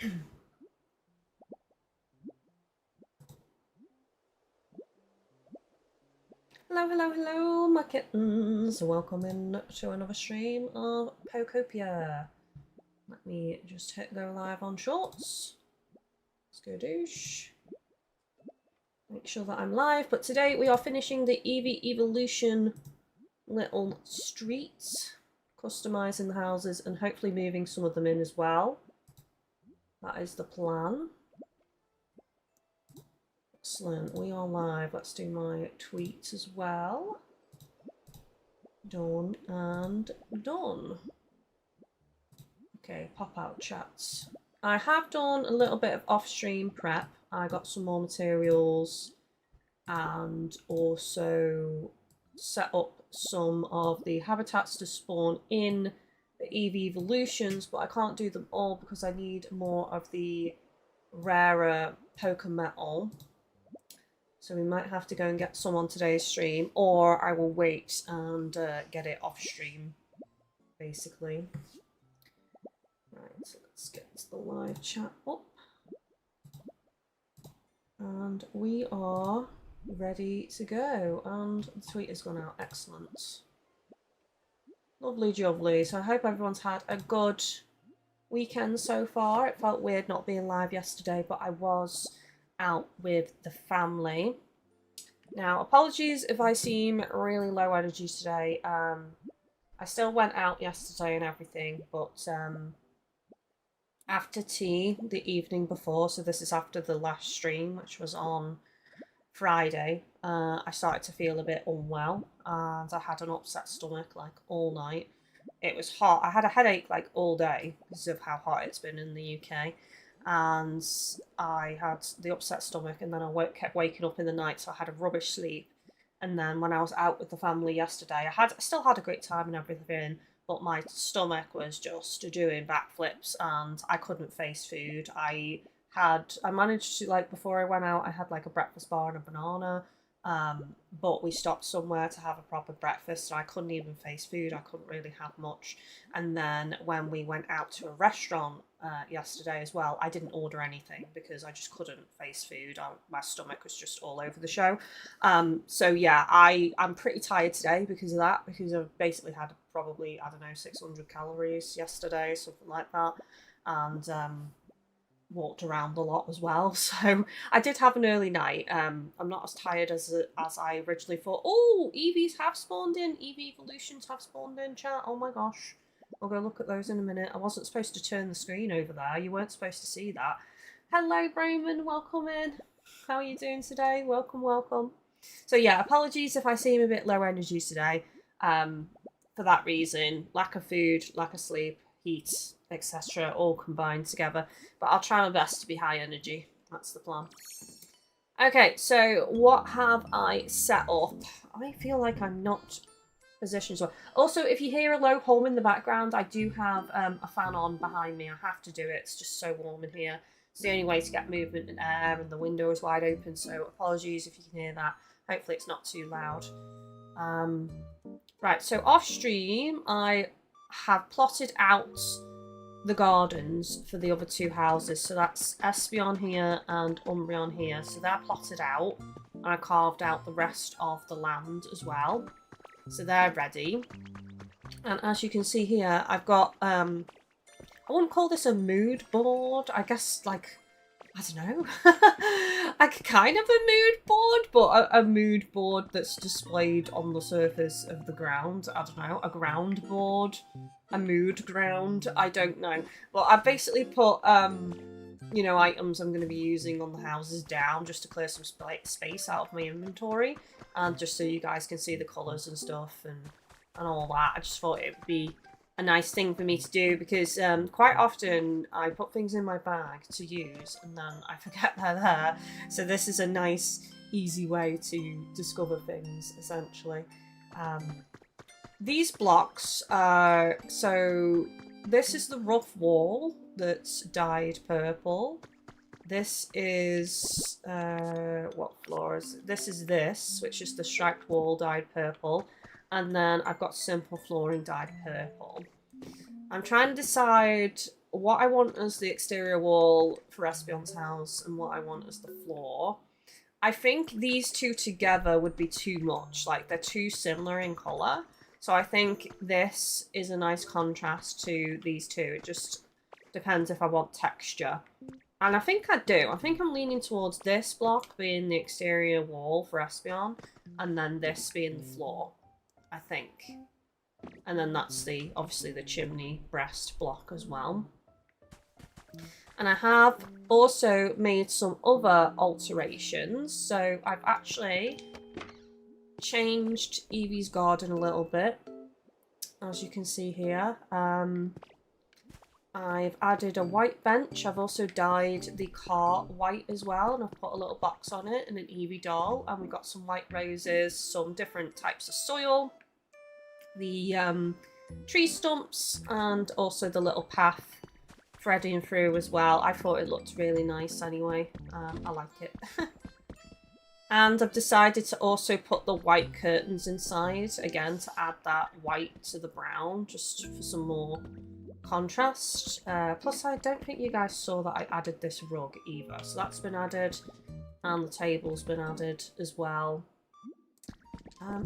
Hello, hello, hello, my kittens. Welcome in to another stream of Pokopia. Let me just hit go live on shorts. Let's go douche. Make sure that I'm live. But today we are finishing the Eevee Evolution little streets, customizing the houses and hopefully moving some of them in as well. That is the plan. Excellent, we are live. Let's do my tweets as well. Done and done. Okay, pop out chats. I have done a little bit of off-stream prep. I got some more materials and also set up some of the habitats to spawn in the Eevee evolutions, but I can't do them all because I need more of the rarer Pokemetal. So we might have to go and get some on today's stream, or I will wait and get it off stream, basically. Right, so let's get the live chat up. And we are ready to go. And the tweet has gone out. Excellent. Lovely jubbly. So I hope everyone's had a good weekend so far. It felt weird not being live yesterday, but I was out with the family. Now, apologies if I seem really low energy today. I still went out yesterday and everything, but after tea the evening before, so this is after the last stream, which was on Friday, I started to feel a bit unwell and I had an upset stomach like all night. It was hot. I had a headache like all day because of how hot it's been in the UK. And I had the upset stomach, and then I kept waking up in the night, so I had a rubbish sleep. And then when I was out with the family yesterday, I still had a great time and everything, but my stomach was just doing backflips and I couldn't face food. I managed to, like, before I went out, I had like a breakfast bar and a banana. But we stopped somewhere to have a proper breakfast and I couldn't even face food. I couldn't really have much. And then when we went out to a restaurant yesterday as well, I didn't order anything because I just couldn't face food. My stomach was just all over the show. So yeah, I'm pretty tired today because of that, because I basically had probably, I don't know, 600 calories yesterday, something like that. And walked around a lot as well, so I did have an early night. I'm not as tired as I originally thought. Oh, Eevees have spawned in. Eevee evolutions have spawned in, chat. Oh my gosh, I'll go look at those in a minute. I wasn't supposed to turn the screen over there. You weren't supposed to see that. Hello, Brayman. Welcome in. How are you doing today? Welcome, welcome. So yeah, apologies if I seem a bit low energy today. For that reason, lack of food, lack of sleep, heat, etc., all combined together. But I'll try my best to be high energy. That's the plan. Okay, so what have I set up? I feel like I'm not positioned well. Also, if you hear a low hum in the background, I do have a fan on behind me. I have to do it. It's just so warm in here. It's the only way to get movement and air, and the window is wide open, so apologies if you can hear that. Hopefully it's not too loud. Right, so off stream, I have plotted out the gardens for the other two houses. So that's Espeon here and Umbreon here. So they're plotted out. And I carved out the rest of the land as well. So they're ready. And as you can see here, I've got, I wouldn't call this a mood board. I guess, like, I don't know. Like, kind of a mood board, but a mood board that's displayed on the surface of the ground. I don't know, a ground board. A mood ground, I don't know. But I've basically put, you know, items I'm going to be using on the houses down just to clear some space out of my inventory. And just so you guys can see the colours and stuff and all that. I just thought it would be a nice thing for me to do because quite often I put things in my bag to use and then I forget they're there. So this is a nice, easy way to discover things, essentially. These blocks are, so this is the rough wall that's dyed purple. This is, what floor is it? This is this, which is the striped wall dyed purple. And then I've got simple flooring dyed purple. I'm trying to decide what I want as the exterior wall for Espeon's house and what I want as the floor. I think these two together would be too much. Like, they're too similar in colour. So I think this is a nice contrast to these two. It just depends if I want texture. And I think I do. I think I'm leaning towards this block being the exterior wall for Espeon, and then this being the floor, I think. And then that's obviously the chimney breast block as well. And I have also made some other alterations. So I've actually changed Eevee's garden a little bit, as you can see here. I've added a white bench. I've also dyed the car white as well, and I've put a little box on it and an Eevee doll. And we've got some white roses, some different types of soil, the tree stumps, and also the little path threading through as well. I thought it looked really nice anyway. I like it. And I've decided to also put the white curtains inside, again, to add that white to the brown, just for some more contrast. Plus, I don't think you guys saw that I added this rug either. So that's been added, and the table's been added as well.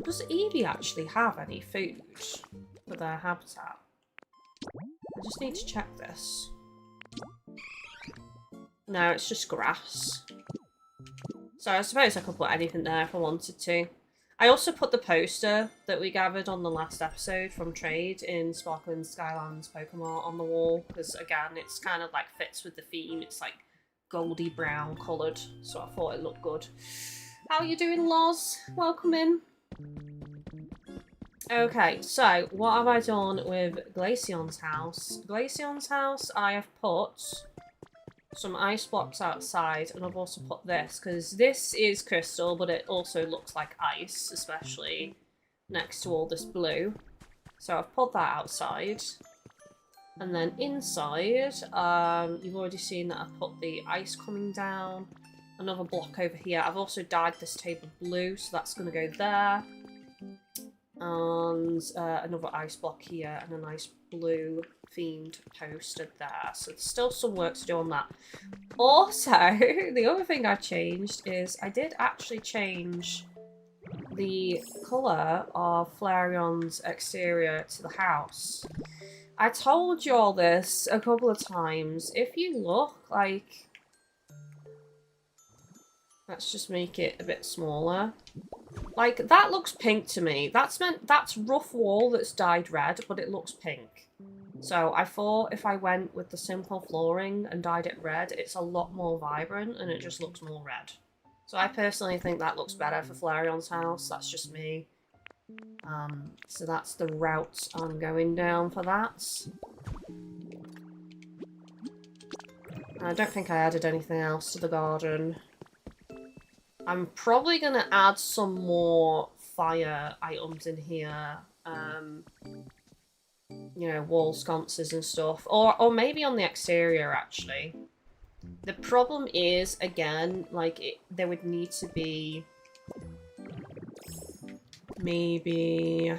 Does Eevee actually have any food for their habitat? I just need to check this. No, it's just grass. So I suppose I could put anything there if I wanted to. I also put the poster that we gathered on the last episode from Trade in Sparkling Skylands Pokemon on the wall, because again, it's kind of like fits with the theme. It's like goldy brown coloured, so I thought it looked good. How are you doing, Loz? Welcome in. Okay, so what have I done with Glaceon's house? Glaceon's house, I have put some ice blocks outside, and I've also put this, because this is crystal, but it also looks like ice, especially next to all this blue. So I've put that outside. And then inside, you've already seen that I've put the ice coming down. Another block over here. I've also dyed this table blue, so that's going to go there. And another ice block here, and a nice blue themed poster there. So there's still some work to do on that. Also, the other thing I changed is I did actually change the colour of Flareon's exterior to the house. I told you all this a couple of times. If you look, like... Let's just make it a bit smaller. Like, that looks pink to me. That's rough wall that's dyed red, but it looks pink. So I thought if I went with the simple flooring and dyed it red, it's a lot more vibrant and it just looks more red. So I personally think that looks better for Flareon's house. That's just me. So that's the route I'm going down for that. I don't think I added anything else to the garden. I'm probably going to add some more fire items in here. You know, wall sconces and stuff. Or maybe on the exterior, actually. The problem is, again, like, there would need to be... Maybe...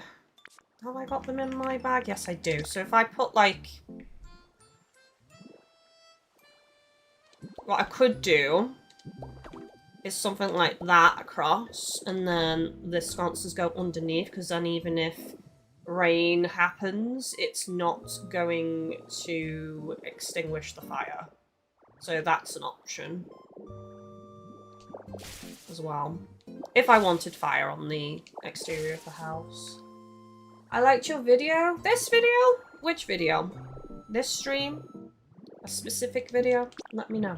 Have I got them in my bag? Yes, I do. So if I put, like... What I could do is something like that across, and then the sconces go underneath, because then even if rain happens, it's not going to extinguish the fire. So that's an option as well. If I wanted fire on the exterior of the house. I liked your video. This video? Which video? This stream? A specific video? Let me know.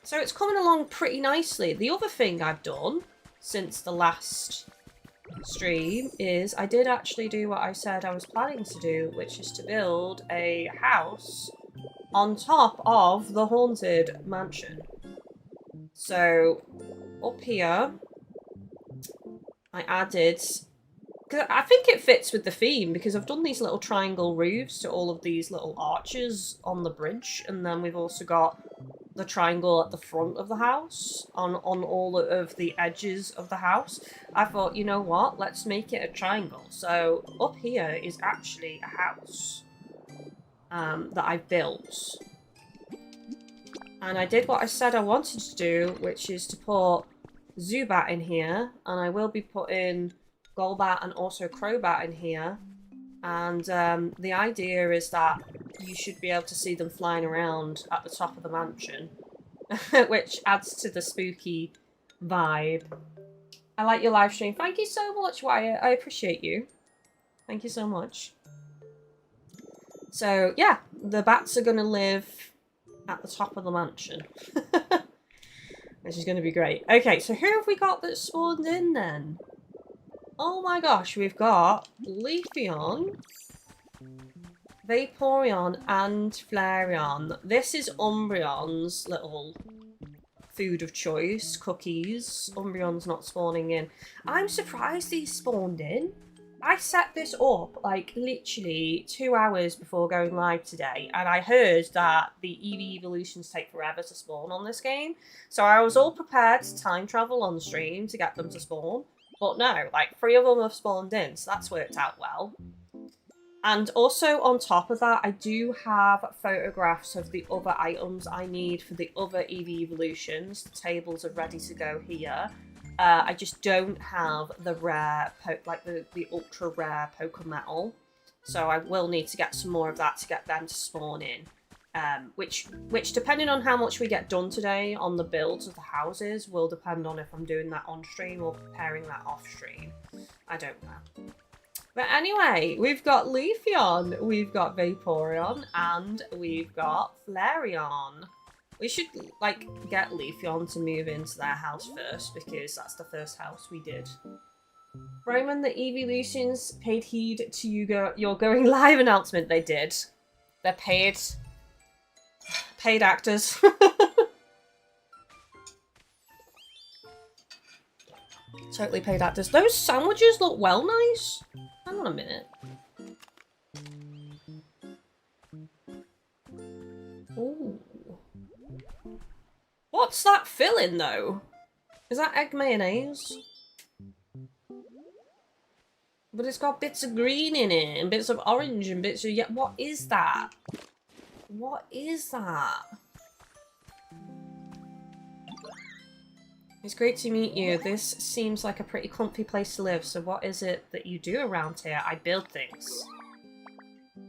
So it's coming along pretty nicely. The other thing I've done since the last stream is I did actually do what I said I was planning to do, which is to build a house on top of the haunted mansion. So up here, I added, because I think it fits with the theme, because I've done these little triangle roofs to all of these little arches on the bridge, and then we've also got the triangle at the front of the house on all of the edges of the house. I thought, you know what, let's make it a triangle. So up here is actually a house. that I've built. And I did what I said I wanted to do, which is to put Zubat in here. And I will be putting Golbat and also Crobat in here. And the idea is that you should be able to see them flying around at the top of the mansion. Which adds to the spooky vibe. I like your live stream. Thank you so much, Wyatt. I appreciate you. Thank you so much. So, yeah. The bats are going to live at the top of the mansion. Which is going to be great. Okay, so who have we got that spawned in then? Oh my gosh, we've got Leafeon, Vaporeon, and Flareon. This is Umbreon's little food of choice, cookies. Umbreon's not spawning in. I'm surprised he spawned in. I set this up like literally 2 hours before going live today, and I heard that the Eevee evolutions take forever to spawn on this game. So I was all prepared to time travel on stream to get them to spawn. But no, like 3 of them have spawned in, so that's worked out well. And also on top of that, I do have photographs of the other items I need for the other Eevee evolutions. The tables are ready to go here. I just don't have the rare, the ultra rare Pokemetal. So I will need to get some more of that to get them to spawn in. Which depending on how much we get done today on the builds of the houses, will depend on if I'm doing that on stream or preparing that off stream. I don't know. But anyway, we've got Leafeon, we've got Vaporeon, and we've got Flareon. We should, like, get Leafeon to move into their house first, because that's the first house we did. Roman, the Evolutions paid heed to your going live announcement. They did. They're paid actors. Totally paid actors. Those sandwiches look well nice. Hang on a minute. Ooh. What's that filling though? Is that egg mayonnaise? But it's got bits of green in it and bits of orange and bits of... Yeah, what is that? What is that? It's great to meet you. This seems like a pretty comfy place to live. So what is it that you do around here? I build things.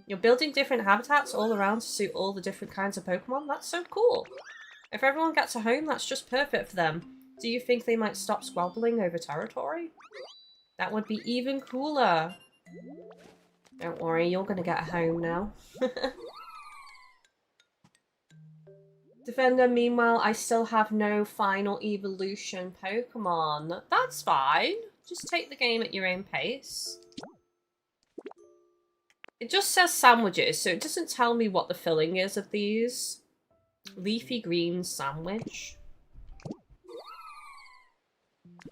You're building different habitats all around to suit all the different kinds of Pokemon? That's so cool. If everyone gets a home, that's just perfect for them. Do you think they might stop squabbling over territory? That would be even cooler. Don't worry, you're gonna get a home now. Defender, meanwhile, I still have no final evolution Pokemon. That's fine. Just take the game at your own pace. It just says sandwiches, so it doesn't tell me what the filling is of these. Leafy green sandwich.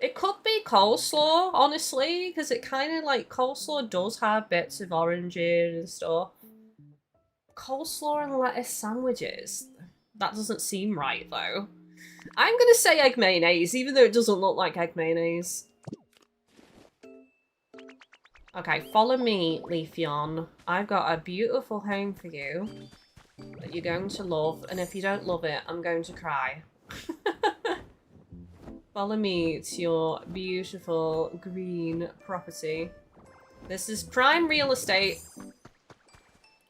It could be coleslaw, honestly, because it kind of like coleslaw does have bits of orange in and stuff. Coleslaw and lettuce sandwiches. That doesn't seem right, though. I'm gonna say egg mayonnaise, even though it doesn't look like egg mayonnaise. Okay, follow me, Leafeon. I've got a beautiful home for you that you're going to love, and if you don't love it, I'm going to cry. Follow me to your beautiful green property. This is prime real estate.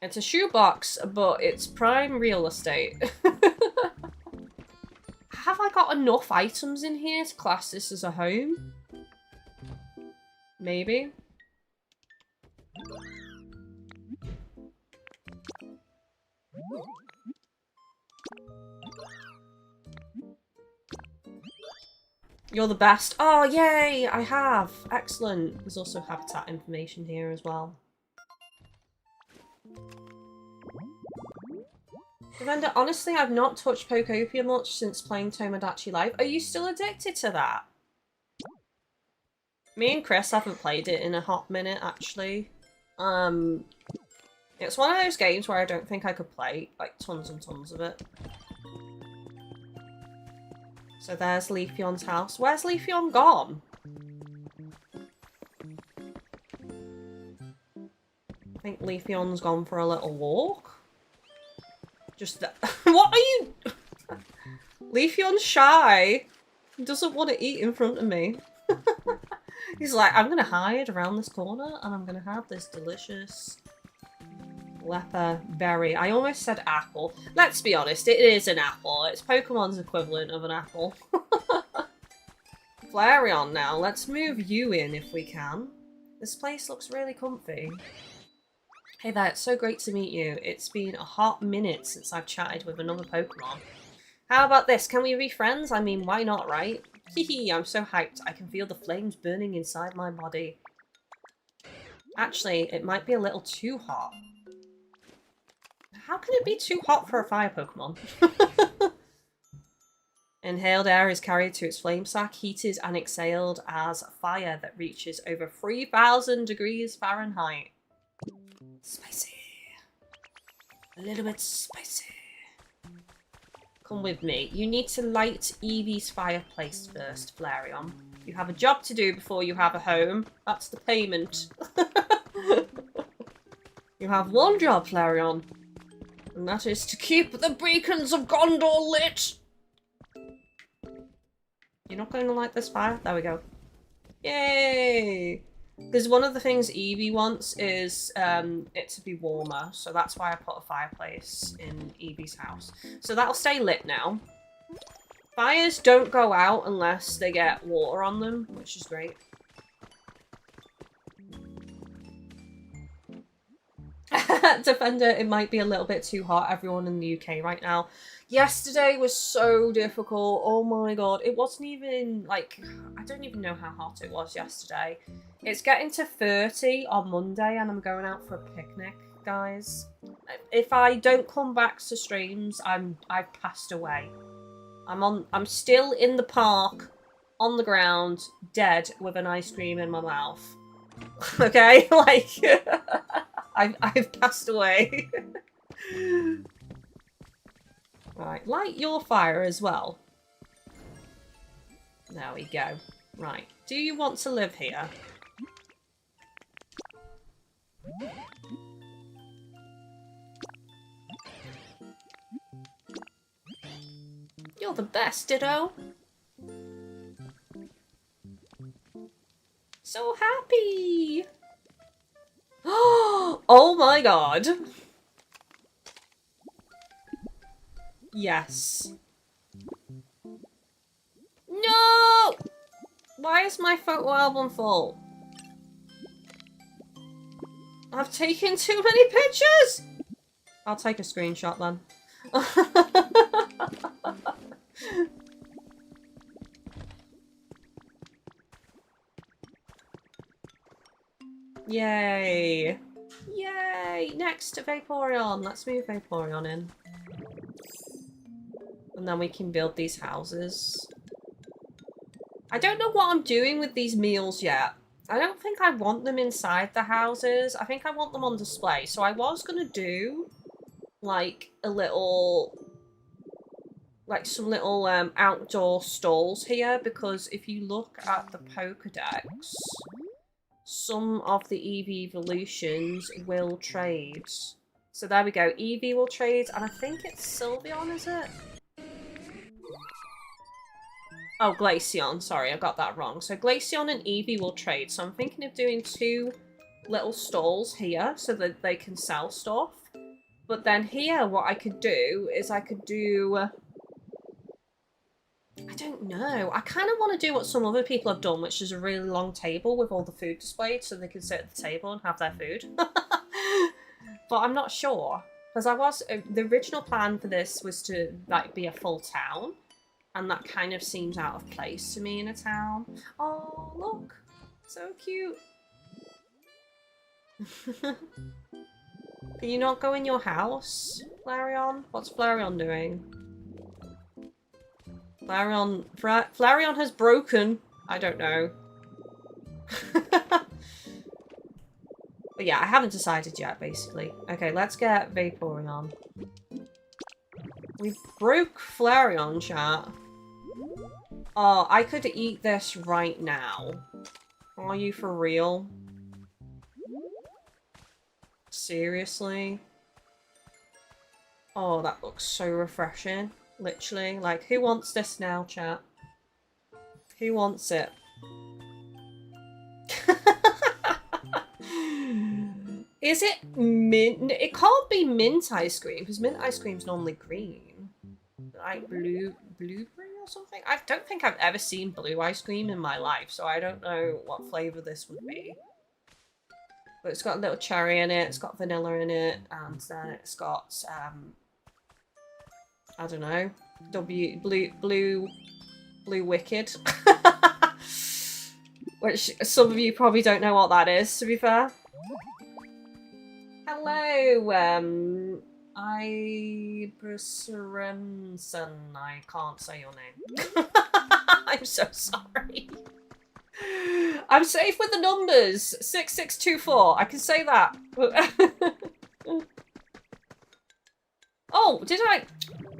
It's a shoebox, but it's prime real estate. Have I got enough items in here to class this as a home? Maybe. You're the best. Oh, yay! I have. Excellent. There's also habitat information here as well. Defender, honestly, I've not touched Pokopia much since playing Tomodachi Life. Are you still addicted to that? Me and Chris haven't played it in a hot minute, actually. It's one of those games where I don't think I could play, like, tons and tons of it. So there's Leafeon's house. Where's Leafeon gone? I think Leafeon's gone for a little walk. Just that. What are you? Leafeon's shy. He doesn't want to eat in front of me. He's like, I'm gonna hide around this corner and I'm gonna have this delicious leper berry. I almost said apple. Let's be honest, it is an apple. It's Pokemon's equivalent of an apple. Flareon now. Let's move you in if we can. This place looks really comfy. Hey there, it's so great to meet you. It's been a hot minute since I've chatted with another Pokemon. How about this? Can we be friends? I mean, why not, right? Hehe, I'm so hyped. I can feel the flames burning inside my body. Actually, it might be a little too hot. How can it be too hot for a fire Pokemon? Inhaled air is carried to its flame sac, heated and exhaled as fire that reaches over 3,000 degrees Fahrenheit. Spicy. A little bit spicy. Come with me. You need to light Eevee's fireplace first, Flareon. You have a job to do before you have a home. That's the payment. You have one job, Flareon. And that is to keep the beacons of Gondor lit. You're not going to light this fire? There we go. Yay! Because one of the things Eevee wants is it to be warmer, so that's why I put a fireplace in Eevee's house. So that'll stay lit now. Fires don't go out unless they get water on them, which is great. Defender, it might be a little bit too hot, everyone in the UK right now. Yesterday was so difficult. Oh my god. It wasn't even, like, I don't even know how hot it was yesterday. It's getting to 30 on Monday and I'm going out for a picnic, guys. If I don't come back to streams, I've passed away. I'm still in the park, on the ground, dead with an ice cream in my mouth. Okay? Like, I've passed away. Right, light your fire as well. There we go. Right, do you want to live here? You're the best, Ditto. So happy. Oh my god. Yes. No! Why is my photo album full? I've taken too many pictures! I'll take a screenshot then. Yay! Yay! Next, Vaporeon. Let's move Vaporeon in. And then we can build these houses. I don't know what I'm doing with these meals yet. I don't think I want them inside the houses. I think I want them on display. So I was going to do, like, a little... like, some little outdoor stalls here. Because if you look at the Pokedex, some of the Eevee evolutions will trade. So there we go. Eevee will trade. And I think it's Sylveon, is it? Oh, Glaceon. Sorry, I got that wrong. So Glaceon and Eevee will trade. So I'm thinking of doing 2 little stalls here so that they can sell stuff. But then here, what I could do is I could do... I don't know. I kind of want to do what some other people have done, which is a really long table with all the food displayed so they can sit at the table and have their food. But I'm not sure. Because the original plan for this was to, like, be a full town. And that kind of seems out of place to me in a town. Oh, look. So cute. Can you not go in your house, Flareon? What's Flareon doing? Flareon has broken. I don't know. But yeah, I haven't decided yet, basically. Okay, let's get Vaporeon. We broke Flareon, chat. Oh, I could eat this right now. Are you for real? Seriously? Oh, that looks so refreshing. Literally. Like, who wants this now, chat? Who wants it? Is it mint? It can't be mint ice cream, because mint ice cream's normally green. Like blueberry or something? I don't think I've ever seen blue ice cream in my life, so I don't know what flavour this would be. But it's got a little cherry in it, it's got vanilla in it, and then it's got, I don't know, blue wicked. Which some of you probably don't know what that is, to be fair. Hello, Iberserensen. I can't say your name. I'm so sorry. I'm safe with the numbers. 6624. I can say that. Oh, did I?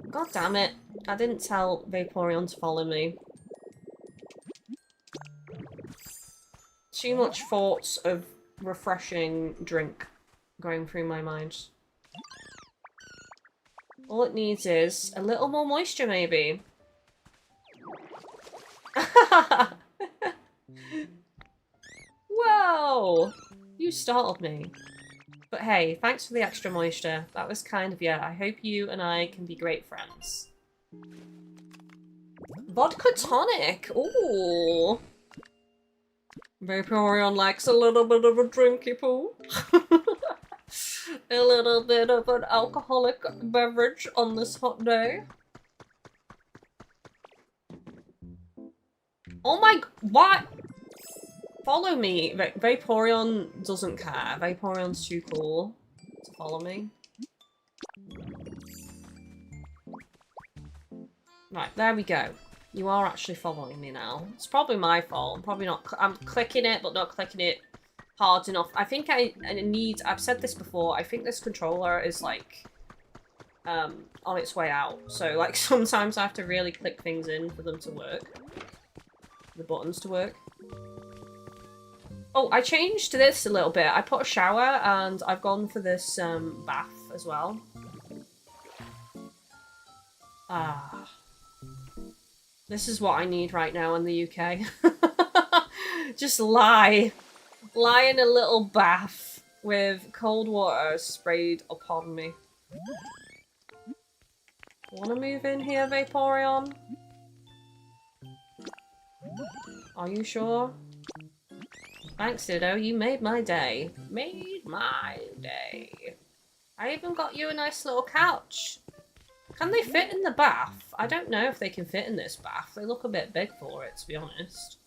God damn it. I didn't tell Vaporeon to follow me. Too much thoughts of refreshing drink going through my mind. All it needs is a little more moisture, maybe. Whoa! You startled me. But hey, thanks for the extra moisture. That was kind of you. I hope you and I can be great friends. Vodka tonic! Ooh! Vaporeon likes a little bit of a drinky poo. A little bit of an alcoholic beverage on this hot day. Oh my... What? Follow me. Vaporeon doesn't care. Vaporeon's too cool to follow me. Right, there we go. You are actually following me now. It's probably my fault. I'm probably not... I'm clicking it, but not clicking it hard enough. I think I need... I've said this before. I think this controller is, like, on its way out. So, like, sometimes I have to really click things in for them to work. The buttons to work. Oh, I changed this a little bit. I put a shower, and I've gone for this, bath as well. Ah... This is what I need right now in the UK. Just lie. Lie in a little bath with cold water sprayed upon me. Wanna move in here, Vaporeon? Are you sure? Thanks, Ditto. You made my day. Made my day. I even got you a nice little couch. Can they fit in the bath? I don't know if they can fit in this bath. They look a bit big for it, to be honest.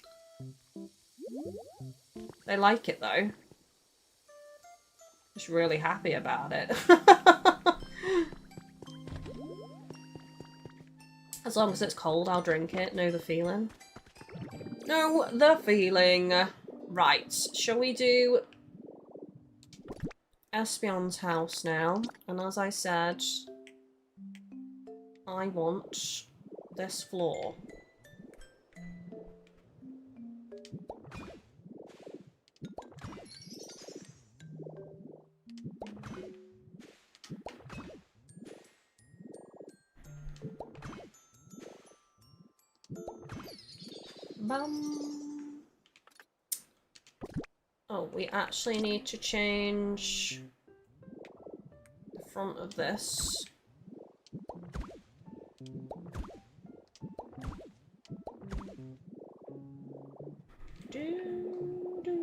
They like it, though. Just really happy about it. As long as it's cold, I'll drink it. Know the feeling. Know the feeling. Right, shall we do Espion's house now? And as I said... I want this floor. Bum. Oh, we actually need to change the front of this.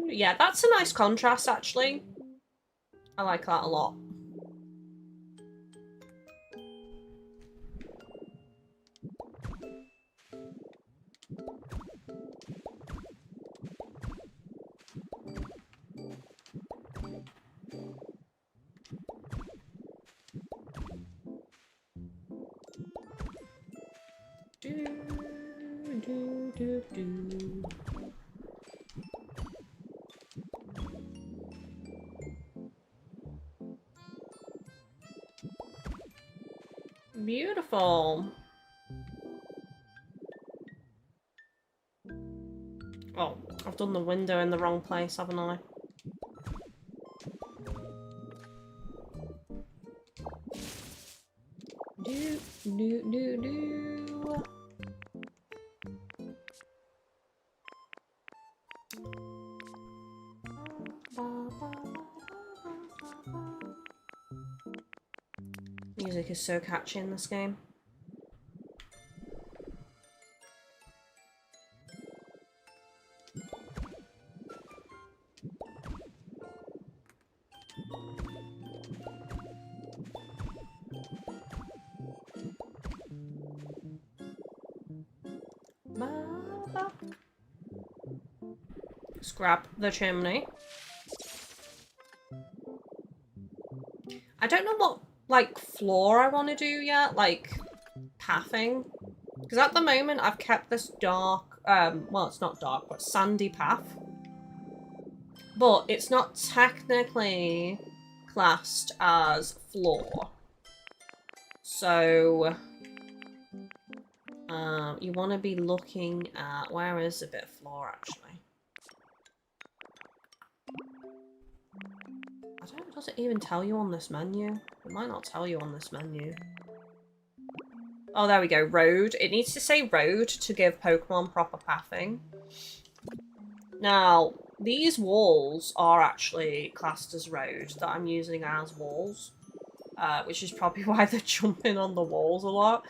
Yeah, that's a nice contrast, actually. I like that a lot. Beautiful. Oh, I've done the window in the wrong place, haven't I? Do, do, do, do. Music is so catchy in this game. Let's grab the chimney. I don't know what, like, floor I want to do yet, like, pathing. Because at the moment, I've kept this dark, well, it's not dark, but sandy path. But it's not technically classed as floor. So, you want to be looking at, where is a bit of floor, actually? I don't, does it even tell you on this menu? It might not tell you on this menu. Oh, there we go, road. It needs to say road to give Pokemon proper pathing. Now, these walls are actually classed as road that I'm using as walls. Which is probably why they're jumping on the walls a lot.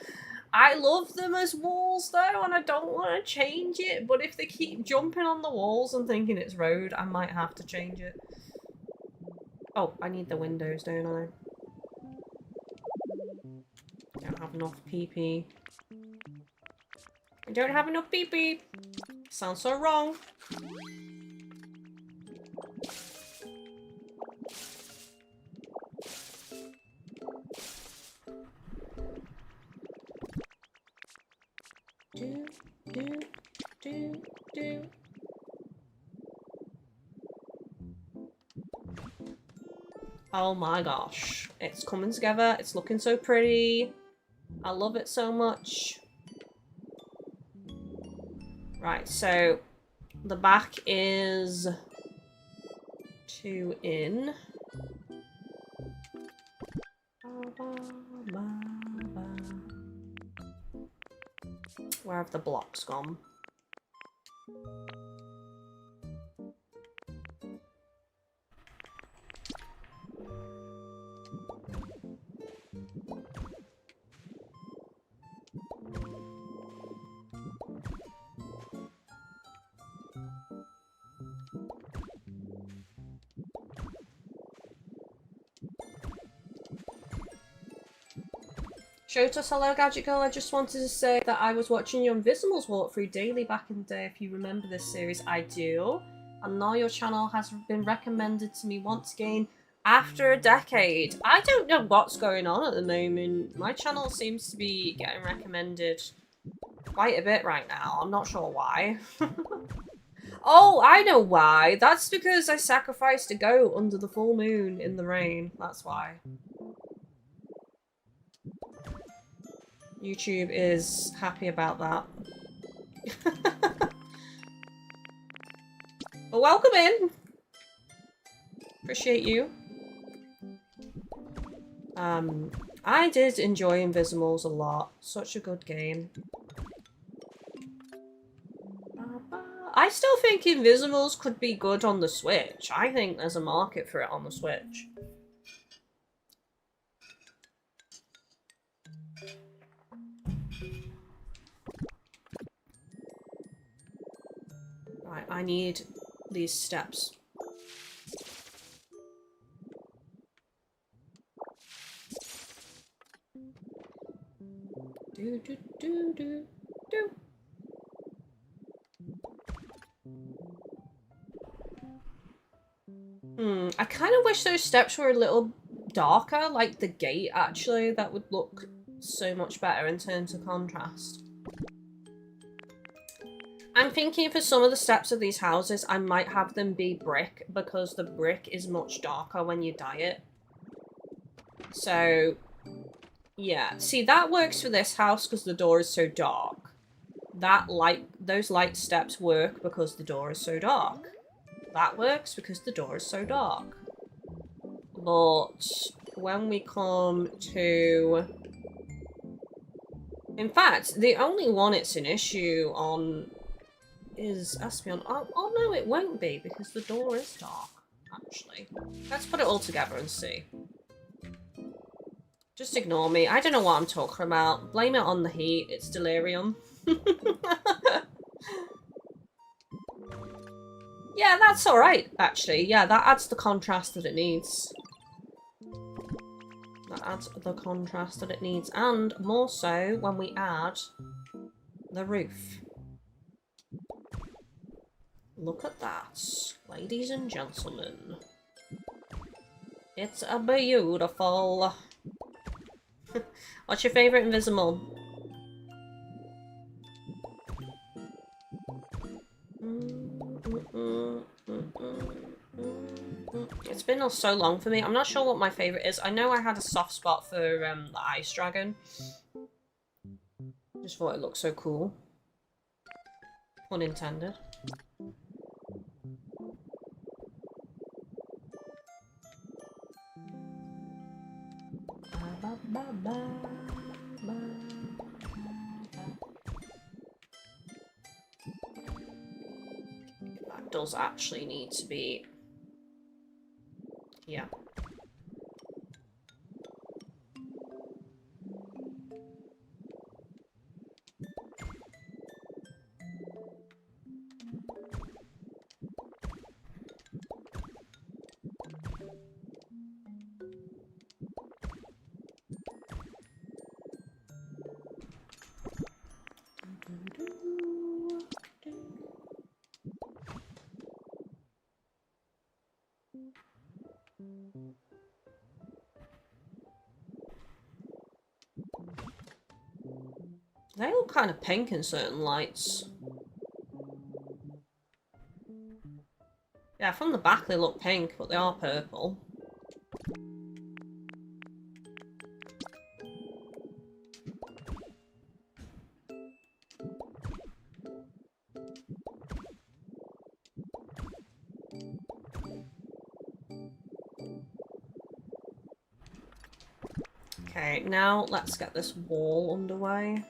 I love them as walls though, and I don't want to change it, but if they keep jumping on the walls and thinking it's road, I might have to change it. Oh, I need the windows, don't I? Don't have enough PP. I don't have enough PP. Sounds so wrong. Do, do, do, do. Oh my gosh. It's coming together. It's looking so pretty. I love it so much. Right, so the back is 2 in. Where have the blocks gone? Shotos, hello Gadget Girl, I just wanted to say that I was watching your Invisimals walkthrough daily back in the day. If you remember this series, I do. And now your channel has been recommended to me once again after a decade. I don't know what's going on at the moment. My channel seems to be getting recommended quite a bit right now. I'm not sure why. Oh, I know why. That's because I sacrificed a goat under the full moon in the rain. That's why. YouTube is happy about that. Well, welcome in. Appreciate you. I did enjoy Invisimals a lot. Such a good game. I still think Invisimals could be good on the Switch. I think there's a market for it on the Switch. Right, I need these steps. Do do do do do. I kind of wish those steps were a little darker, like the gate actually. That would look so much better in terms of contrast. I'm thinking for some of the steps of these houses, I might have them be brick because the brick is much darker when you dye it. So, yeah. See, that works for this house because the door is so dark. Those light steps work because the door is so dark. That works because the door is so dark. But when we come to In fact, the only one it's an issue on is Espeon. Oh no, it won't be because the door is dark, actually. Let's put it all together and see. Just ignore me. I don't know what I'm talking about. Blame it on the heat. It's delirium. Yeah, that's alright, actually. Yeah, that adds the contrast that it needs. That adds the contrast that it needs. And more so when we add the roof. Look at that, ladies and gentlemen. It's a beautiful. What's your favourite invisible? It's been so long for me. I'm not sure what my favourite is. I know I had a soft spot for the Ice Dragon. Just thought it looked so cool. Pun intended. That does actually need to be... Yeah. They look kind of pink in certain lights. Yeah, from the back they look pink, but they are purple. Okay, now let's get this wall underway.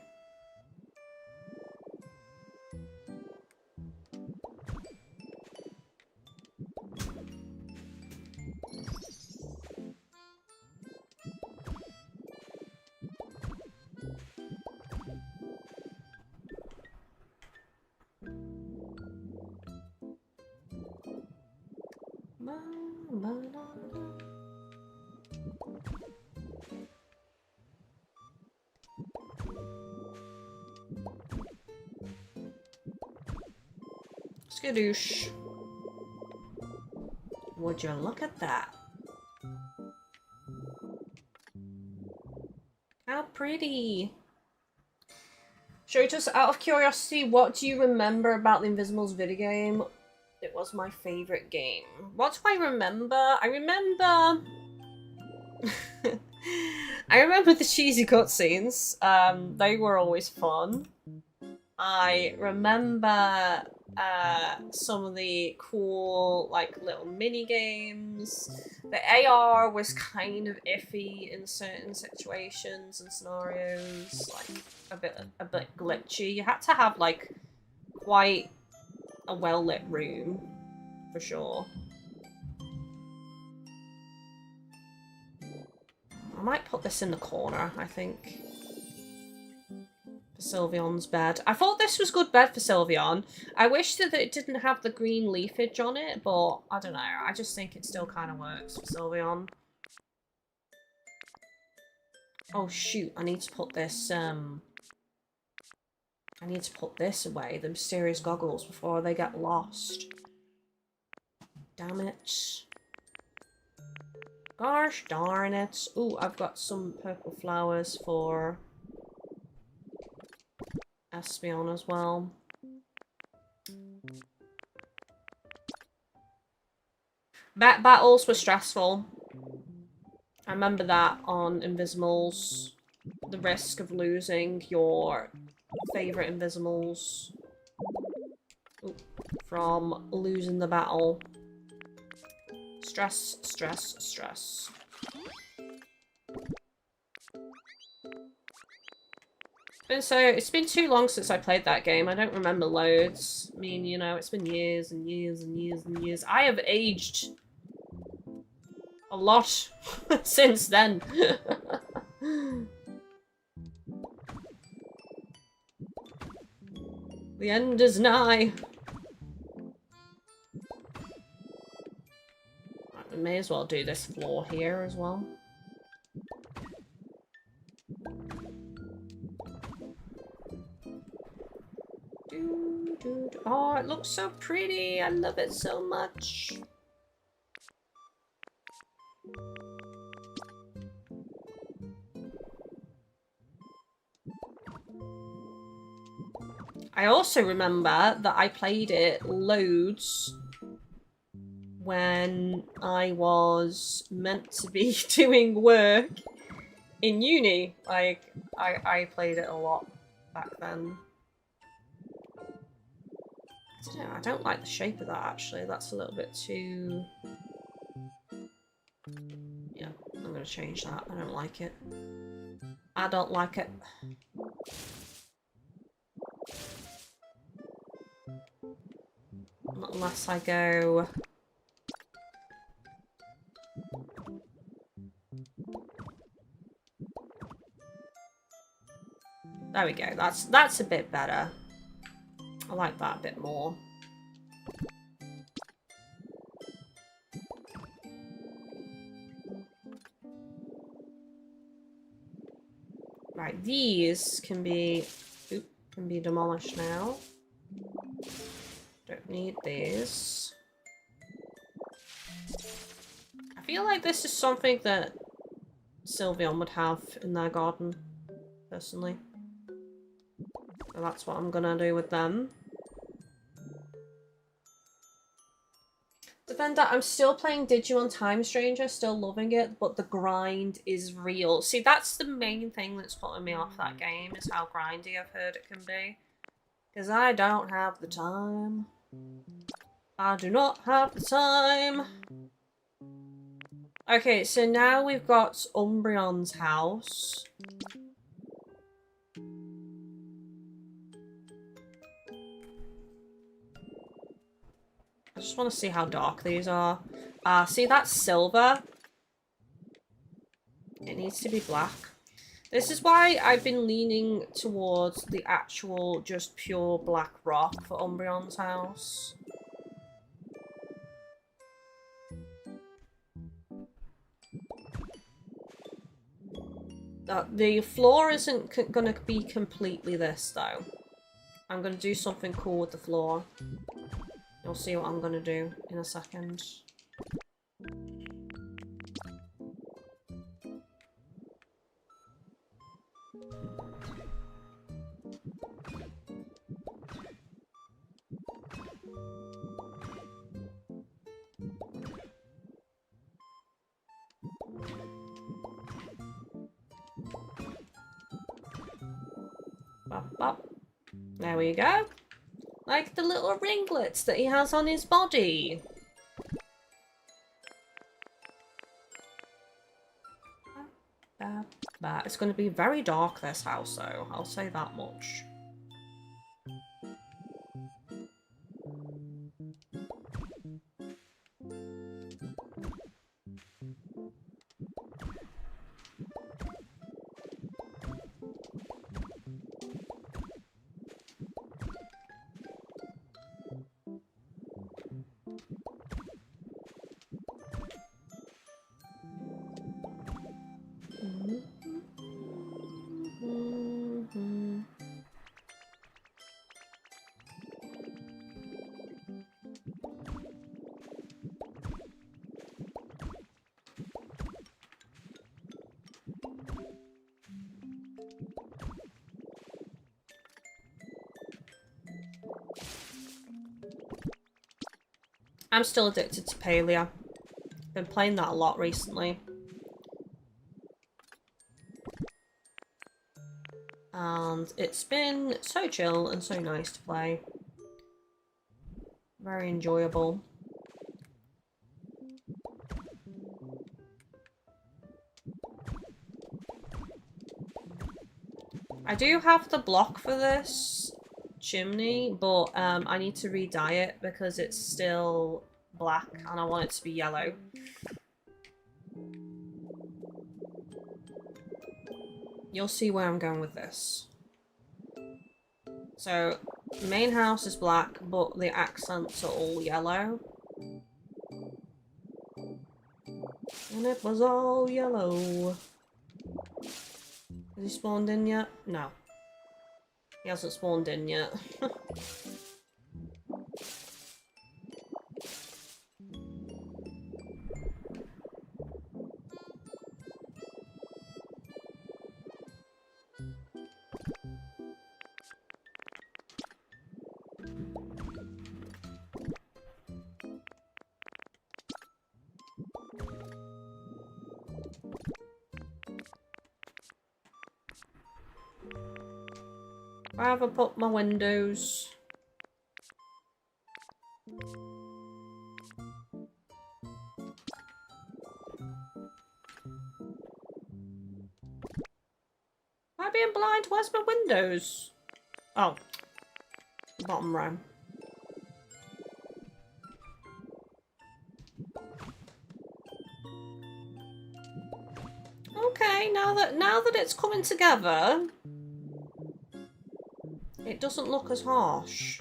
Skadoosh. Would you look at that? How pretty. So just out of curiosity, what do you remember about the Invisibles video game? It was my favourite game. What do I remember? I remember... I remember the cheesy cutscenes. They were always fun. I remember some of the cool, like, little mini games. The AR was kind of iffy in certain situations and scenarios, like a bit glitchy. You had to have like quite a well-lit room for sure. I might put this in the corner, I think. For Sylveon's bed. I thought this was good bed for Sylveon. I wish that it didn't have the green leafage on it, but I don't know. I just think it still kind of works for Sylveon. Oh shoot, I need to put this, I need to put this away, the mysterious goggles, before they get lost. Damn it. Gosh darn it. Ooh, I've got some purple flowers for Espeon as well. Battles were stressful. I remember that on Invisibles. The risk of losing your favourite Invisibles from losing the battle. Stress, stress, stress. It's been too long since I played that game. I don't remember loads. I mean, you know, it's been years and years and years and years. I have aged a lot since then. The end is nigh. I may as well do this floor here as well. Oh, it looks so pretty. I love it so much. I also remember that I played it loads when I was meant to be doing work in uni. Like, I played it a lot back then. I don't like the shape of that, actually. That's a little bit too... Yeah, I'm going to change that. I don't like it. I don't like it. Not unless I go... There we go. That's a bit better. I like that a bit more. Right, these can be demolished now. Don't need these. I feel like this is something that Sylveon would have in their garden, personally. So that's what I'm gonna do with them. Defender, I'm still playing Digimon Time Stranger, still loving it, but the grind is real. See, that's the main thing that's putting me off that game, is how grindy I've heard it can be. Because I don't have the time. I do not have the time. Okay, so now we've got Umbreon's house. I just want to see how dark these are. See, that's silver. It needs to be black. This is why I've been leaning towards the actual, just pure black rock for Umbreon's house. The floor isn't going to be completely this, though. I'm going to do something cool with the floor. You'll see what I'm going to do in a second. Bop, bop. There we go. Like the little ringlets that he has on his body. It's going to be very dark, this house, though. I'll say that much. I'm still addicted to Palea. Been playing that a lot recently. And it's been so chill and so nice to play. Very enjoyable. I do have the block for this chimney, but I need to re-dye it because it's still black and I want it to be yellow. You'll see where I'm going with this. So, the main house is black, but the accents are all yellow. And it was all yellow. Has he spawned in yet? No. He hasn't spawned in yet. Where have I put my windows? Am I being blind? Where's my windows? Oh. Bottom row. Okay, now that it's coming together, it doesn't look as harsh.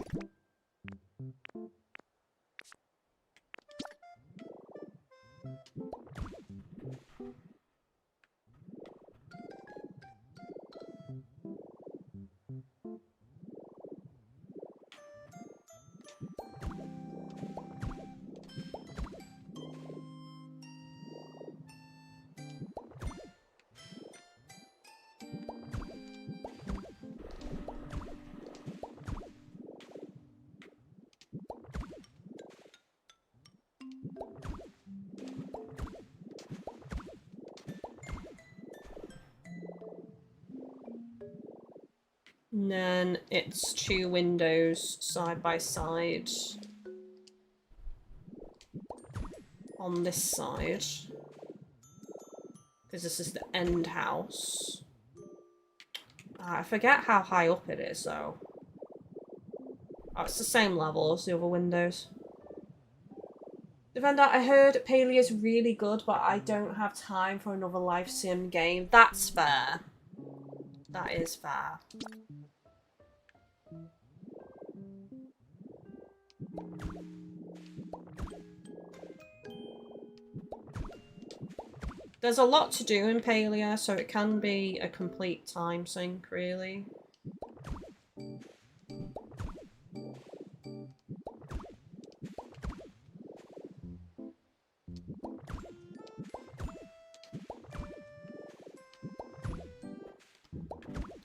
And then it's 2 windows side by side on this side, because this is the end house. I forget how high up it is though. Oh, it's the same level as the other windows. Defender, I heard Paley is really good, but I don't have time for another live sim game. That's fair. That is fair. There's a lot to do in Palea, so it can be a complete time sink, really.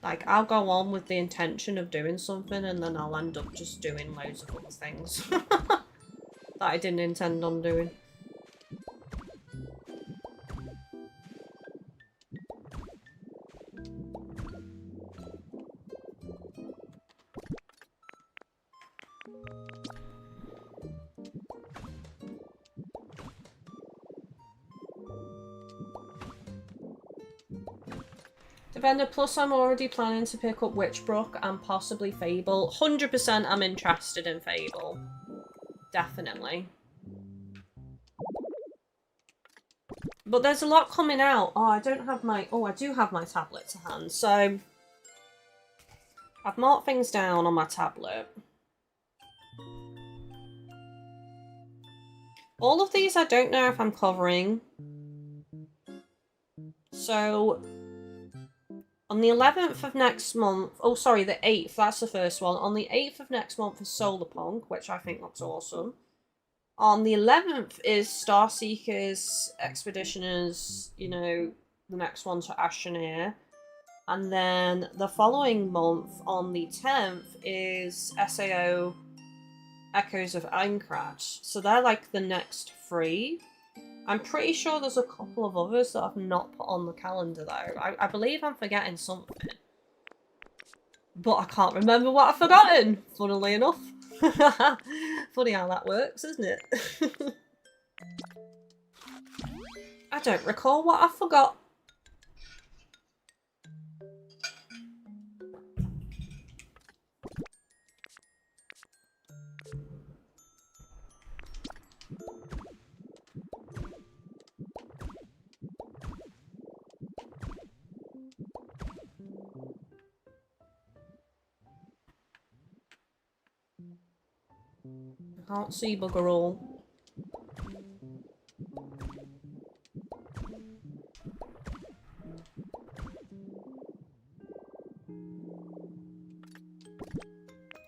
Like, I'll go on with the intention of doing something, and then I'll end up just doing loads of other things that I didn't intend on doing. Defender, plus I'm already planning to pick up Witchbrook and possibly Fable. 100% I'm interested in Fable. Definitely. But there's a lot coming out. Oh, I don't have my... Oh, I do have my tablet to hand. So, I've marked things down on my tablet. All of these I don't know if I'm covering. So... On the 11th of next month, oh sorry, the 8th, that's the first one. On the 8th of next month is Solarpunk, which I think looks awesome. On the 11th is Starseekers, Expeditioners, you know, the next one's for Astroneer. And then the following month, on the 10th, is SAO Echoes of Aincrad. So they're like the next 3. I'm pretty sure there's a couple of others that I've not put on the calendar though. I believe I'm forgetting something. But I can't remember what I've forgotten, funnily enough. Funny how that works, isn't it? I don't recall what I forgot. I can't see bugger all.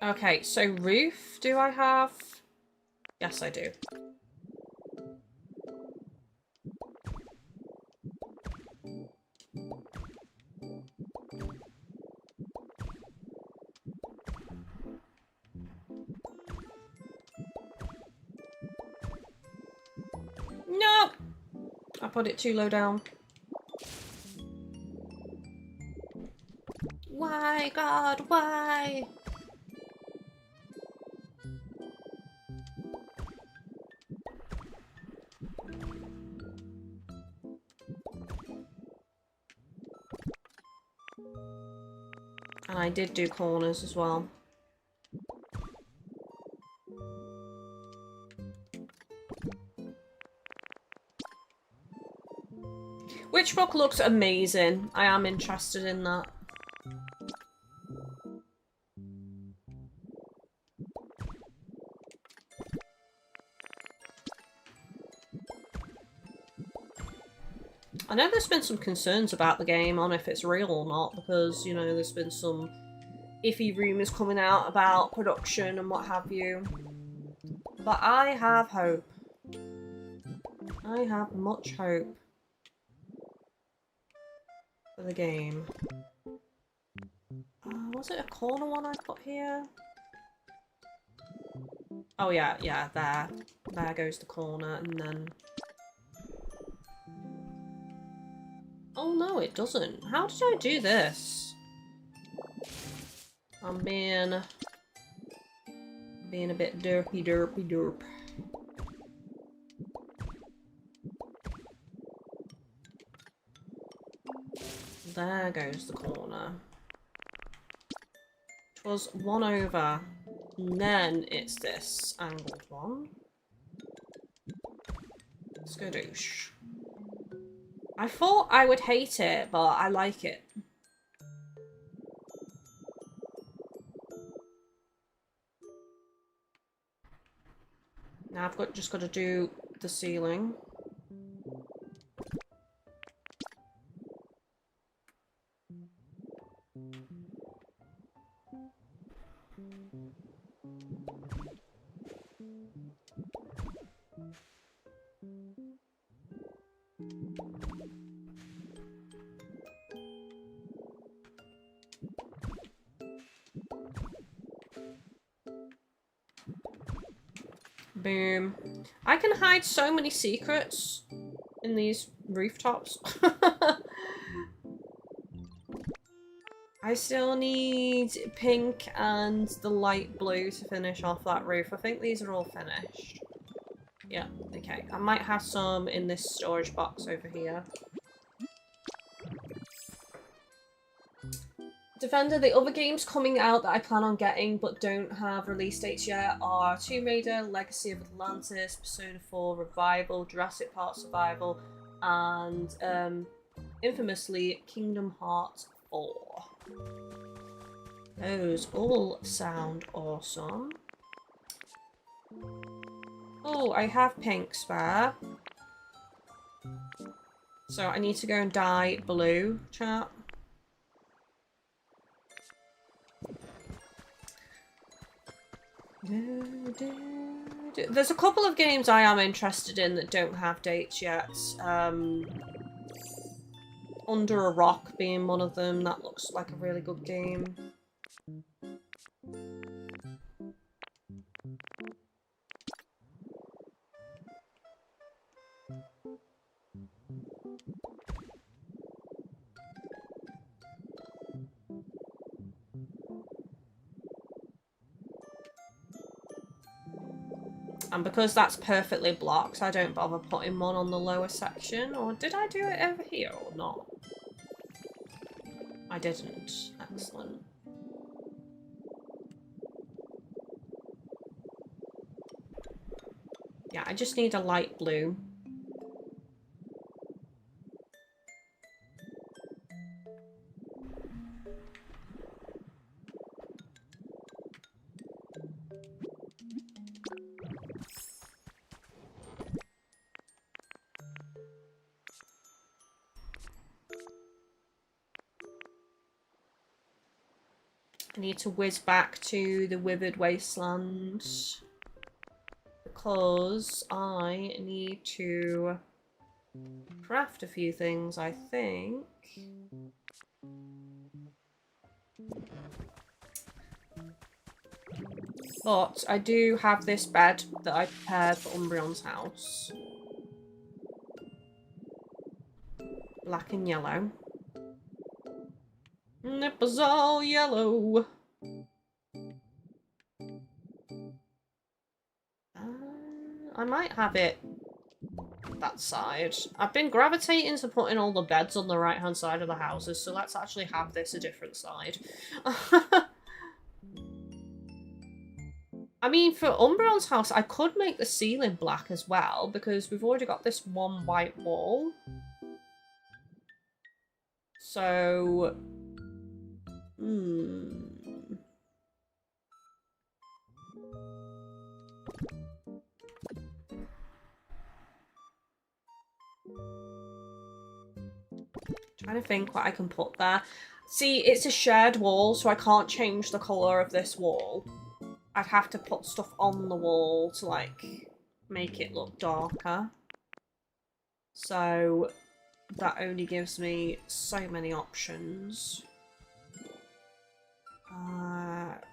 Okay, so roof, do I have? Yes, I do. No! I put it too low down. Why, God, why? And I did do corners as well. Which book looks amazing. I am interested in that. I know there's been some concerns about the game on if it's real or not, because, you know, there's been some iffy rumours coming out about production and what have you. But I have hope. I have much hope for the game. Was it a corner one I put here? Oh yeah, yeah, there. There goes the corner, and then... Oh no, it doesn't. How did I do this? I'm being a bit derpy. There goes the corner. It was 1 over. And then it's this angled one. Skadoosh. I thought I would hate it, but I like it. Now I've just got to do the ceiling. Boom. I can hide so many secrets in these rooftops. I still need pink and the light blue to finish off that roof. I think these are all finished. Yeah, okay. I might have some in this storage box over here. Defender, the other games coming out that I plan on getting but don't have release dates yet are Tomb Raider, Legacy of Atlantis, Persona 4 Revival, Jurassic Park Survival, and infamously Kingdom Hearts 4. Those all sound awesome. Oh, I have pink spare. So I need to go and dye blue, chat. There's a couple of games I am interested in that don't have dates yet. Under a Rock being one of them. That looks like a really good game. And because that's perfectly blocked, I don't bother putting one on the lower section. Or did I do it over here or not? I didn't. Excellent. Yeah, I just need a light blue. I need to whiz back to the Withered Wasteland because I need to craft a few things, I think. But I do have this bed that I prepared for Umbreon's house. Black and yellow. Nipples all yellow. I might have it that side. I've been gravitating to putting all the beds on the right-hand side of the houses, so let's actually have this a different side. I mean, for Umbreon's house, I could make the ceiling black as well, because we've already got this one white wall. So... Trying to think what I can put there. See, it's a shared wall, so I can't change the colour of this wall. I'd have to put stuff on the wall to, like, make it look darker. So, that only gives me so many options.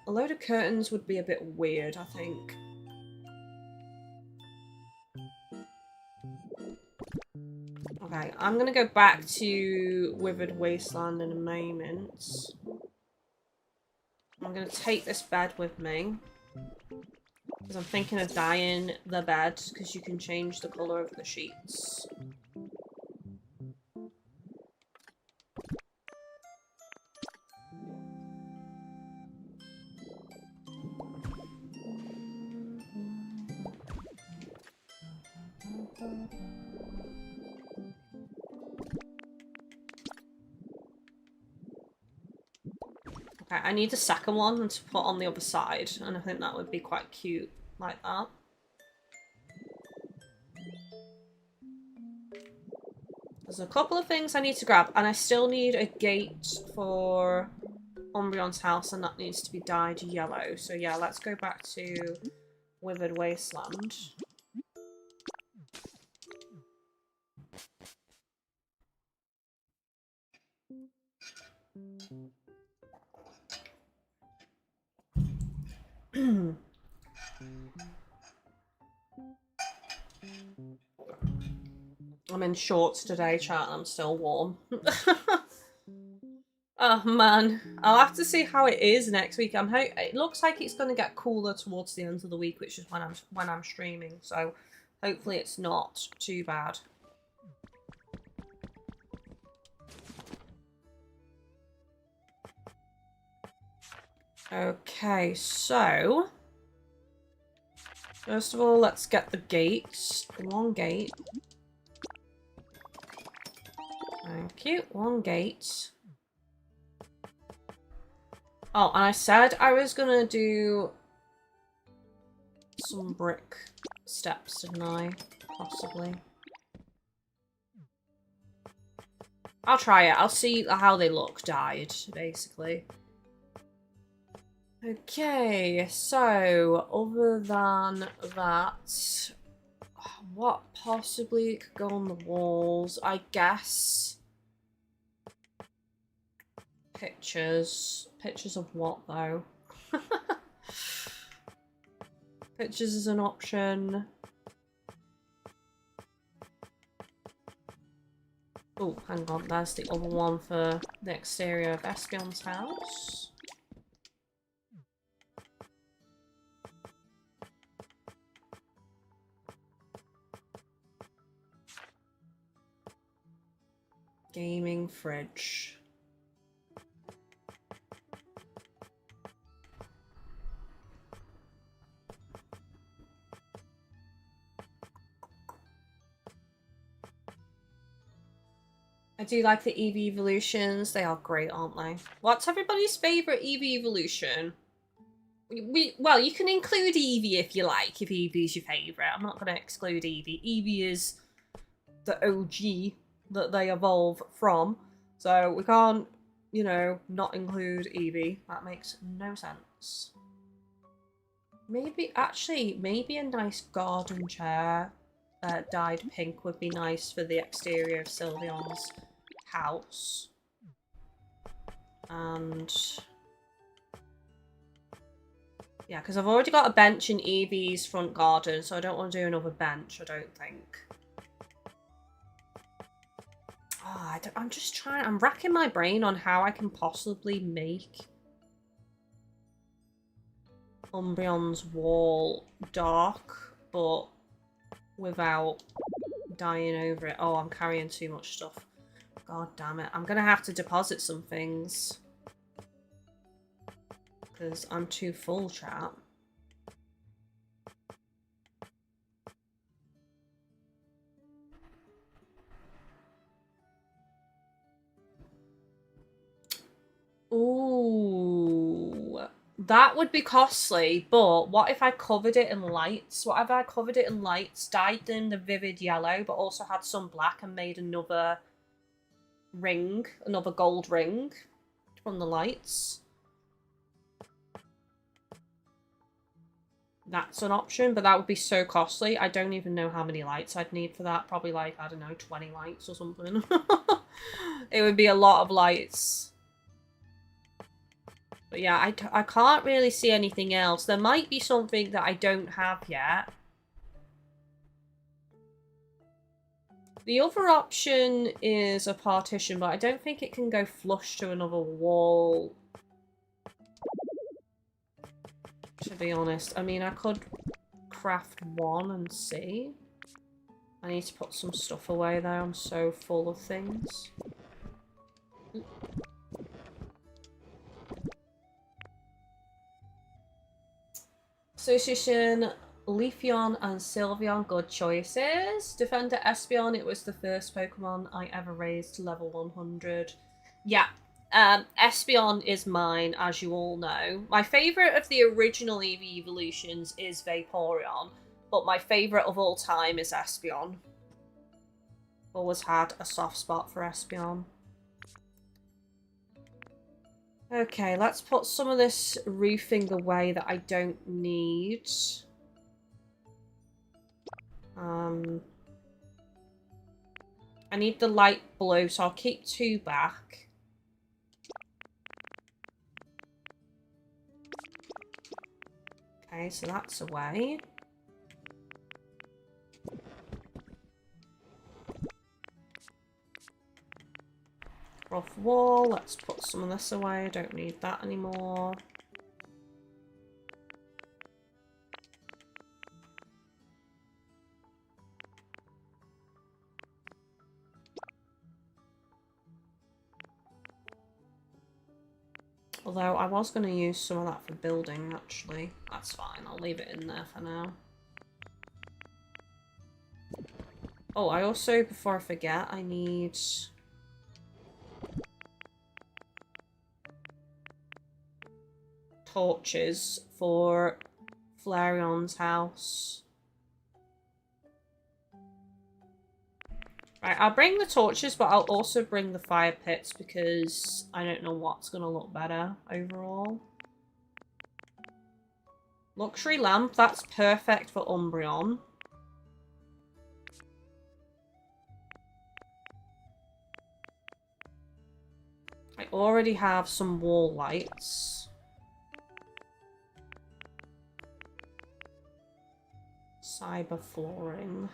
A load of curtains would be a bit weird, I think. Okay, I'm gonna go back to Withered Wasteland in a moment. I'm gonna take this bed with me. Because I'm thinking of dyeing the bed, because you can change the colour of the sheets. Okay, I need a second one to put on the other side, and I think that would be quite cute like that. There's a couple of things I need to grab, and I still need a gate for Umbreon's house, and that needs to be dyed yellow. So yeah, let's go back to Withered Wasteland. I'm in shorts today, chat, and I'm still warm. Oh man, I'll have to see how it is next week. It looks like it's going to get cooler towards the end of the week, which is when I'm streaming. So hopefully it's not too bad. Okay, so first of all, let's get the gates. One gate. Thank you. One gate. Oh, and I said I was gonna do some brick steps, didn't I? Possibly. I'll try it. I'll see how they look dyed, basically. Okay, so other than that, what possibly could go on the walls? I guess pictures. Pictures of what, though? Pictures is an option. Oh, hang on. There's the other one for the exterior of Espeon's house. Gaming fridge. I do like the Eevee evolutions. They are great, aren't they? What's everybody's favourite Eevee evolution? Well, you can include Eevee if you like, if Eevee's your favourite. I'm not going to exclude Eevee. Eevee is the OG that they evolve from. So we can't you know, not include Eevee. That makes no sense. Maybe, actually, maybe a nice garden chair dyed pink would be nice for the exterior of Sylveon's house. And yeah, because I've already got a bench in Eevee's front garden, so I don't want to do another bench, I don't think. Oh, I'm just trying, I'm racking my brain on how I can possibly make Umbreon's wall dark, but without dying over it. Oh, I'm carrying too much stuff. God damn it. I'm gonna have to deposit some things. Because I'm too full, chat. Ooh. That would be costly, but what if I covered it in lights? What if I covered it in lights, dyed them the vivid yellow, but also had some black and made another ring, another gold ring from the lights? That's an option, but that would be so costly. I don't even know how many lights I'd need for that. Probably like, I don't know, 20 lights or something. It would be a lot of lights. But yeah, I can't really see anything else. There might be something that I don't have yet. The other option is a partition, but I don't think it can go flush to another wall. To be honest. I mean, I could craft one and see. I need to put some stuff away though. I'm so full of things. Association, Leafeon and Sylveon, good choices. Defender Espeon, it was the first Pokemon I ever raised to level 100. Yeah, Espeon is mine, as you all know. My favourite of the original Eevee evolutions is Vaporeon, but my favourite of all time is Espeon. Always had a soft spot for Espeon. Okay, let's put some of this roofing away that I don't need. I need the light blue, so I'll keep 2 back. Okay, so that's away. Rough wall, let's put some of this away, I don't need that anymore. Although I was going to use some of that for building, actually. That's fine, I'll leave it in there for now. Oh, I also, before I forget, I need... torches for Flareon's house. Right, I'll bring the torches, but I'll also bring the fire pits because I don't know what's going to look better overall. Luxury lamp, that's perfect for Umbreon. I already have some wall lights. Cyber flooring.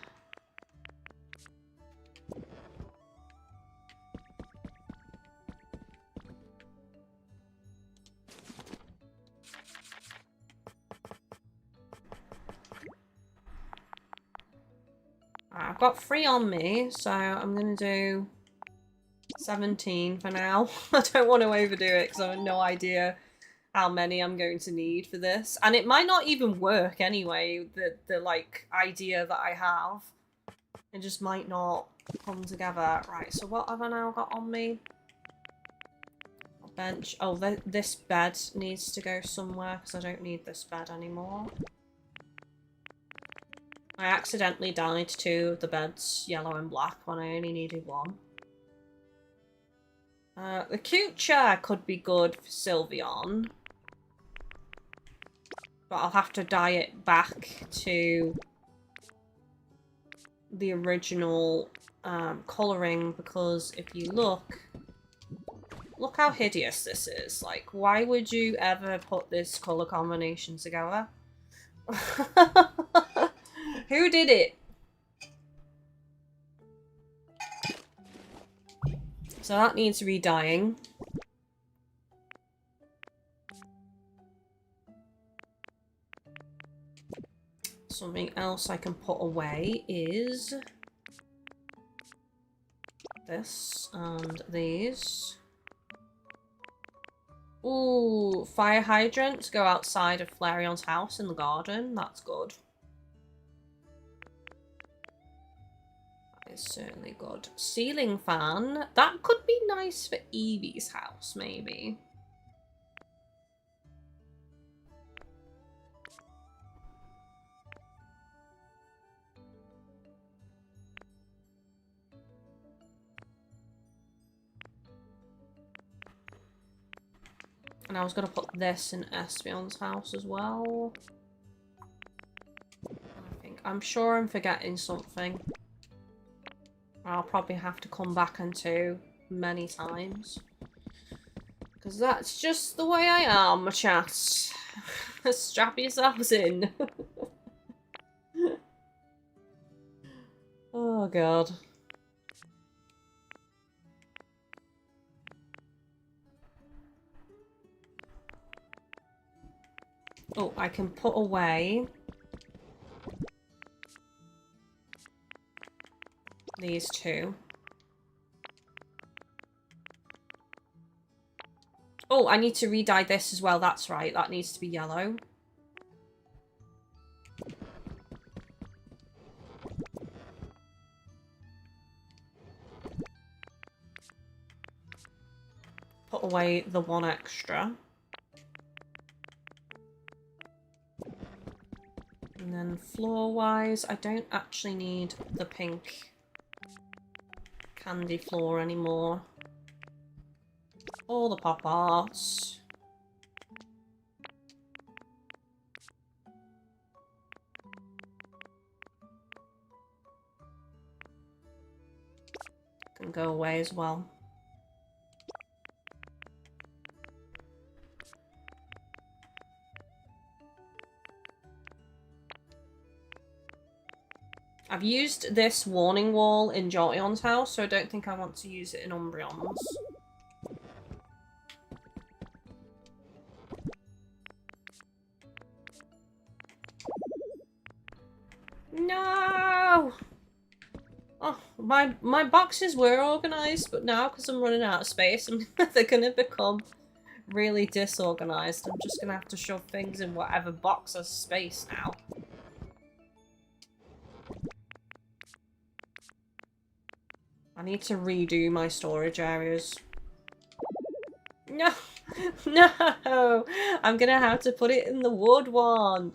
I've got 3 on me, so I'm going to do 17 for now. I don't want to overdo it because I have no idea how many I'm going to need for this. And it might not even work anyway, the like, idea that I have. It just might not come together. Right, so what have I now got on me? A bench. Oh, this bed needs to go somewhere because I don't need this bed anymore. I accidentally dyed 2 of the beds yellow and black when I only needed 1. The cute chair could be good for Sylveon. But I'll have to dye it back to the original colouring, because if you look how hideous this is. Like, why would you ever put this colour combination together? Who did it? So that needs re-dyeing. Something else I can put away is this and these. Ooh, fire hydrants go outside of Flareon's house in the garden. That's good. That is certainly good. Ceiling fan. That could be nice for Eevee's house, maybe. And I was going to put this in Espeon's house as well. I'm sure I'm forgetting something. I'll probably have to come back into many times. Because that's just the way I am, chat. Strap yourselves in. Oh god. Oh, I can put away these two. Oh, I need to re-dye this as well. That's right. That needs to be yellow. Put away the one extra. And then floor-wise, I don't actually need the pink candy floor anymore. All the pop arts. Can go away as well. I've used this warning wall in Jolteon's house, so I don't think I want to use it in Umbreon's. No! Oh, my boxes were organised, but now, because I'm running out of space, they're going to become really disorganised. I'm just going to have to shove things in whatever box has space now. I need to redo my storage areas. No! No! I'm gonna have to put it in the wood one.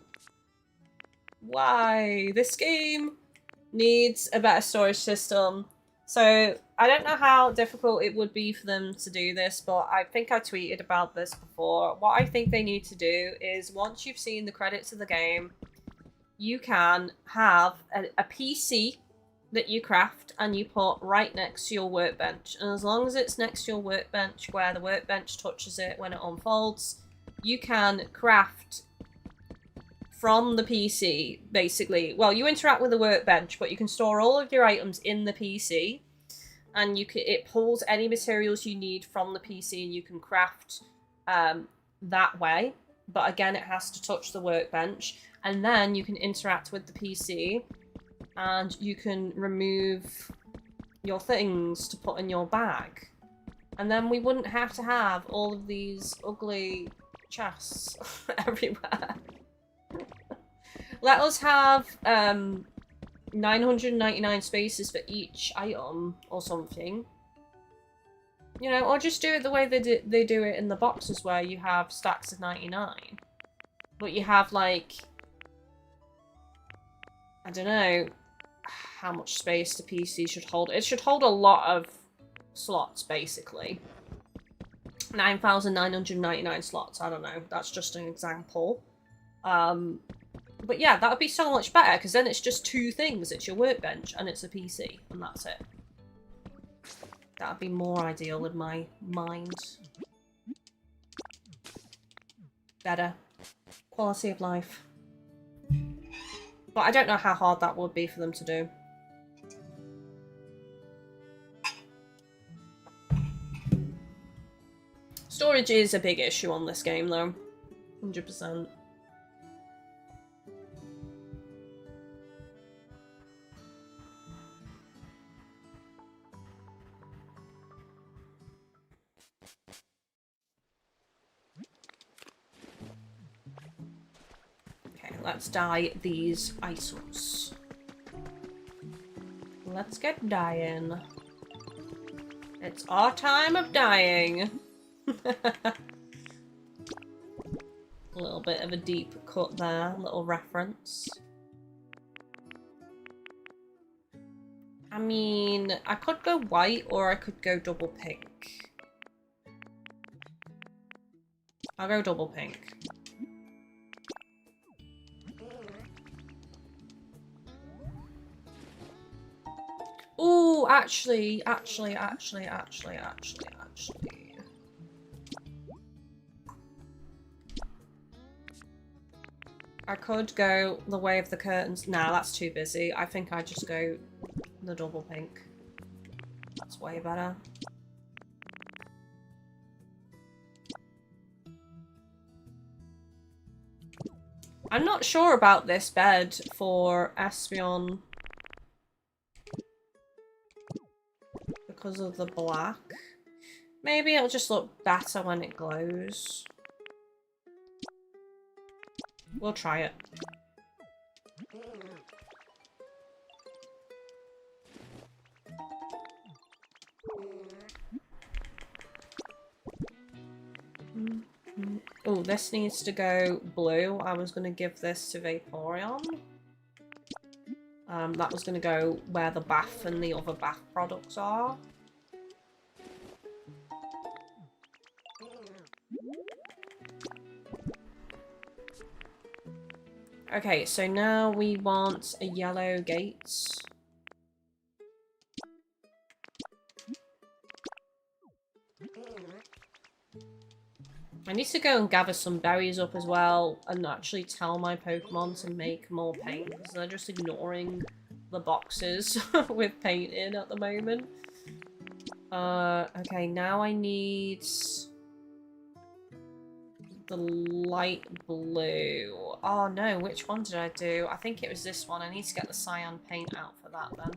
Why? This game needs a better storage system. So, I don't know how difficult it would be for them to do this, but I think I tweeted about this before. What I think they need to do is, once you've seen the credits of the game, you can have a PC that you craft and you put right next to your workbench. And as long as it's next to your workbench where the workbench touches it when it unfolds, you can craft from the PC, basically. Well, you interact with the workbench, but you can store all of your items in the PC. And it pulls any materials you need from the PC and you can craft that way. But again, it has to touch the workbench. And then you can interact with the PC. And you can remove your things to put in your bag. And then we wouldn't have to have all of these ugly chests everywhere. Let us have 999 spaces for each item or something. You know, or just do it the way they do it in the boxes where you have stacks of 99. But you have, like, I don't know how much space the PC should hold. It should hold a lot of slots, basically. 9,999 slots. I don't know. That's just an example. But yeah, that would be so much better because then it's just two things. It's your workbench and it's a PC and that's it. That would be more ideal in my mind. Better. Quality of life. But I don't know how hard that would be for them to do. Storage is a big issue on this game though. 100%. Okay, let's dye these items. Let's get dyeing. It's our time of dyeing. A little bit of a deep cut there, little reference. I mean, I could go white or I could go double pink. I'll go double pink. Ooh, actually. I could go the way of the curtains. Nah, that's too busy. I think I just go the double pink. That's way better. I'm not sure about this bed for Espeon because of the black. Maybe it'll just look better when it glows. We'll try it. Oh, this needs to go blue. I was going to give this to Vaporeon. That was going to go where the bath and the other bath products are. Okay, so now we want a yellow gate. I need to go and gather some berries up as well and actually tell my Pokemon to make more paint because they're just ignoring the boxes with paint in at the moment. Okay, now I need the light blue. Oh no, which one did I do? I think it was this one. I need to get the cyan paint out for that then.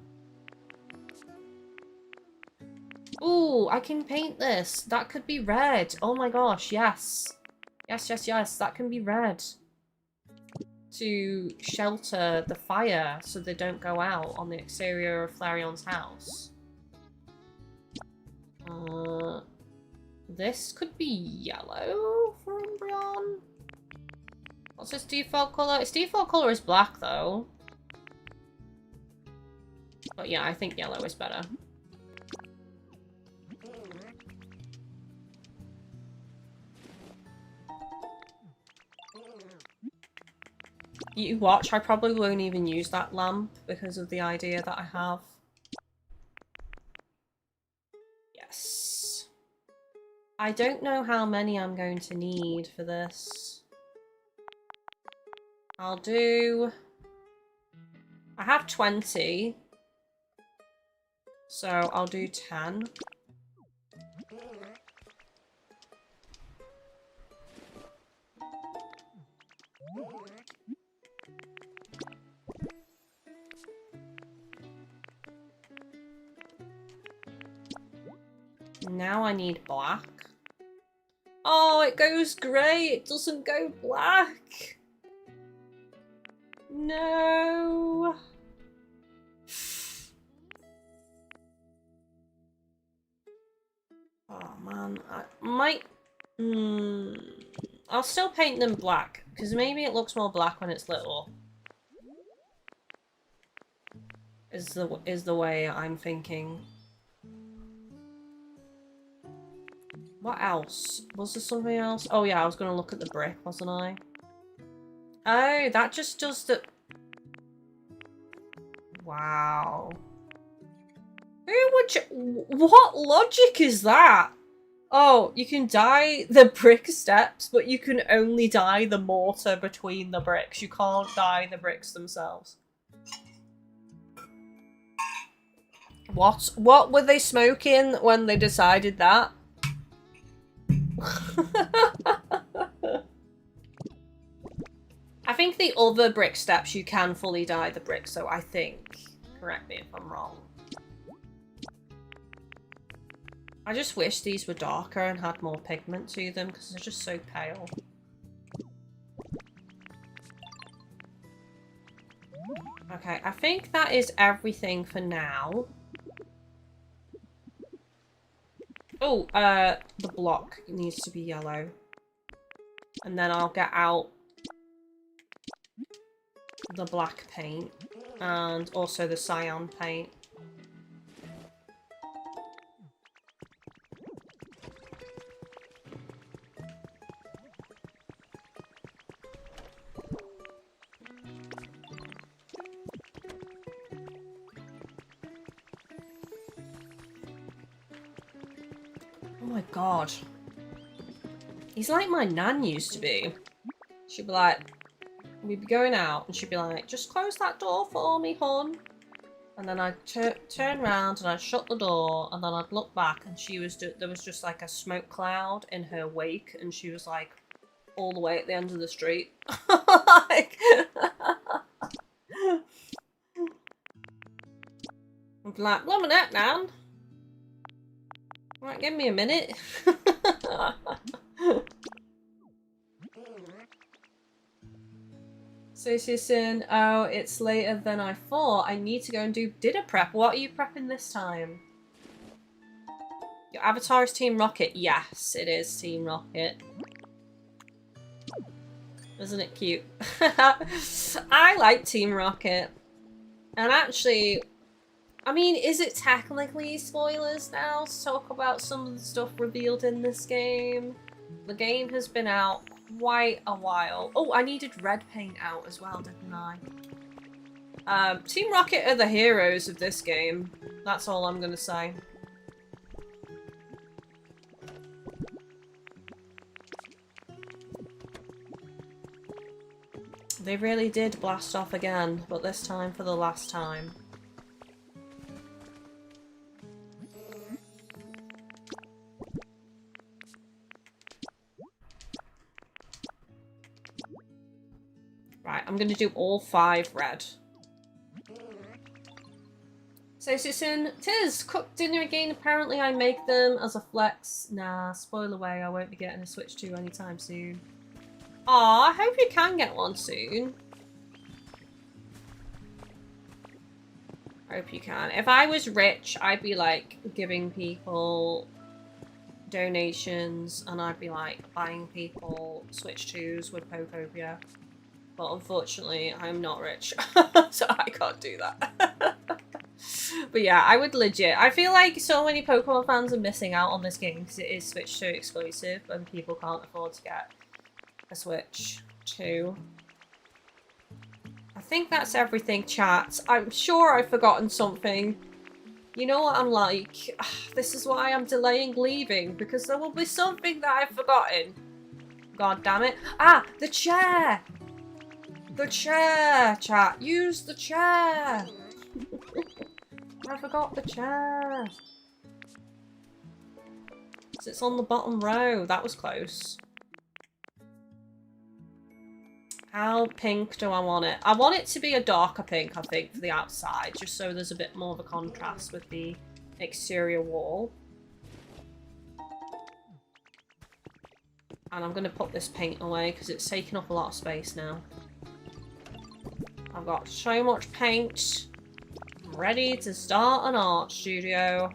Ooh, I can paint this. That could be red. Oh my gosh, yes. Yes. That can be red. To shelter the fire so they don't go out on the exterior of Flareon's house. This could be yellow for Umbreon. What's its default colour? Its default colour is black though. But yeah, I think yellow is better. You watch, I probably won't even use that lamp because of the idea that I have. Yes. I don't know how many I'm going to need for this. I'll do... I have 20. So I'll do 10. Now I need black. Oh, it goes grey. It doesn't go black. No. Oh man, I might... I'll still paint them black, because maybe it looks more black when it's little. Is the way I'm thinking. What else? Was there something else? Oh yeah, I was gonna look at the brick, wasn't I? Oh, that just does the... Wow. Who would you... What logic is that? Oh, you can dye the brick steps, but you can only dye the mortar between the bricks. You can't dye the bricks themselves. What? What were they smoking when they decided that? I think the other brick steps you can fully dye the bricks, so I think. Correct me if I'm wrong. I just wish these were darker and had more pigment to them because they're just so pale. Okay, I think that is everything for now. Oh, the block needs to be yellow. And then I'll get out the black paint and also the cyan paint. Oh my god. He's like my nan used to be. She'd be like, we'd be going out and she'd be like, just close that door for me, hon. And then I'd turn around and I'd shut the door and then I'd look back and she was there was just like a smoke cloud in her wake and she was like all the way at the end of the street. Like, I'd be like, 1 minute, nan. Right, give me a minute. So Susan, oh, it's later than I thought. I need to go and do dinner prep. What are you prepping this time? Your avatar is Team Rocket. Yes, it is Team Rocket. Isn't it cute? I like Team Rocket. And actually, I mean, is it technically spoilers now to talk about some of the stuff revealed in this game? The game has been out quite a while. Oh, I needed red paint out as well, didn't I? Team Rocket are the heroes of this game. That's all I'm gonna say. They really did blast off again, but this time for the last time. Right, I'm gonna do all 5 red. So Susan, tis cooked dinner again. Apparently I make them as a flex. Nah, spoil away, I won't be getting a Switch 2 anytime soon. Aw, I hope you can get one soon. I hope you can. If I was rich, I'd be like giving people donations and I'd be like buying people Switch 2s with Pokopia. But unfortunately, I'm not rich, so I can't do that. But yeah, I would legit. I feel like so many Pokemon fans are missing out on this game because it is Switch 2 exclusive and people can't afford to get a Switch 2. I think that's everything, chat. I'm sure I've forgotten something. You know what I'm like? This is why I'm delaying leaving, because there will be something that I've forgotten. God damn it. Ah, the chair! The chair, chat. Use the chair. I forgot the chair. It's on the bottom row. That was close. How pink do I want it? I want it to be a darker pink, I think, for the outside, just so there's a bit more of a contrast with the exterior wall. And I'm going to put this paint away because it's taking up a lot of space now. I've got so much paint. I'm ready to start an art studio.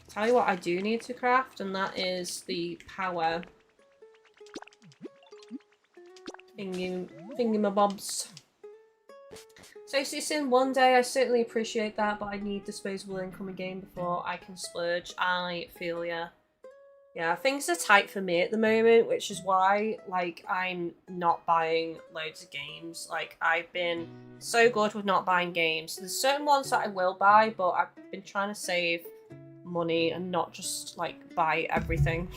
Tell you what I do need to craft, and that is the power thingamabobs. So Susan, one day I certainly appreciate that, but I need disposable income again before I can splurge. I feel ya. Yeah, things are tight for me at the moment, which is why, like, I'm not buying loads of games. Like, I've been so good with not buying games. There's certain ones that I will buy, but I've been trying to save money and not just, like, buy everything.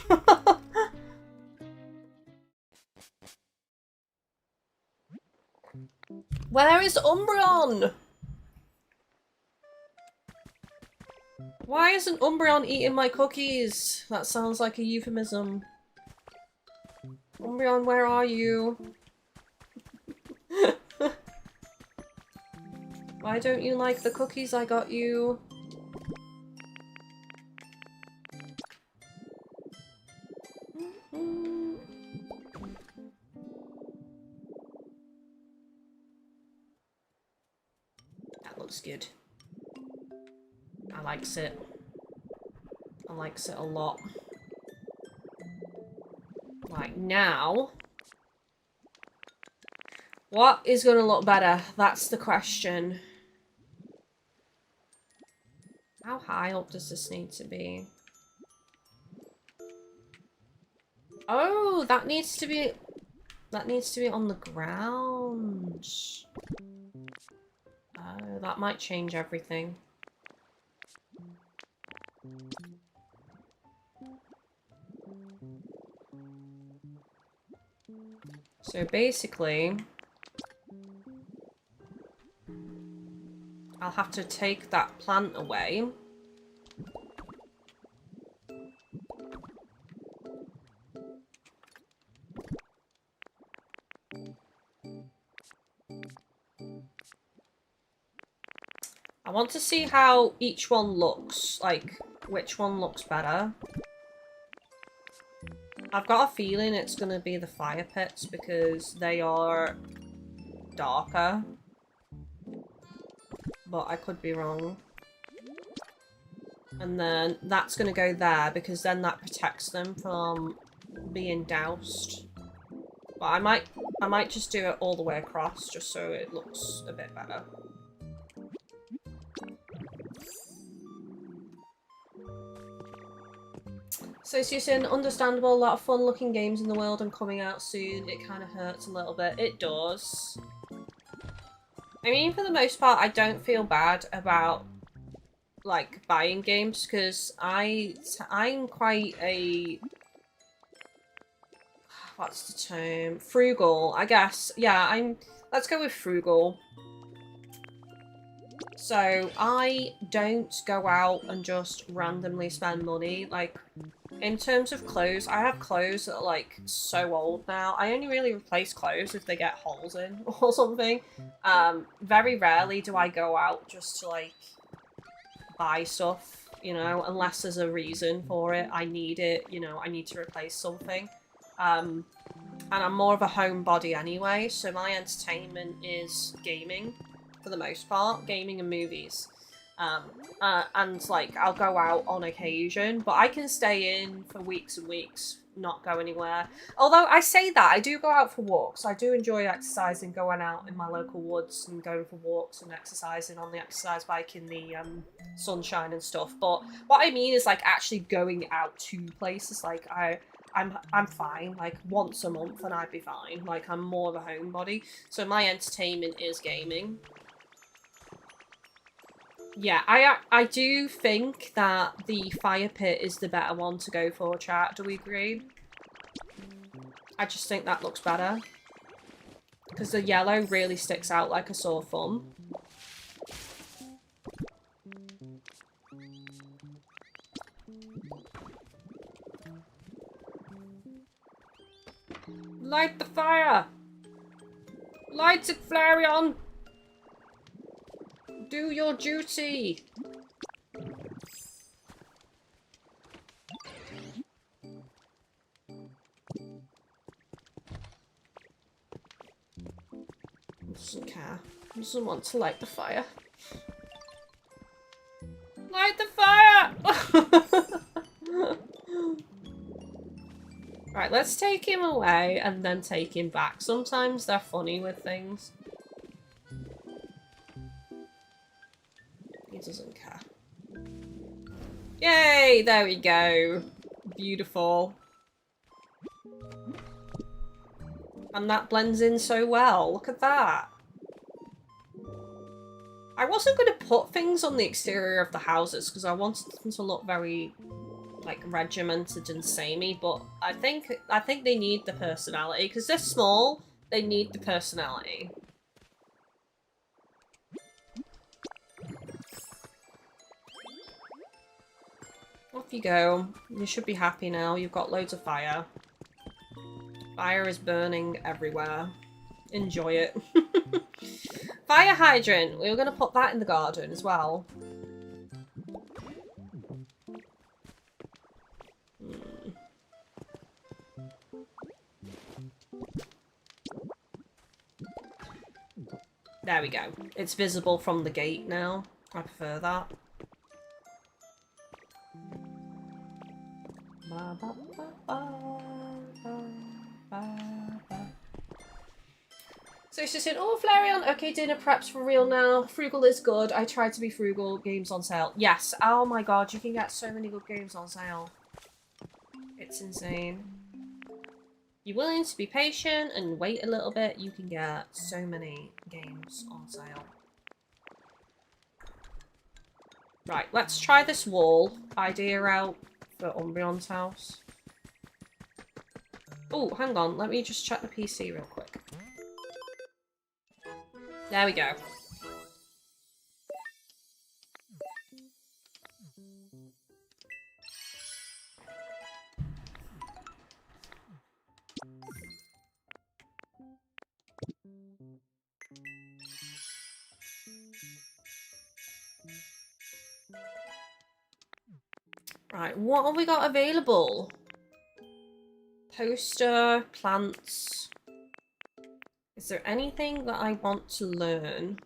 Where is Umbreon? Why isn't Umbreon eating my cookies? That sounds like a euphemism. Umbreon, where are you? Why don't you like the cookies I got you? That looks good. I likes it. I likes it a lot. Right, now... what is going to look better? That's the question. How high up does this need to be? Oh, that needs to be... that needs to be on the ground. Oh, that might change everything. So basically, I'll have to take that plant away. I want to see how each one looks, like which one looks better. I've got a feeling it's going to be the fire pits because they are darker. But I could be wrong. And then that's going to go there because then that protects them from being doused. But I might just do it all the way across just so it looks a bit better. So Susan, understandable, a lot of fun looking games in the world and coming out soon. It kind of hurts a little bit. It does. I mean, for the most part, I don't feel bad about, like, buying games because I'm quite a... what's the term? Frugal, I guess. Yeah, let's go with frugal. So I don't go out and just randomly spend money. Like, in terms of clothes, I have clothes that are, like, so old now. I only really replace clothes if they get holes in or something. Very rarely do I go out just to, like, buy stuff, you know, unless there's a reason for it. I need it, you know, I need to replace something. And I'm more of a homebody anyway, so my entertainment is gaming, for the most part. Gaming and movies. And, like, I'll go out on occasion, but I can stay in for weeks and weeks, not go anywhere. Although, I say that, I do go out for walks. I do enjoy exercising, going out in my local woods and going for walks and exercising on the exercise bike in the sunshine and stuff. But what I mean is, like, actually going out to places. Like, I'm fine, like, once a month and I'd be fine. Like, I'm more of a homebody. So my entertainment is gaming. Yeah, I do think that the fire pit is the better one to go for, chat. Do we agree? I just think that looks better. Because the yellow really sticks out like a sore thumb. Light the fire! Light it, Flareon! Do your duty! Doesn't care. Doesn't want to light the fire. Light the fire! Right, let's take him away and then take him back. Sometimes they're funny with things. He doesn't care. Yay! There we go. Beautiful. And that blends in so well. Look at that. I wasn't going to put things on the exterior of the houses because I wanted them to look very, like, regimented and samey, but I think they need the personality because they're small. They need the personality. Off you go. You should be happy now. You've got loads of fire. Fire is burning everywhere. Enjoy it. Fire hydrant. We were going to put that in the garden as well. There we go. It's visible from the gate now. I prefer that. So she said, oh, Flareon, okay, dinner preps for real now. Frugal is good. I tried to be frugal. Games on sale. Yes. Oh my god, you can get so many good games on sale. It's insane. You're willing to be patient and wait a little bit, you can get so many games on sale. Right, let's try this wall idea out for Umbreon's house. Oh, hang on. Let me just check the PC real quick. There we go. Right, what have we got available? Poster, plants. Is there anything that I want to learn?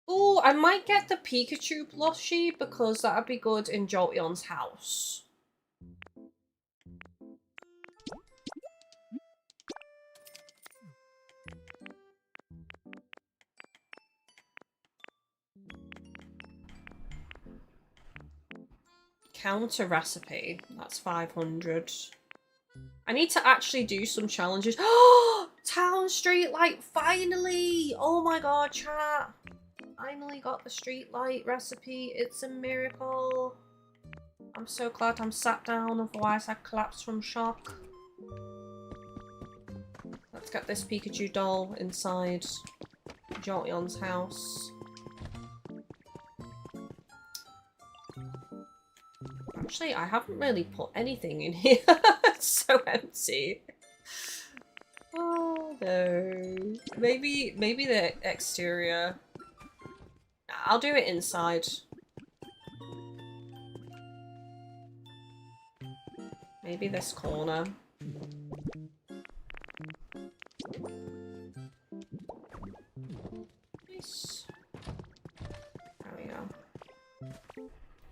Oh, I might get the Pikachu plushie because that would be good in Jolteon's house. Counter recipe. That's 500. I need to actually do some challenges. Oh, town street light, finally! Oh my god, chat. Finally got the street light recipe. It's a miracle. I'm so glad I'm sat down, otherwise I'd collapse from shock. Let's get this Pikachu doll inside Jolteon's house. Actually, I haven't really put anything in here. It's so empty. Oh no. Maybe the exterior. I'll do it inside. Maybe this corner. Nice. There we go.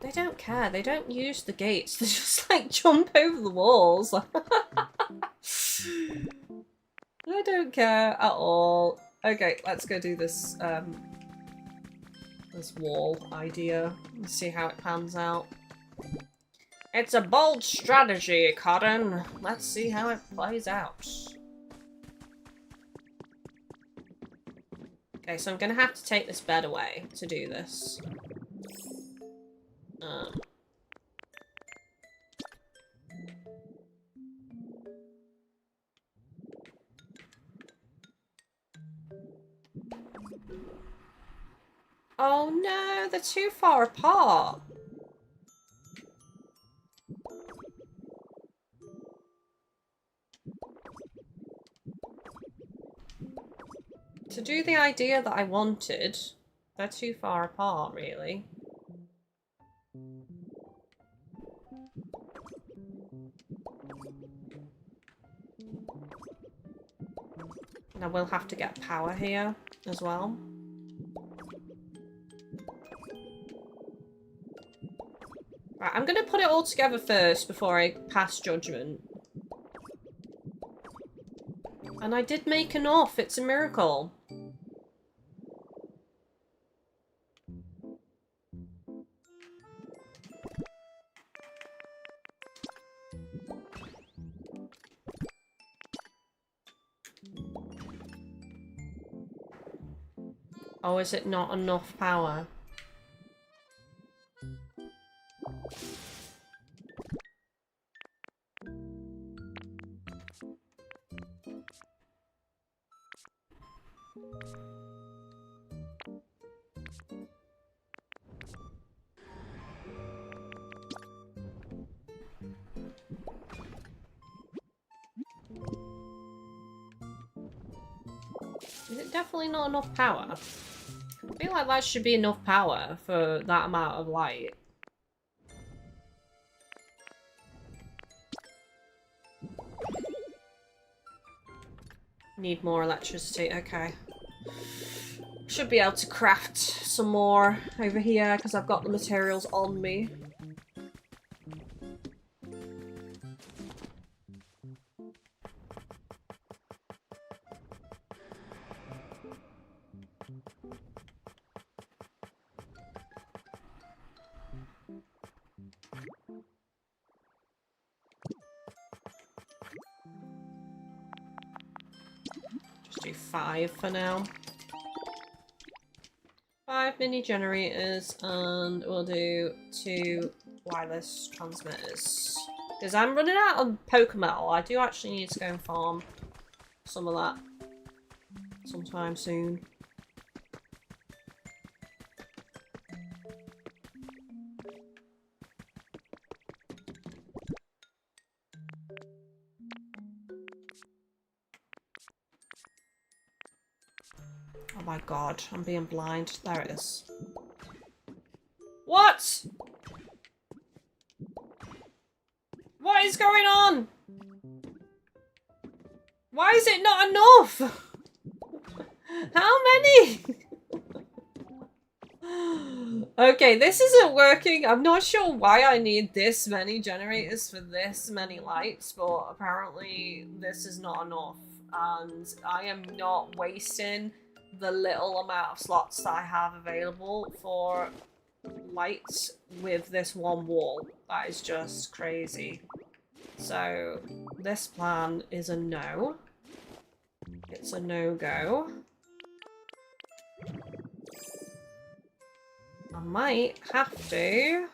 They don't care. They don't use the gates. They just like jump over the walls. They don't care at all. Okay, let's go do this this wall idea. Let's see how it pans out. It's a bold strategy, Cotton. Let's see how it plays out. Okay, so I'm gonna have to take this bed away to do this. Oh no, they're too far apart. To do the idea that I wanted, they're too far apart, really. And I will have to get power here as well. Right, I'm going to put it all together first before I pass judgment. And I did make enough. It's a miracle. Oh, is it not enough power? Is it definitely not enough power? I feel like that should be enough power for that amount of light. Need more electricity, okay. Should be able to craft some more over here because I've got the materials on me. Just do 5 for now. 5 mini generators, and we'll do 2 wireless transmitters. Because I'm running out of Pokemon. I do actually need to go and farm some of that sometime soon. Oh my god, I'm being blind. There it is. What? What is going on? Why is it not enough? How many? Okay, this isn't working. I'm not sure why I need this many generators for this many lights, but apparently this is not enough. And I am not wasting the little amount of slots that I have available for lights with this one wall. That is just crazy. So this plan is a no. It's a no-go. I might have to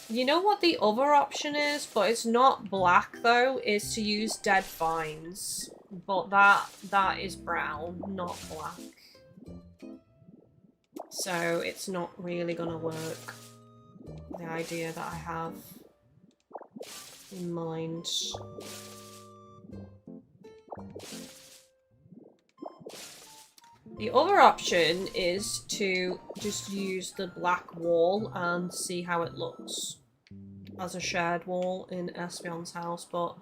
you know what the other option is, but it's not black though, is to use dead vines. But that is brown, not black. So it's not really gonna work. The idea that I have in mind. The other option is to just use the black wall and see how it looks as a shared wall in Espeon's house, but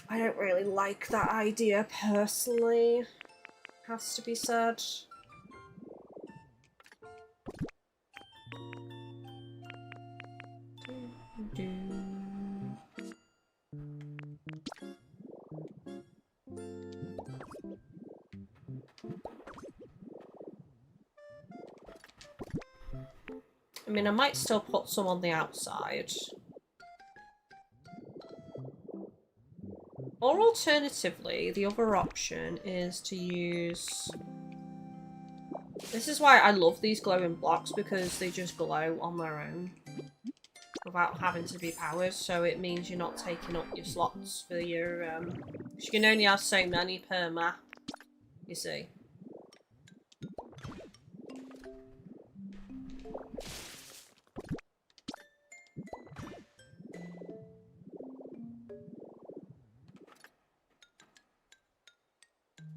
I don't really like that idea personally, has to be said. I mean, I might still put some on the outside. Or alternatively, the other option is to use... This is why I love these glowing blocks, because they just glow on their own without having to be powered, so it means you're not taking up your slots for your... you can only have so many per map, you see.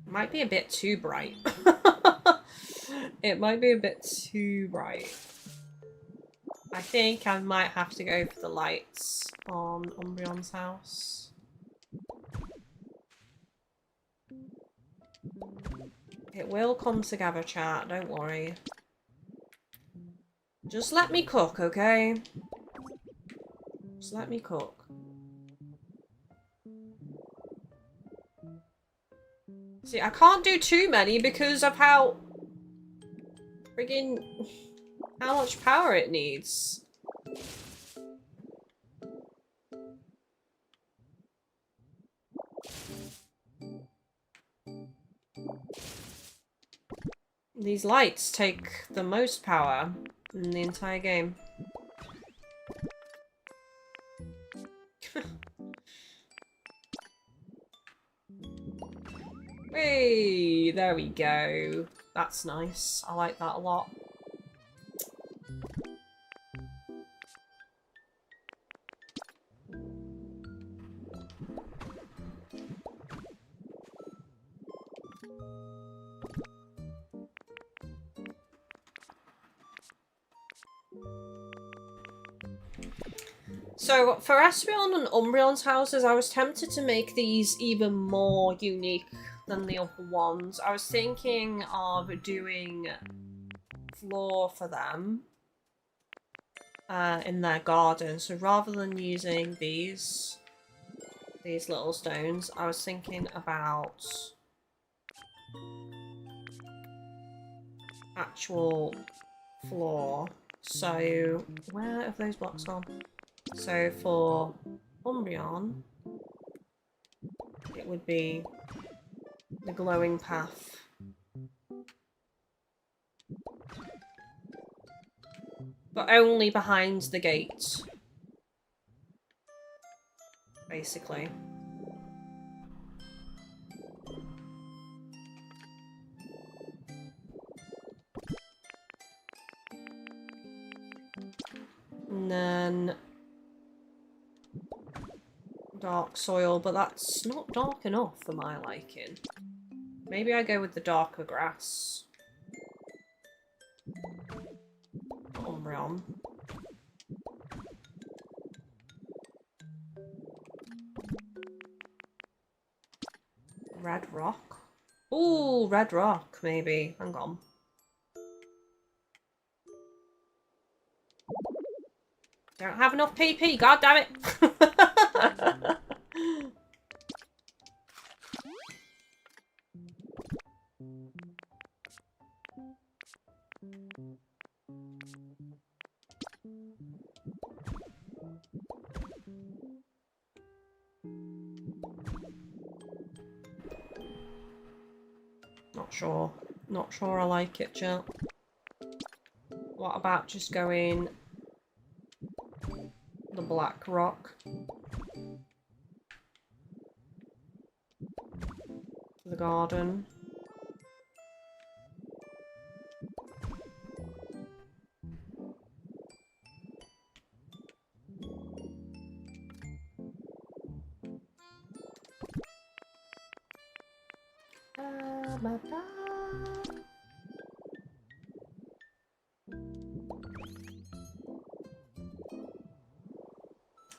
Might be a bit too bright. It might be a bit too bright. I think I might have to go for the lights on Umbreon's house. It will come together, chat, don't worry. Just let me cook, okay? Just let me cook. See, I can't do too many because of how friggin' how much power it needs. These lights take the most power in the entire game. Hey, there we go. That's nice. I like that a lot. So, for Espeon and Umbreon's houses, I was tempted to make these even more unique than the other ones. I was thinking of doing floor for them in their garden. So rather than using these little stones, I was thinking about actual floor. So where have those blocks gone? So for Umbreon, it would be the glowing path. But only behind the gate. Basically. And then dark soil, but that's not dark enough for my liking. Maybe I go with the darker grass. Umbreon. Red rock? Ooh, red rock, maybe. Hang on. Don't have enough PP, god damn it! Not sure. Not sure I like it, chat. What about just going the black rock? The garden.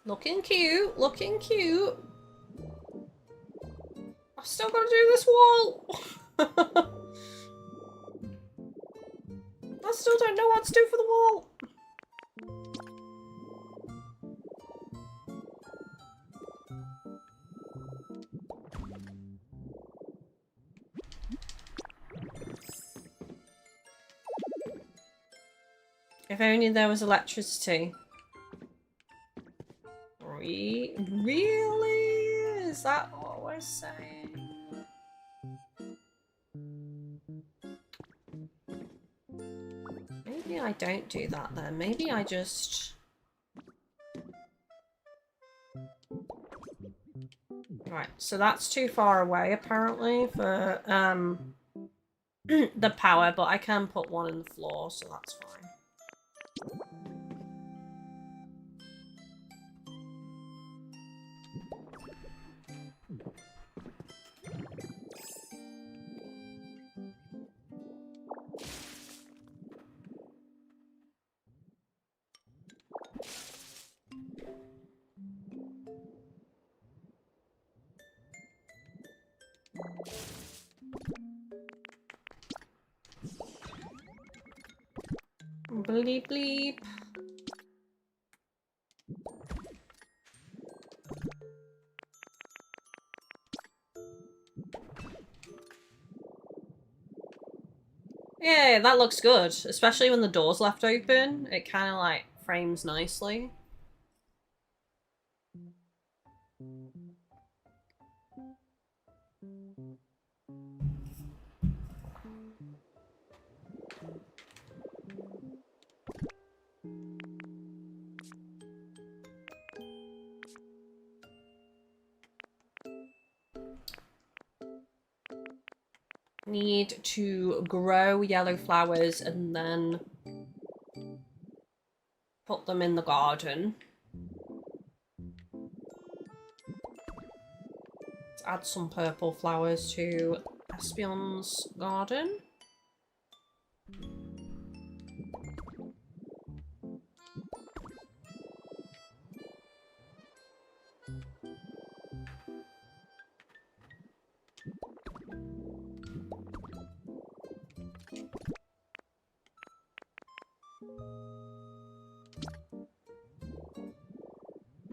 Looking cute, looking cute. I've still got to do this wall. I still don't know what to do for the wall. If only there was electricity. Really? Is that what we're saying? Maybe I don't do that then. Maybe I just... Right, so that's too far away apparently for the power, but I can put one in the floor, so that's fine. Bleep bleep. Yeah, that looks good. Especially when the door's left open. It kind of like frames nicely. Need to grow yellow flowers and then put them in the garden. Let's add some purple flowers to Espion's garden.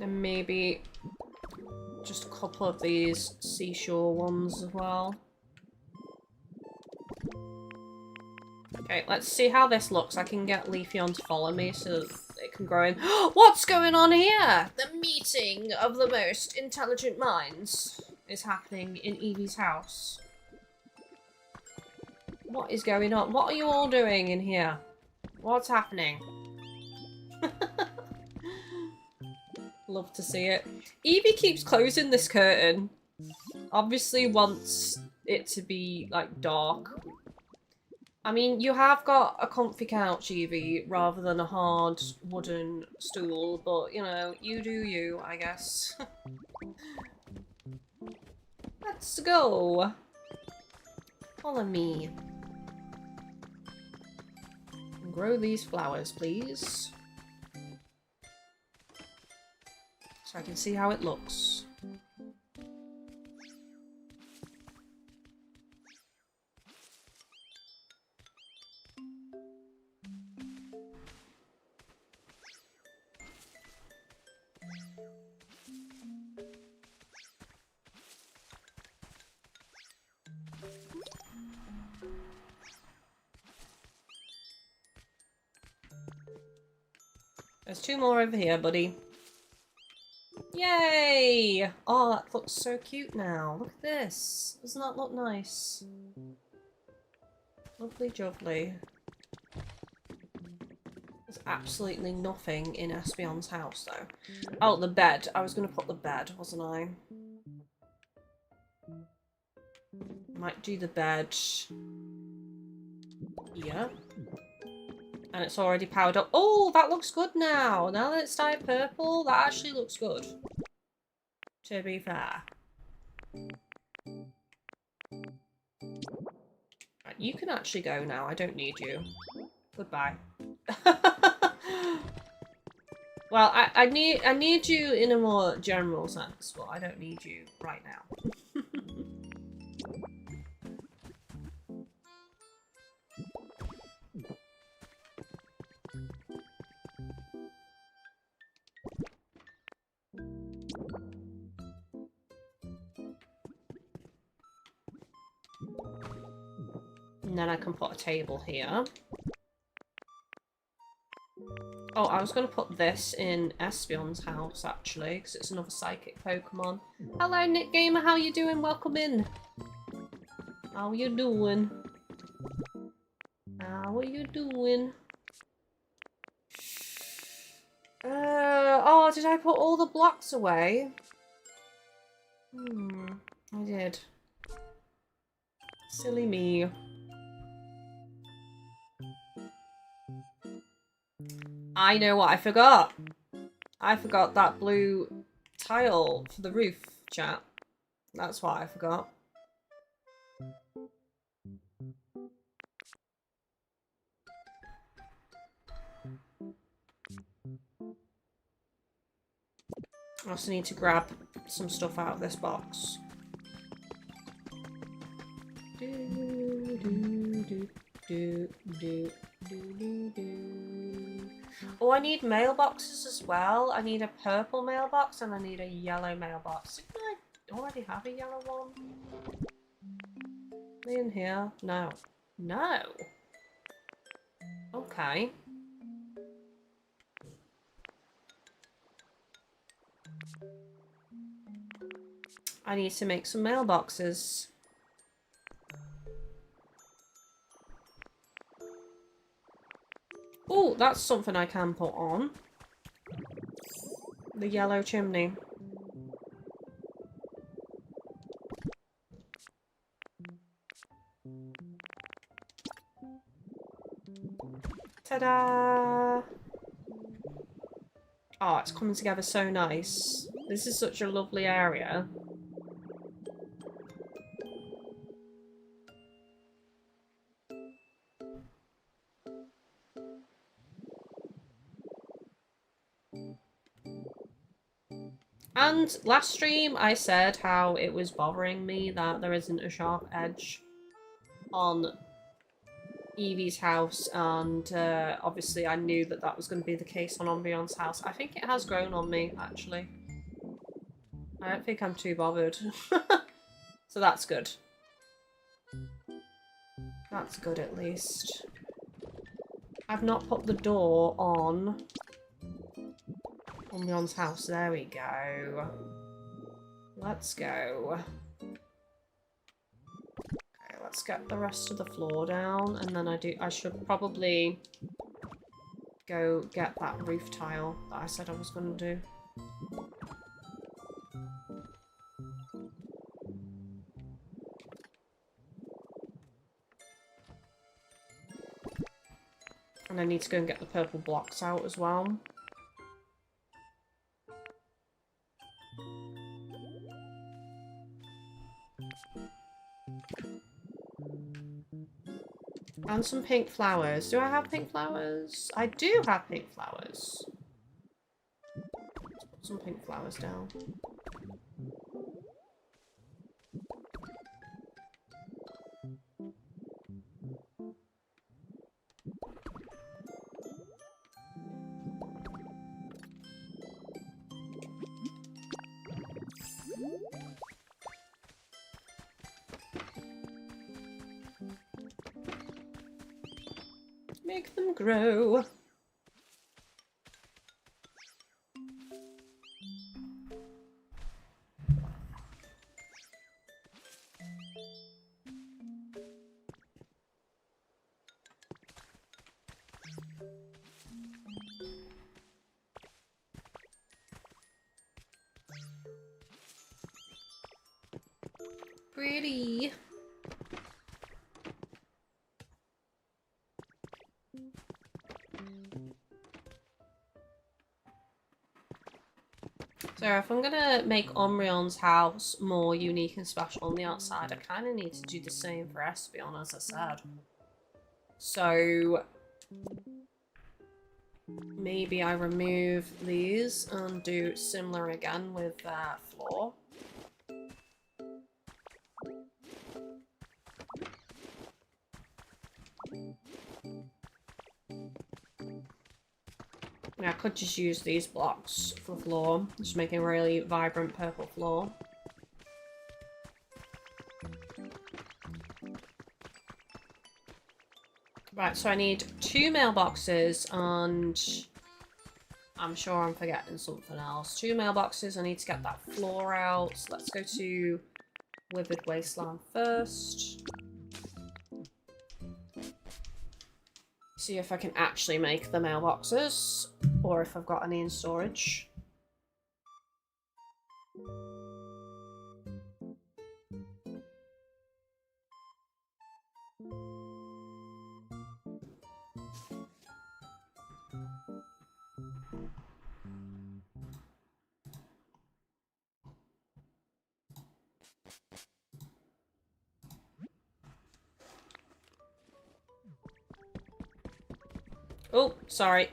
And maybe just a couple of these seashore ones as well. Okay, let's see how this looks. I can get Leafeon to follow me so it can grow in. What's going on here? The meeting of the most intelligent minds is happening in Eevee's house. What is going on? What are you all doing in here? What's happening? Love to see it. Eevee keeps closing this curtain. Obviously wants it to be, like, dark. I mean, you have got a comfy couch, Eevee, rather than a hard wooden stool, but, you know, you do you, I guess. Let's go. Follow me. Grow these flowers, please. So I can see how it looks. There's two more over here, buddy. Yay! Oh, that looks so cute now. Look at this. Doesn't that look nice? Lovely jubbly. There's absolutely nothing in Espion's house, though. Oh, the bed. I was going to put the bed, wasn't I? Might do the bed. Yeah. And it's already powered up. Oh, that looks good now. Now that it's dyed purple, that actually looks good. To be fair. Right, you can actually go now. I don't need you. Goodbye. Well, I need you in a more general sense, but I don't need you right now. And then I can put a table here. Oh, I was going to put this in Espion's house, actually, because it's another psychic Pokemon. Hello, Nick Gamer, how you doing? Welcome in. How you doing? How are you doing? Oh, did I put all the blocks away? I did. Silly me. I know what I forgot. I forgot that blue tile for the roof, chat. That's what I forgot. I also need to grab some stuff out of this box. Oh, I need mailboxes as well. I need a purple mailbox and I need a yellow mailbox. Didn't I already have a yellow one? Are they in here? No. No. Okay. I need to make some mailboxes. Oh, that's something I can put on. The yellow chimney. Ta-da! Oh, it's coming together so nice. This is such a lovely area. And last stream I said how it was bothering me that there isn't a sharp edge on Eevee's house, and obviously I knew that that was going to be the case on Umbreon's house. I think it has grown on me, actually. I don't think I'm too bothered. So that's good. That's good, at least. I've not put the door on Umbreon's house. There we go. Let's go. Okay, let's get the rest of the floor down, and then I should probably go get that roof tile that I said I was going to do. And I need to go and get the purple blocks out as well. And some pink flowers. Do I have pink flowers? I do have pink flowers. Let's put some pink flowers down. Make them grow. Pretty. So if I'm gonna make Umbreon's house more unique and special on the outside, I kind of need to do the same for Espeon, as I said. So maybe I remove these and do similar again with their floor. Yeah, I could just use these blocks for floor, just making a really vibrant purple floor. Right, so I need 2 mailboxes, and I'm sure I'm forgetting something else. 2 mailboxes, I need to get that floor out. So let's go to Withered Wasteland first. See if I can actually make the mailboxes, or if I've got any in storage. Oh, sorry.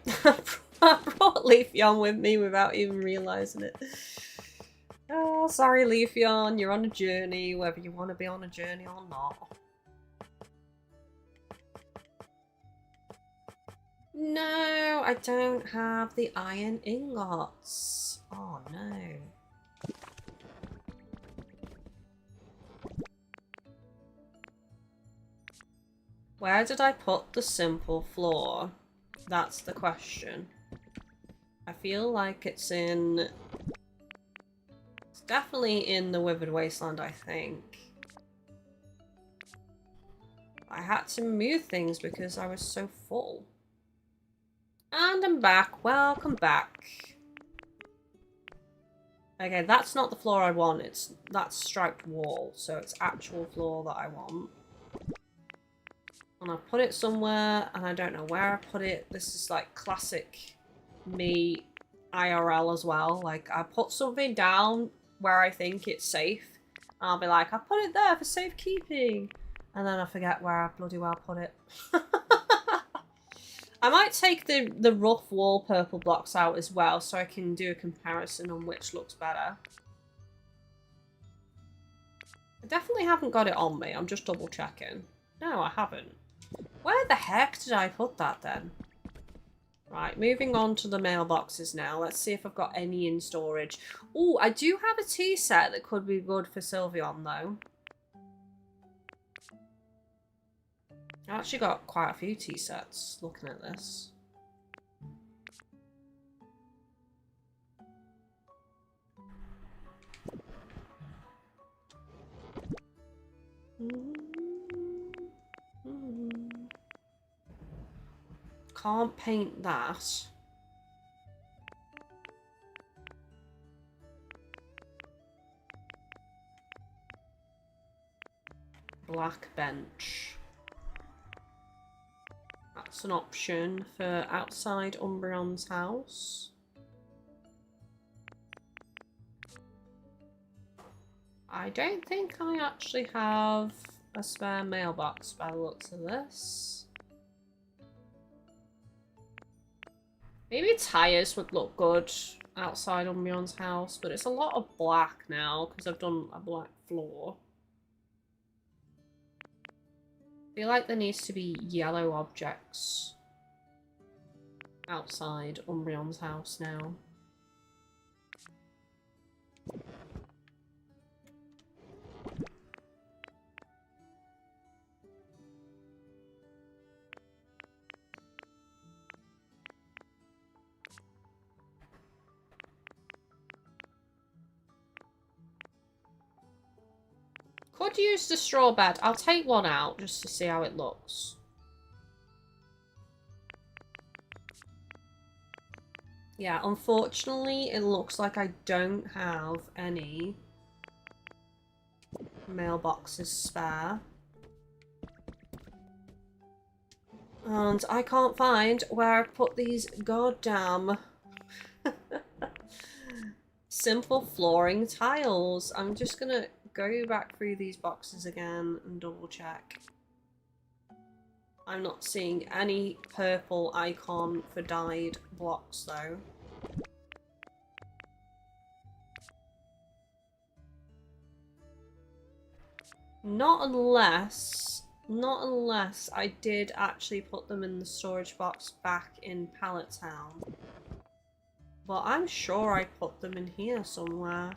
I brought Leafeon with me without even realising it. Oh, sorry Leafeon, you're on a journey, whether you want to be on a journey or not. No, I don't have the iron ingots. Oh no. Where did I put the simple floor? That's the question. I feel like it's in... It's definitely in the Withered Wasteland, I think. I had to move things because I was so full. And I'm back. Welcome back. Okay, that's not the floor I want. That's striped wall, so it's actual floor that I want. And I put it somewhere, and I don't know where I put it. This is like classic me IRL as well. Like, I put something down where I think it's safe. And I'll be like, I put it there for safekeeping. And then I forget where I bloody well put it. I might take the rough wall purple blocks out as well, so I can do a comparison on which looks better. I definitely haven't got it on me. I'm just double checking. No, I haven't. Where the heck did I put that then? Right, moving on to the mailboxes now. Let's see if I've got any in storage. Oh, I do have a tea set that could be good for Sylveon though. I actually got quite a few tea sets looking at this. Can't paint that. Black bench. That's an option for outside Umbreon's house. I don't think I actually have a spare mailbox by the looks of this. Maybe tires would look good outside Umbreon's house, but it's a lot of black now because I've done a black floor. I feel like there needs to be yellow objects outside Umbreon's house now. Could use the straw bed. I'll take one out just to see how it looks. Yeah, unfortunately, it looks like I don't have any mailboxes spare. And I can't find where I put these goddamn simple flooring tiles. I'm just gonna go back through these boxes again and double check. I'm not seeing any purple icon for dyed blocks though. Not unless I did actually put them in the storage box back in Pallet Town. But I'm sure I put them in here somewhere.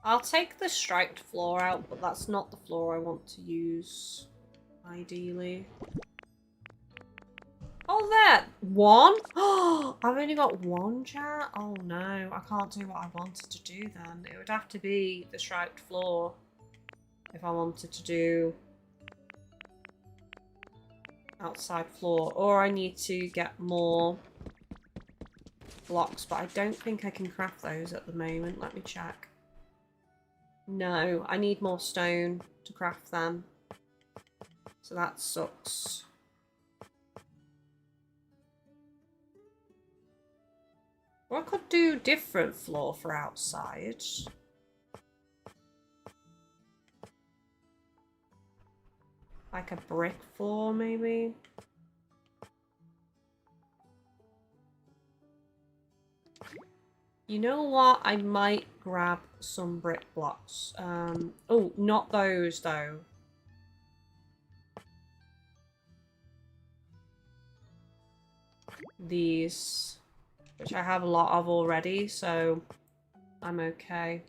I'll take the striped floor out, but that's not the floor I want to use, ideally. Oh, there! One? Oh, I've only got one, chat? Oh no, I can't do what I wanted to do then. It would have to be the striped floor if I wanted to do outside floor. Or I need to get more blocks, but I don't think I can craft those at the moment. Let me check. No, I need more stone to craft them. So that sucks. Or I could do different floor for outside. Like a brick floor, maybe? You know what? I might grab some brick blocks. Oh, not those though. These, which I have a lot of already, so I'm okay.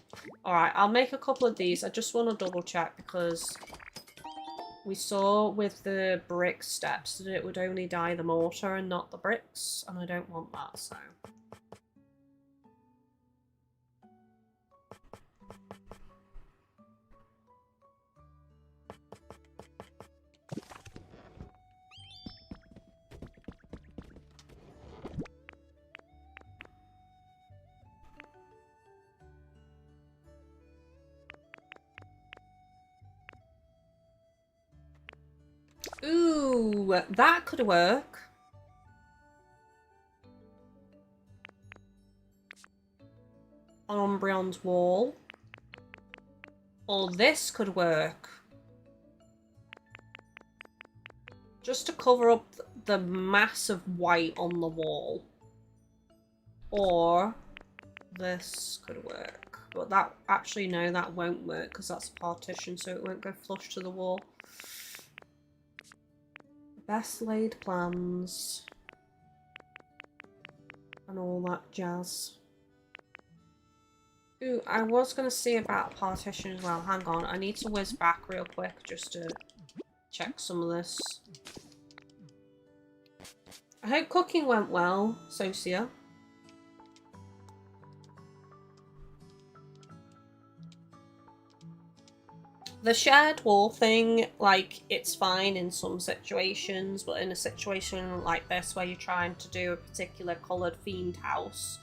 Alright, I'll make a couple of these. I just want to double check because we saw with the brick steps that it would only dye the mortar and not the bricks, and I don't want that, so... Ooh, that could work. On Umbreon's wall. Or this could work. Just to cover up the mass of white on the wall. Or this could work. But that, actually no, that won't work because that's a partition, so it won't go flush to the wall. Best laid plans. And all that jazz. Ooh, I was going to see about partition as well. Hang on, I need to whiz back real quick just to check some of this. I hope cooking went well, Socia. The shared wall thing, like, it's fine in some situations, but in a situation like this where you're trying to do a particular coloured themed house,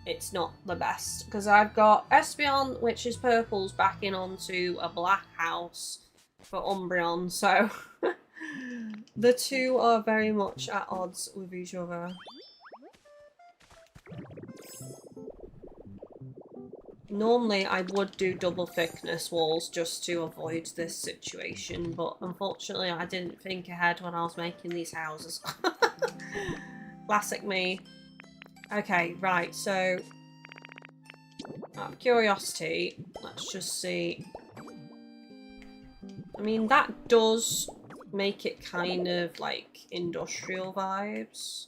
it's not the best. Because I've got Espeon, which is purples, backing onto a black house for Umbreon, so the two are very much at odds with each other. Normally I would do double thickness walls just to avoid this situation, but unfortunately I didn't think ahead when I was making these houses. Classic me. Okay, right, so out of curiosity, let's just see. I mean, that does make it kind of like industrial vibes.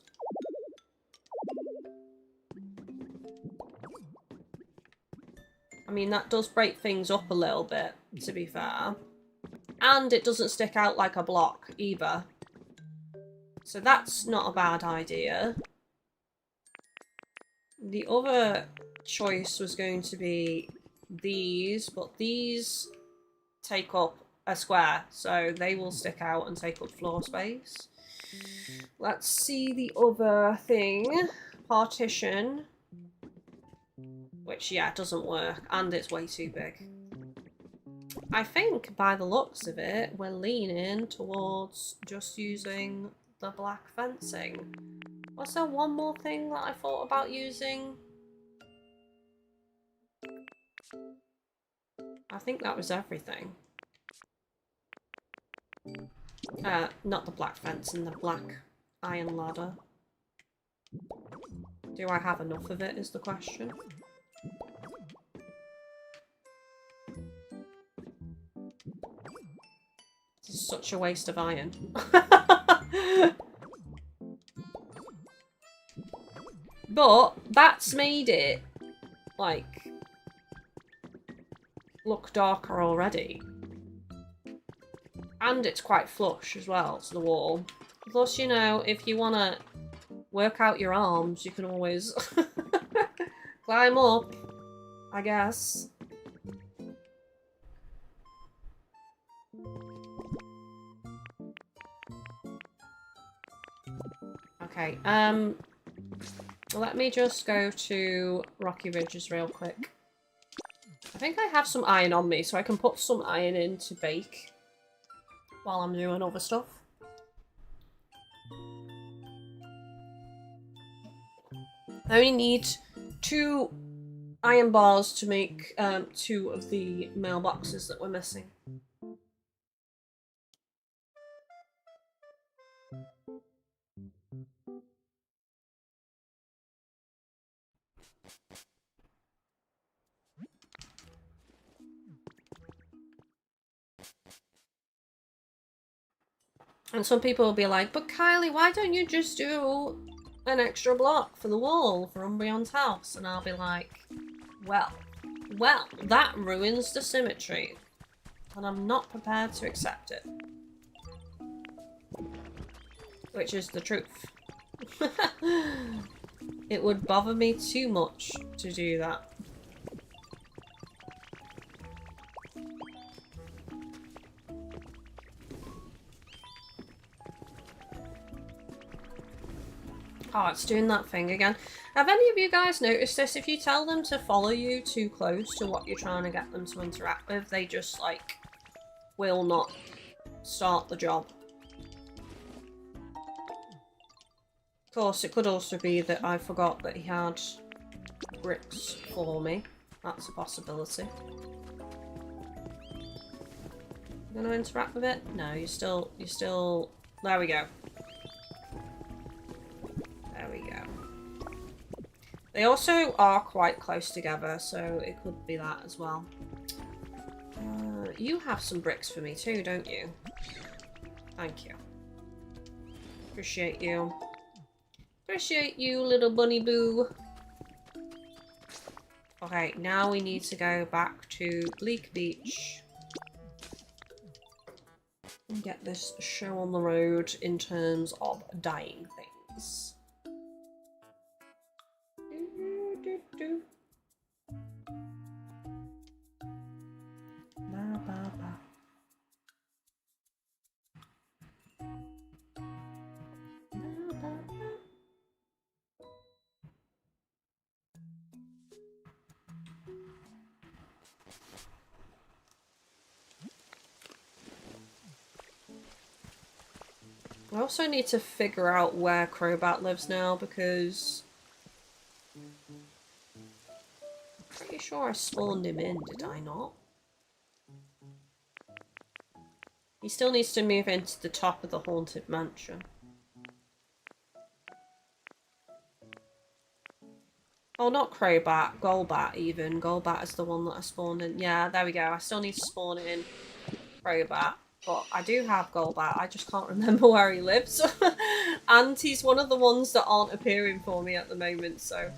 I mean, that does break things up a little bit, to be fair. And it doesn't stick out like a block either. So that's not a bad idea. The other choice was going to be these, but these take up a square, so they will stick out and take up floor space. Let's see the other thing. Partition. Which, yeah, doesn't work, and it's way too big. I think, by the looks of it, we're leaning towards just using the black fencing. Was there one more thing that I thought about using? I think that was everything. Not the black fencing, the black iron ladder. Do I have enough of it, is the question. This is such a waste of iron. But that's made it, like, look darker already. And it's quite flush as well to the wall. Plus, you know, if you want to work out your arms, you can always climb up, I guess. Okay, let me just go to Rocky Ridges real quick. I think I have some iron on me, so I can put some iron in to bake while I'm doing other stuff. I only need 2 iron bars to make 2 of the mailboxes that we're missing. And some people will be like, but Kylie, why don't you just do an extra block for the wall for Umbreon's house? And I'll be like, well, that ruins the symmetry. And I'm not prepared to accept it. Which is the truth. It would bother me too much to do that. Oh, it's doing that thing again. Have any of you guys noticed this? If you tell them to follow you too close to what you're trying to get them to interact with, they just, like, will not start the job. Of course, it could also be that I forgot that he had bricks for me. That's a possibility. You gonna interact with it? No, you're still... There we go. There we go. They also are quite close together, so it could be that as well. You have some bricks for me too, don't you? Thank you. Appreciate you. Appreciate you, little bunny boo. Okay, now we need to go back to Bleak Beach and get this show on the road in terms of dying things. Ba, ba, ba. I also need to figure out where Crobat lives now because I'm pretty sure I spawned him in, did I not? He still needs to move into the top of the Haunted Mansion. Oh, not Crobat, Golbat even. Golbat is the one that I spawned in. Yeah, there we go. I still need to spawn in Crobat. But I do have Golbat, I just can't remember where he lives. And he's one of the ones that aren't appearing for me at the moment, so...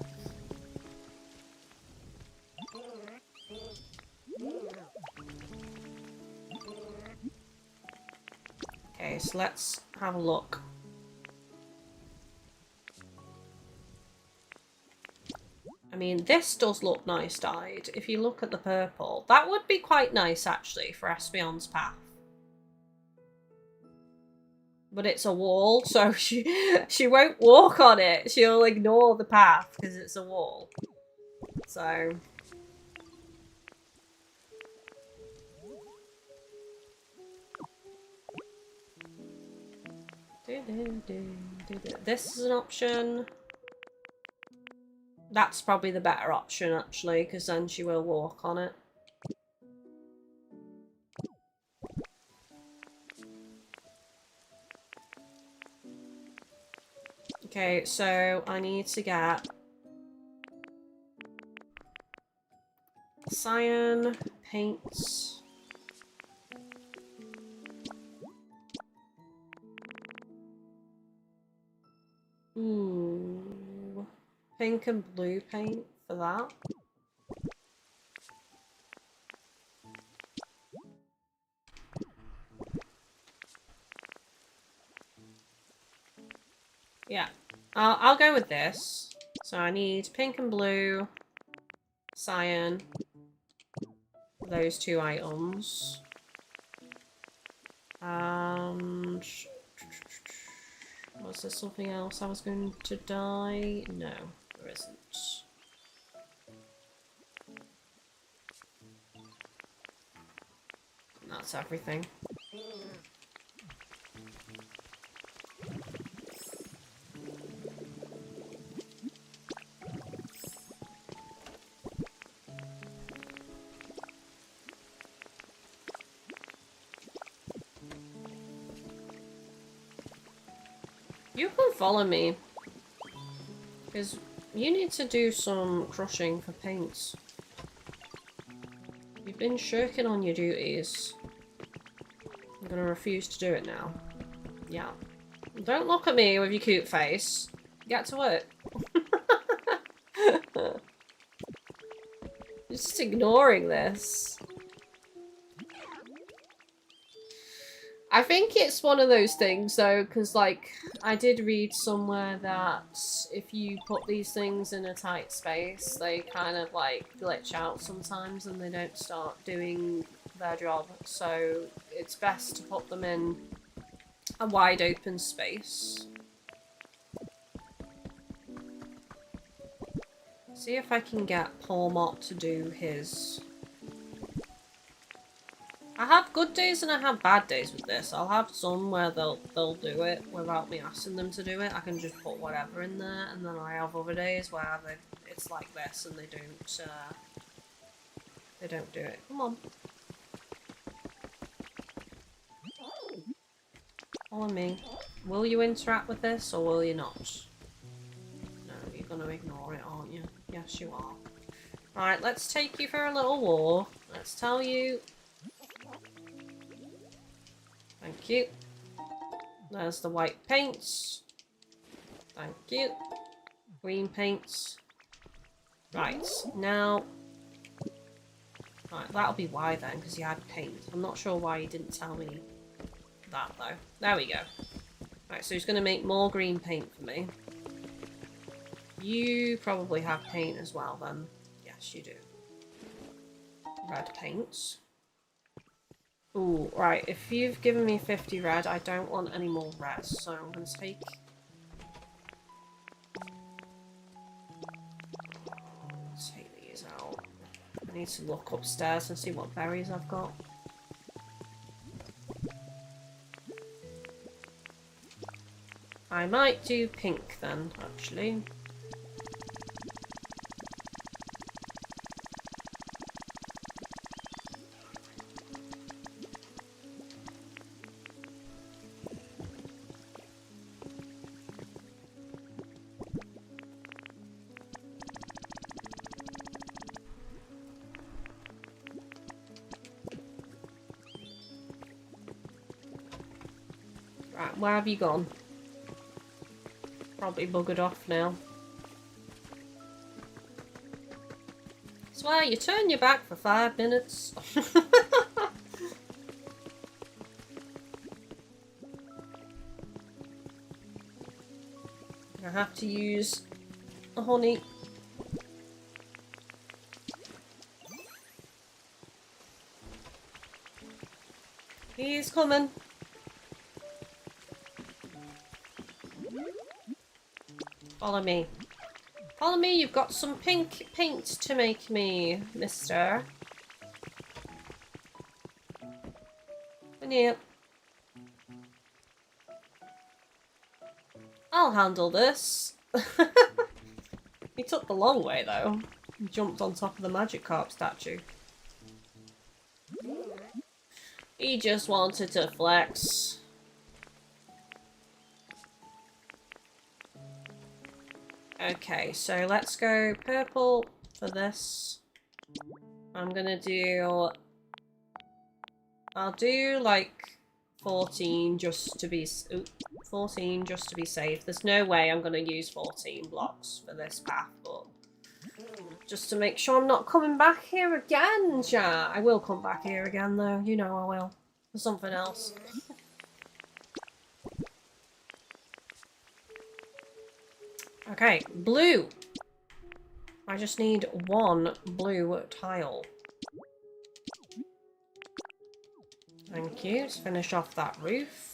Okay, so let's have a look. I mean, this does look nice dyed. If you look at the purple, that would be quite nice actually for Espeon's path. But it's a wall, so she won't walk on it. She'll ignore the path because it's a wall. So... This is an option. That's probably the better option, actually, because then she will walk on it. Okay, so I need to get cyan, paints. Ooh. Pink and blue paint for that. Yeah, I'll go with this. So I need pink and blue, cyan, those two items. And was there something else I was going to dye? No, there isn't. And that's everything. You can follow me, because you need to do some crushing for paints. You've been shirking on your duties. I'm gonna refuse to do it now. Yeah. Don't look at me with your cute face. Get to work. Just ignoring this. I think it's one of those things though, because like I did read somewhere that if you put these things in a tight space, they kind of like glitch out sometimes and they don't start doing their job. So it's best to put them in a wide open space. See if I can get Paul Mott to do his... I have good days and I have bad days with this. I'll have some where they'll do it without me asking them to do it. I can just put whatever in there, and then I have other days where it's like this and they don't do it. Come on. Follow me. Will you interact with this or will you not? No, you're gonna ignore it, aren't you? Yes, you are. Right, let's take you for a little walk. Let's tell you... Thank you. There's the white paints. Thank you. Green paints. Right, now... Right, that'll be why then, because you had paint. I'm not sure why you didn't tell me that, though. There we go. Right, so he's going to make more green paint for me. You probably have paint as well, then. Yes, you do. Red paints. Ooh, right, if you've given me 50 red, I don't want any more red, so I'm going to take... Take these out. I need to look upstairs and see what berries I've got. I might do pink then, actually. Right, where have you gone? Probably buggered off now. Swear, you turn your back for 5 minutes. I have to use a honey. He's coming. Follow me. Follow me, you've got some pink paint to make me, mister. Come here. I'll handle this. He took the long way, though. He jumped on top of the Magikarp statue. He just wanted to flex. Okay, so let's go purple for this. I'm gonna do... I'll do like 14 just to be... Ooh, 14 just to be safe. There's no way I'm gonna use 14 blocks for this path, but... Just to make sure I'm not coming back here again, chat. I will come back here again though, you know I will. For something else. Okay, blue. I just need one blue tile. Thank you. Let's finish off that roof.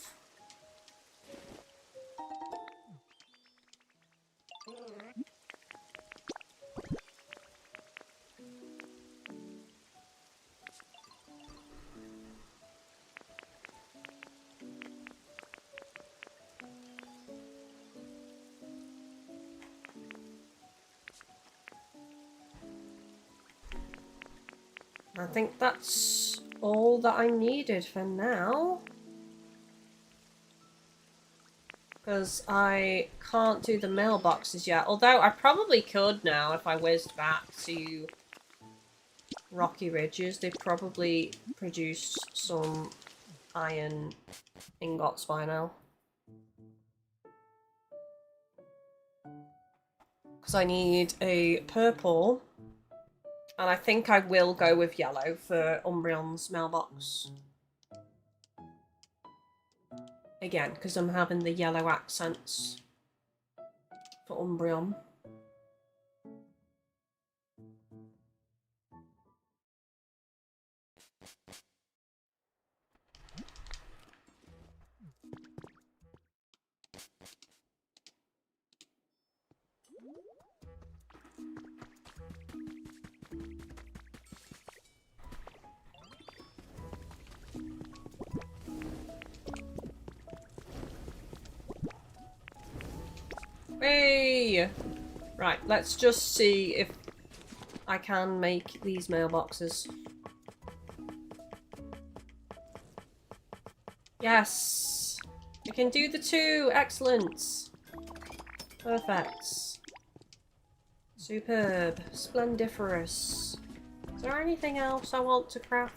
I think that's all that I needed for now. Because I can't do the mailboxes yet. Although I probably could now if I whizzed back to Rocky Ridges. They've probably produced some iron ingots by now. Because I need a purple. And I think I will go with yellow for Umbreon's mailbox. Again, because I'm having the yellow accents for Umbreon. Hey! Right, let's just see if I can make these mailboxes. Yes! I can do the 2! Excellent! Perfect. Superb. Splendiferous. Is there anything else I want to craft?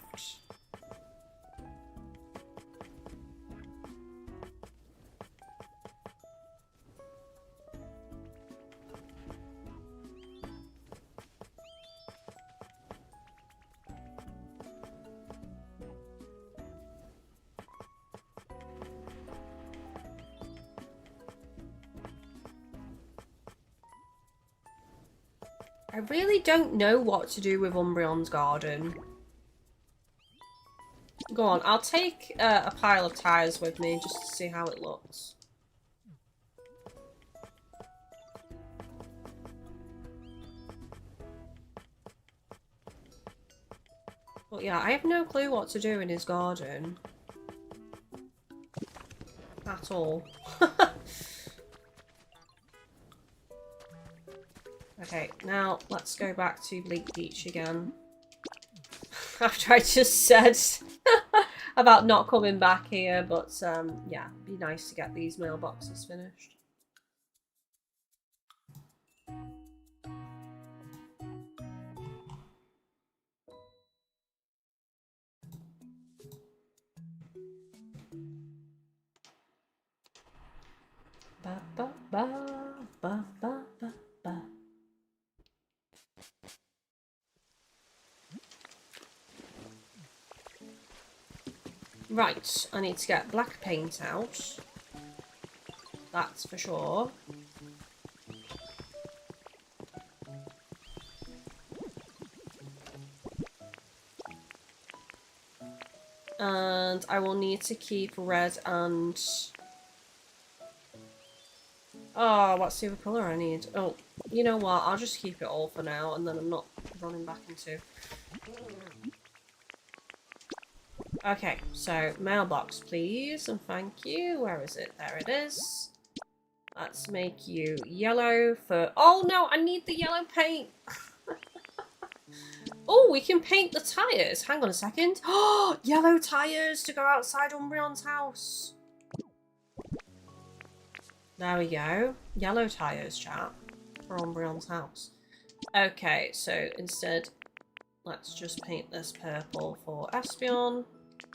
I really don't know what to do with Umbreon's garden. Go on, I'll take a pile of tyres with me just to see how it looks. But yeah, I have no clue what to do in his garden. At all. Okay, now let's go back to Bleak Beach again. After I just said about not coming back here, but yeah, it'd be nice to get these mailboxes finished. Ba ba ba ba ba ba ba. Right, I need to get black paint out. That's for sure. And I will need to keep red and... Oh, what's the other colour I need? Oh, you know what? I'll just keep it all for now, and then I'm not running back into... Okay, so mailbox, please, and thank you. Where is it? There it is. Let's make you yellow for... Oh, no, I need the yellow paint. Oh, we can paint the tyres. Hang on a second. Oh, yellow tyres to go outside Umbreon's house. There we go. Yellow tyres, chat, for Umbreon's house. Okay, so instead, let's just paint this purple for Espeon.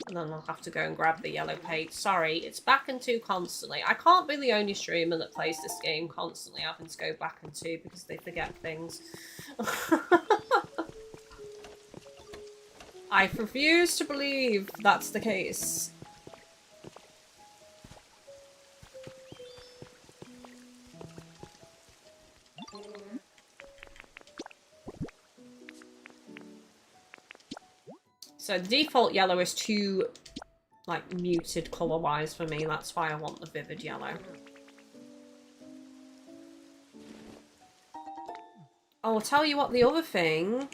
And then I'll have to go and grab the yellow paint. Sorry, it's back and 2 constantly. I can't be the only streamer that plays this game constantly having to go back and 2 because they forget things. I refuse to believe that's the case. So the default yellow is too, like, muted colour-wise for me. That's why I want the vivid yellow. Oh, I'll tell you what, the other thing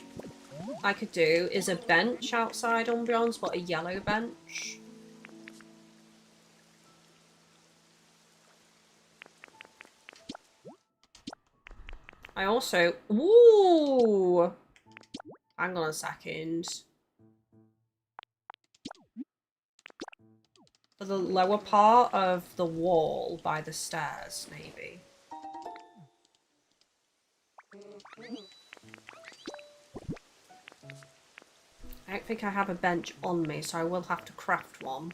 I could do is a bench outside Umbreon's, but a yellow bench. I also... Ooh! Hang on a second. For the lower part of the wall by the stairs, maybe. I don't think I have a bench on me, so I will have to craft one.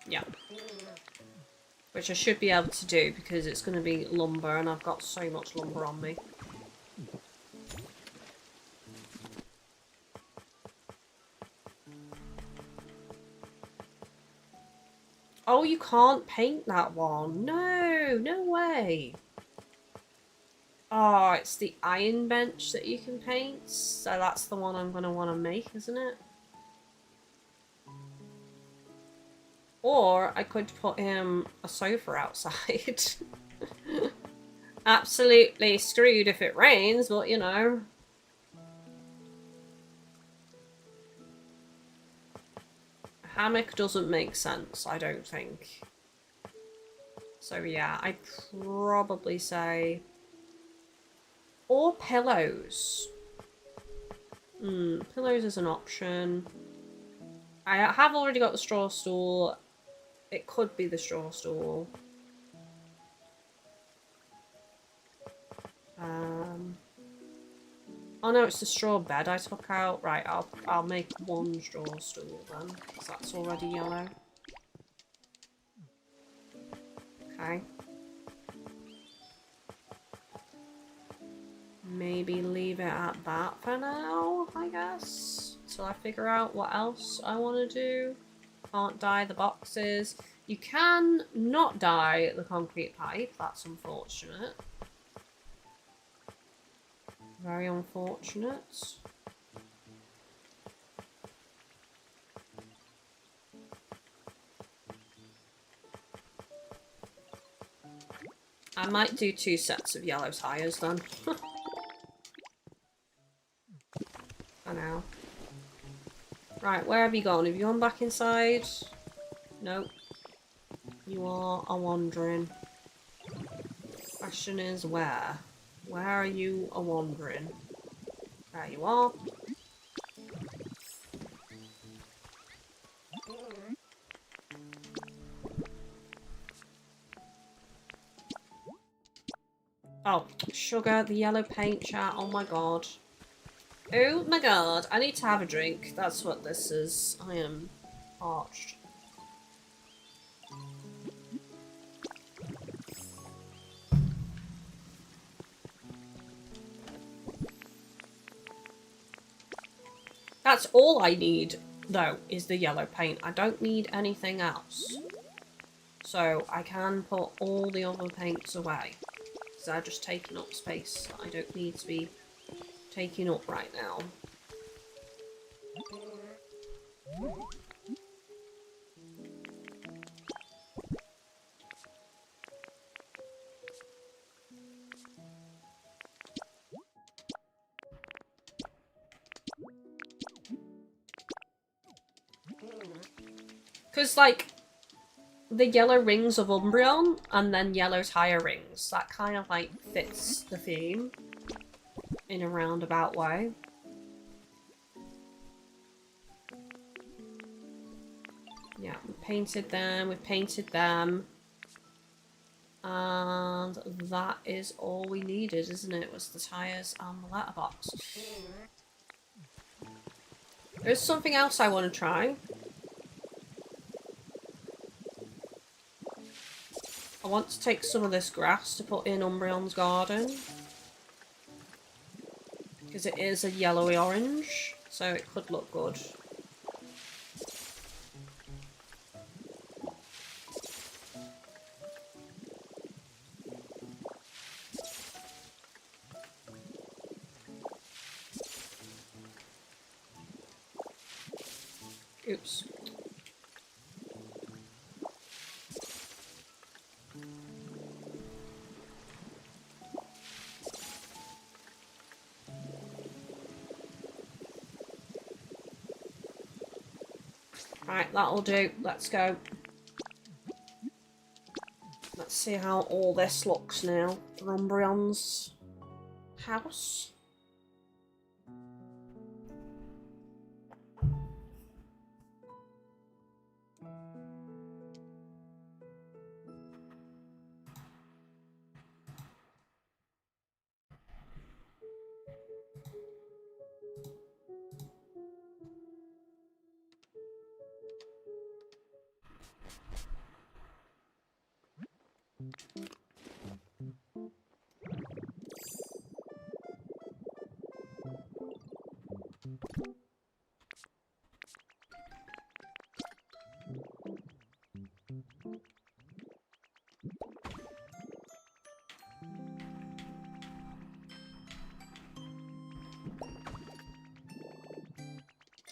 Yeah. Which I should be able to do because it's going to be lumber and I've got so much lumber on me. Oh, you can't paint that one. No, no way. Oh, it's the iron bench that you can paint. So that's the one I'm going to want to make, isn't it? Or I could put him a sofa outside. Absolutely screwed if it rains, but you know. A hammock doesn't make sense, I don't think. So yeah, I'd probably say... Or pillows. Pillows is an option. I have already got the straw stool. It could be the straw stool. Oh no, it's the straw bed I took out. Right, I'll make one straw stool then, because that's already yellow. Okay. Maybe leave it at that for now, I guess. Till I figure out what else I want to do. Can't dye the boxes. You can not dye the concrete pipe. That's unfortunate. Very unfortunate. I might do 2 sets of yellow tyres then. For now. Right, where have you gone? Have you gone back inside? Nope. You are a-wandering. Question is where? Where are you a-wandering? There you are. Oh, sugar, the yellow paint chat. Oh my god. Oh my god, I need to have a drink. That's what this is. I am parched. That's all I need, though, is the yellow paint. I don't need anything else. So I can put all the other paints away. Because they're just taking up space that I don't need to be taking up right now. Because, like, the yellow rings of Umbreon and then yellow tire rings, that kind of, like, fits the theme in a roundabout way. Yeah, we painted them, we've painted them. And that is all we needed, isn't it? Was the tyres and the letterbox. There's something else I want to try. I want to take some of this grass to put in Umbreon's garden. Because it is a yellowy orange, so it could look good. Oops. Right, that'll do. Let's go. Let's see how all this looks now for Umbreon's house.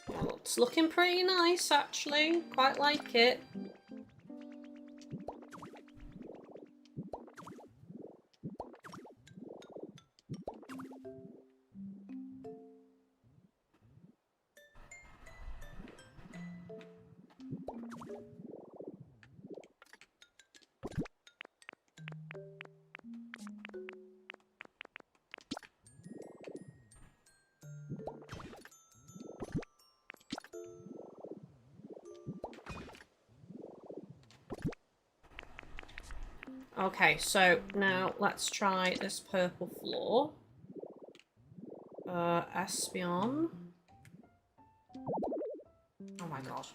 Well, it's looking pretty nice, actually. Quite like it. Okay, so now let's try this purple floor. Espion. Oh my god.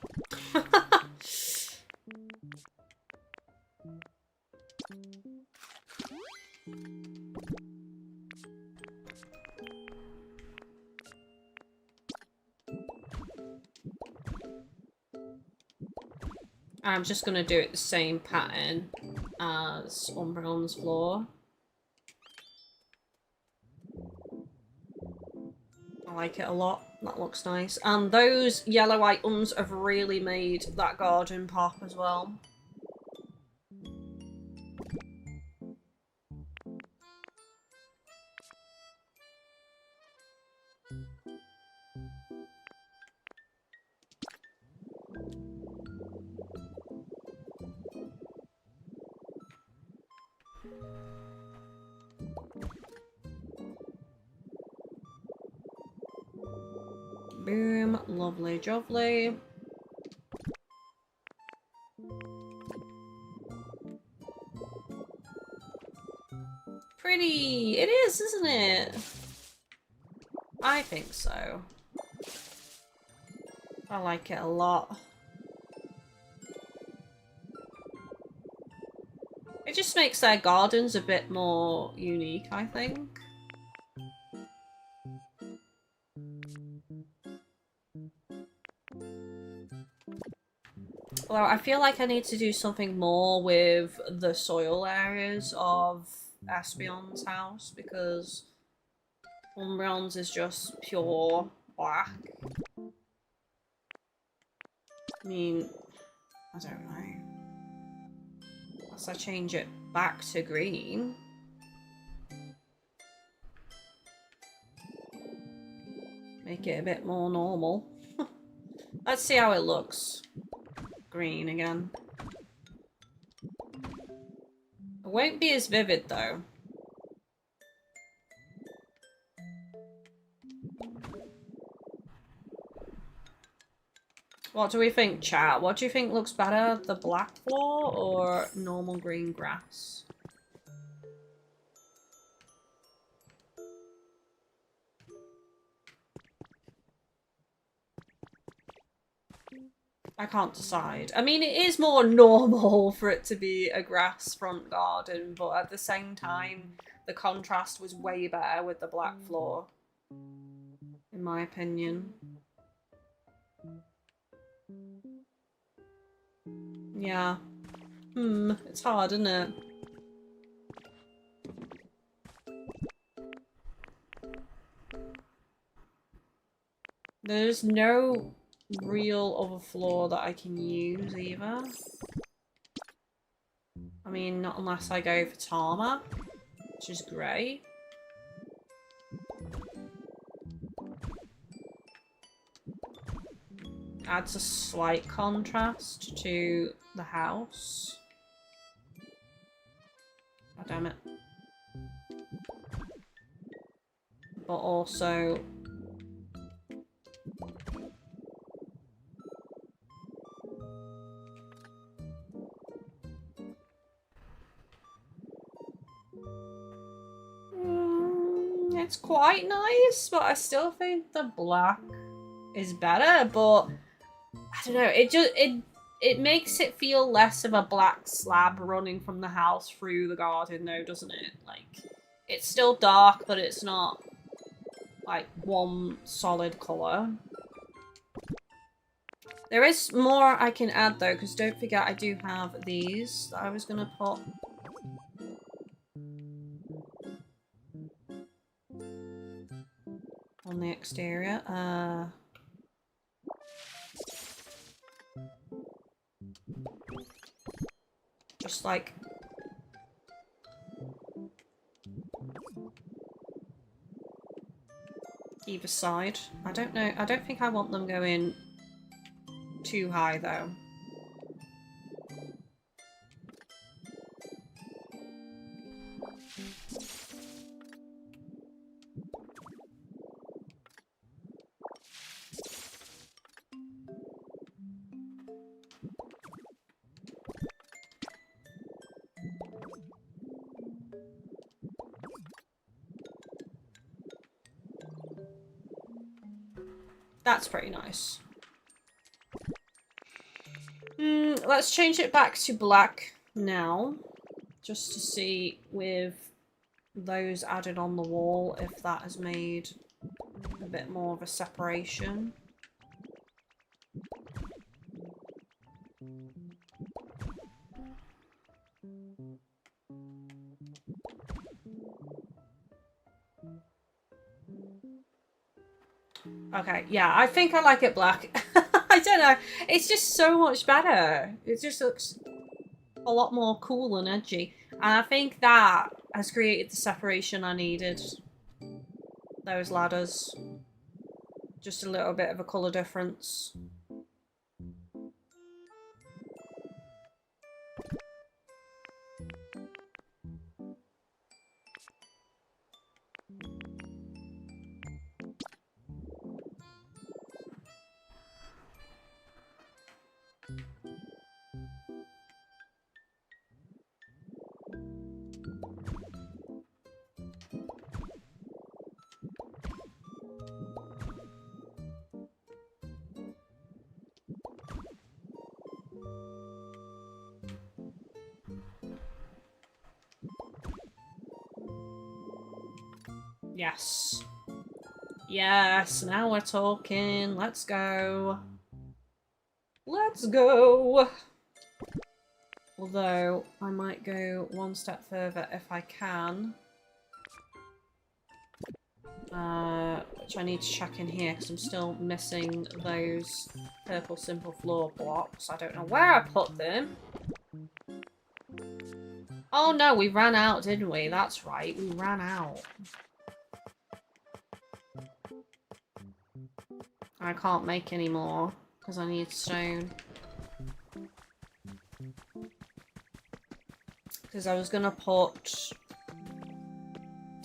I'm just gonna do it the same pattern as Umbreon's floor. I like it a lot. That looks nice. And those yellow items have really made that garden pop as well. Boom. Lovely jovely. Pretty. It is, isn't it? I think so. I like it a lot. It just makes their gardens a bit more unique, I think. Although I feel like I need to do something more with the soil areas of Espion's house, because Umbreon's is just pure black. I mean, I don't know. Unless I change it back to green. Make it a bit more normal. Let's see how it looks. Green again. It won't be as vivid though. What do we think, chat? What do you think looks better? The black floor or normal green grass? I can't decide. I mean, it is more normal for it to be a grass front garden, but at the same time, the contrast was way better with the black floor, in my opinion. Yeah. It's hard, isn't it? There's no real other floor that I can use either. I mean, not unless I go for tarmac, which is grey. Adds a slight contrast to the house. Oh, damn it. But also... it's quite nice, but I still think the black is better, but I don't know, it makes it feel less of a black slab running from the house through the garden though, doesn't it? Like, it's still dark, but it's not like one solid colour. There is more I can add though, because don't forget I do have these that I was gonna put. on the exterior. Just like either side. I don't know. I don't think I want them going too high though. That's pretty nice. Let's change it back to black now. Just to see with those added on the wall if that has made a bit more of a separation. Okay, yeah, I think I like it black. I don't know. It's just so much better. It just looks a lot more cool and edgy. And I think that has created the separation I needed. Those ladders. Just a little bit of a colour difference. Yes. Yes, now we're talking. Let's go. Let's go! Although, I might go one step further if I can. Which I need to check in here because I'm still missing those purple simple floor blocks. I don't know where I put them. Oh no, we ran out, didn't we? That's right, we ran out. I can't make any more because I need stone. Because I was gonna put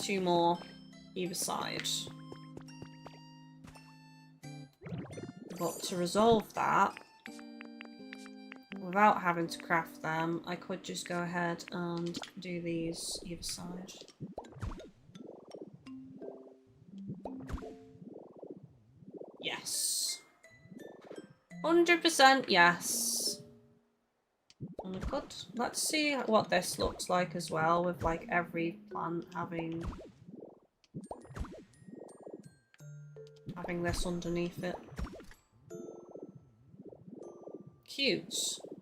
2 more either side. But to resolve that, without having to craft them, I could just go ahead and do these either side. Yes. 100% yes. And I could, let's see what this looks like as well, with like every plant having this underneath it. Cute.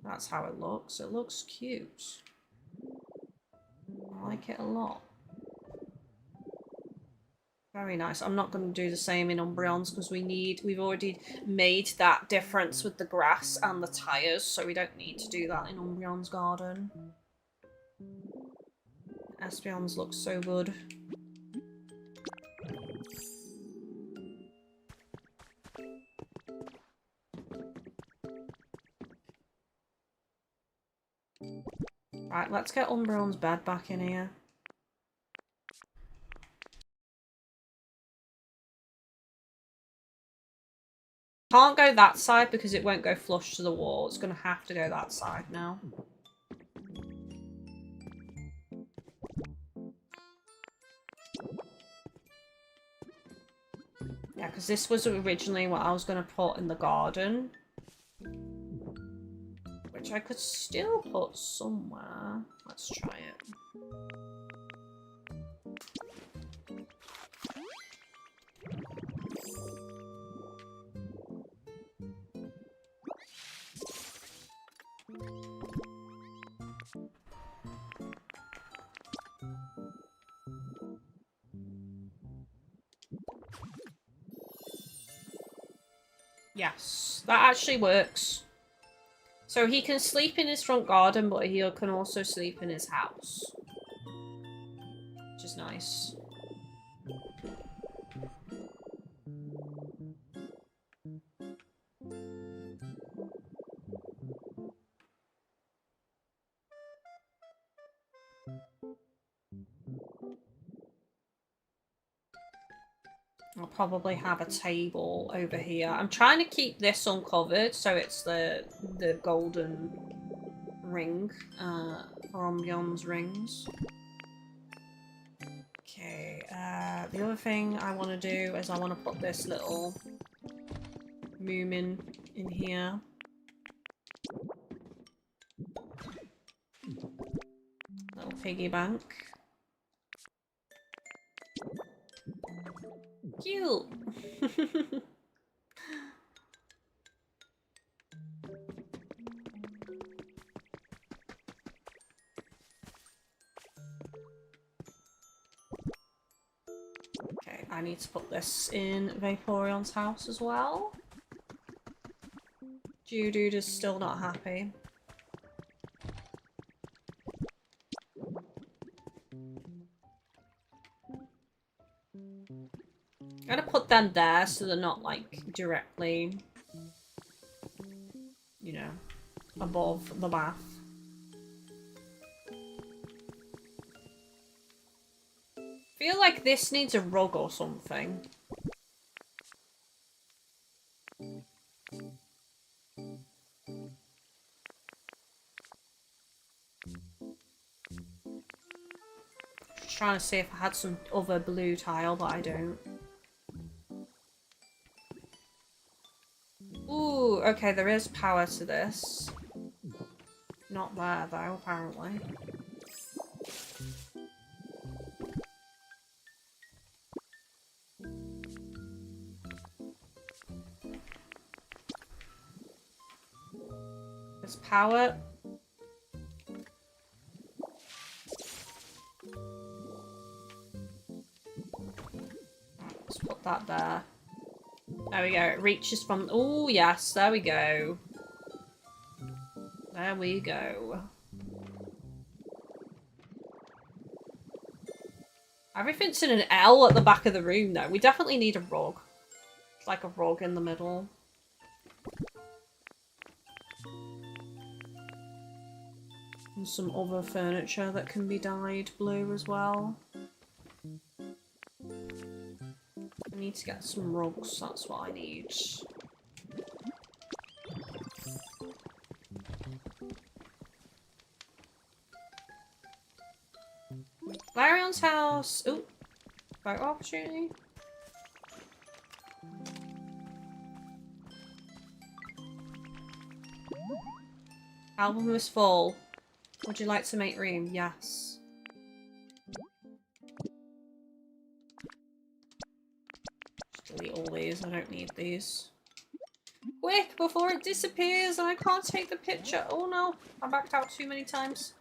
That's how it looks. It looks cute. I like it a lot. Very nice. I'm not going to do the same in Umbreon's because we've already made that difference with the grass and the tyres, so we don't need to do that in Umbreon's garden. Espeon's looks so good. Right, let's get Umbreon's bed back in here. Can't go that side because it won't go flush to the wall. It's going to have to go that side now. Yeah, because this was originally what I was going to put in the garden. Which I could still put somewhere. Let's try it. Yes, that actually works. So he can sleep in his front garden, but he can also sleep in his house. Which is nice. I'll probably have a table over here. I'm trying to keep this uncovered, so it's the golden ring from Yon's rings. Okay, the other thing I want to do is I want to put this little Moomin in here. Little piggy bank. Cute! Okay, I need to put this in Vaporeon's house as well. Geodude is still not happy. I'm gonna put them there so they're not like directly, you know, above the bath. I feel like this needs a rug or something. Just trying to see if I had some other blue tile, but I don't. Ooh, okay, there is power to this. Not there though, apparently. There's power. Let's put that there. There we go. It reaches from... Oh, yes. There we go. There we go. Everything's in an L at the back of the room, though. We definitely need a rug. It's like a rug in the middle. And some other furniture that can be dyed blue as well. I need to get some rugs, that's what I need. Larion's house! Ooh! Photo opportunity. Album is full. Would you like to make room? Yes. Just delete all these, I don't need these. Quick, before it disappears and I can't take the picture. Oh no, I backed out too many times.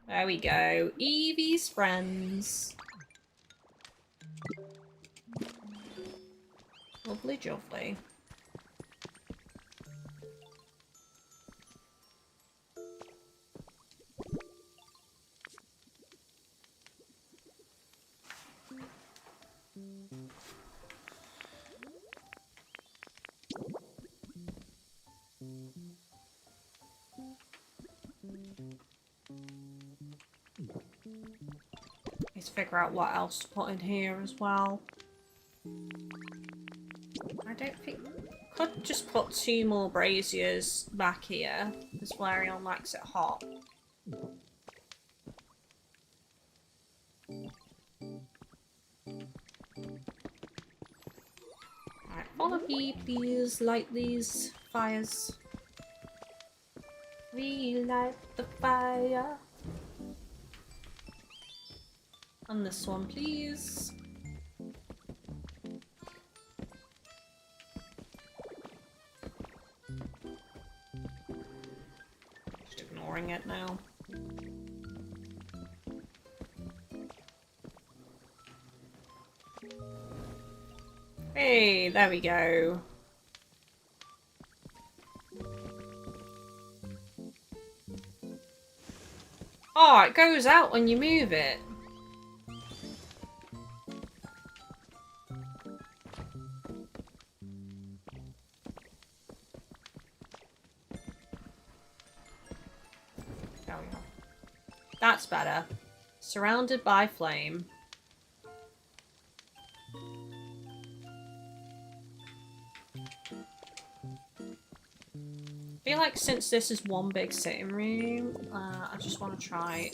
There we go. Eevee's friends. Lovely jubbly. Need to figure out what else to put in here as well. I don't think... Could just put 2 more braziers back here, because Flareon likes it hot. Alright, follow me, please. Light these fires. We light the fire. And this one, please. Just ignoring it now. Hey, there we go. Oh, it goes out when you move it. There we go. That's better. Surrounded by flame. I feel like since this is one big sitting room, I just want to try.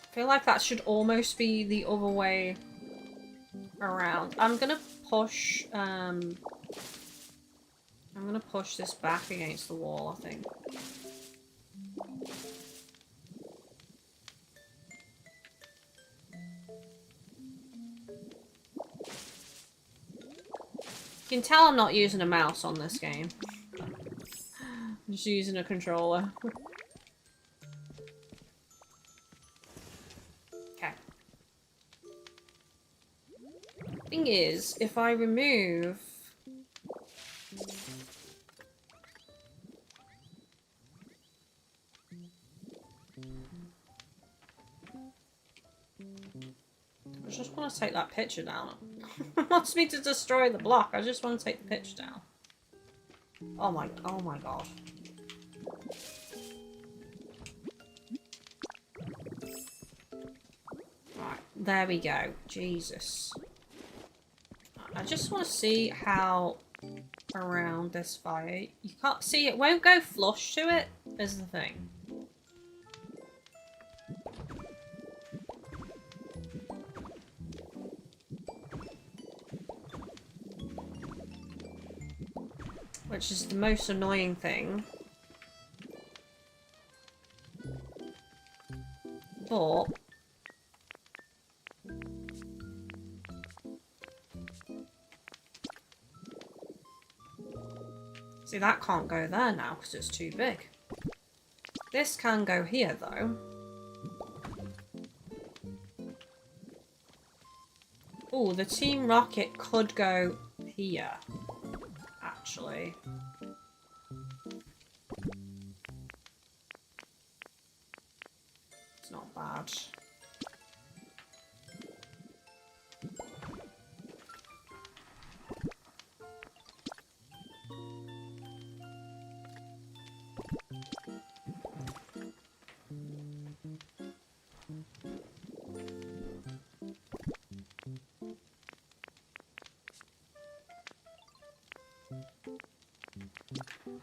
I feel like that should almost be the other way around. I'm gonna push this back against the wall, I think. You can tell I'm not using a mouse on this game. I'm just using a controller. Okay. Thing is, if I remove... I just want to take that picture down. It wants me to destroy the block. I just want to take the picture down. Oh my god. Right, there we go. Jesus. I just want to see how around this fire. You can't see it. Won't go flush to it, is the thing. Which is the most annoying thing. But... see, that can't go there now because it's too big. This can go here, though. Oh, the Team Rocket could go here. Actually. It's not bad.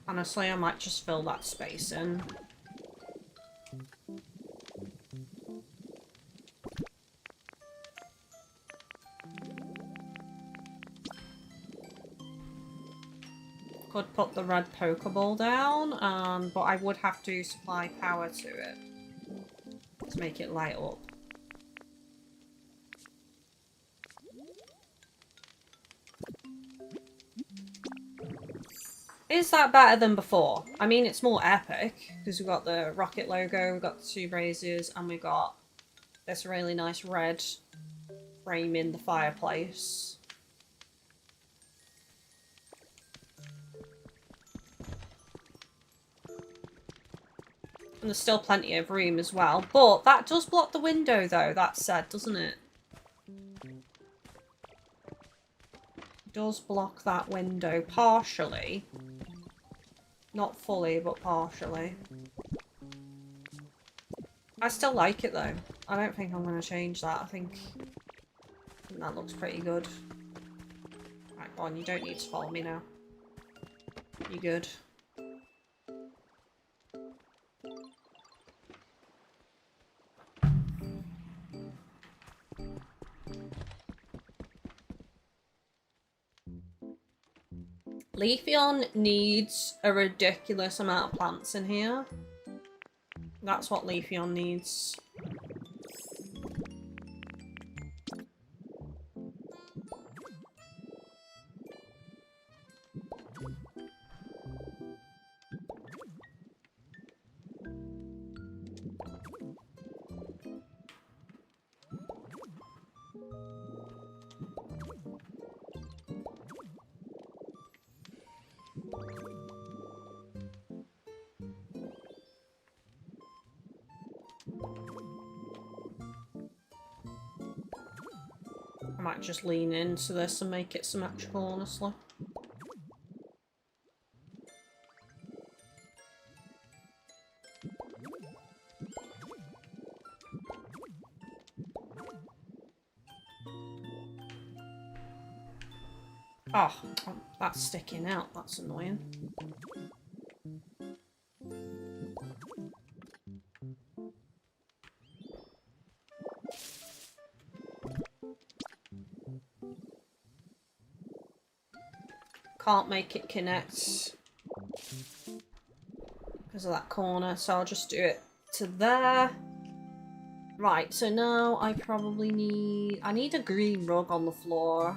Honestly, I might just fill that space in. Could put the red Pokeball down, but I would have to supply power to it to make it light up. Is that better than before? I mean, it's more epic, because we've got the rocket logo, we've got the two braziers, and we've got this really nice red frame in the fireplace. And there's still plenty of room as well. But that does block the window, though, that said, doesn't it? It does block that window partially. Not fully, but partially. I still like it, though. I don't think I'm going to change that. I think that looks pretty good. Right, go on, you don't need to follow me now. You good? Leafeon needs a ridiculous amount of plants in here. That's what Leafeon needs. I might just lean into this and make it symmetrical, honestly. Oh, that's sticking out. That's annoying. Can't make it connect because of that corner, so I'll just do it to there. Right, so now I probably need... I need a green rug on the floor.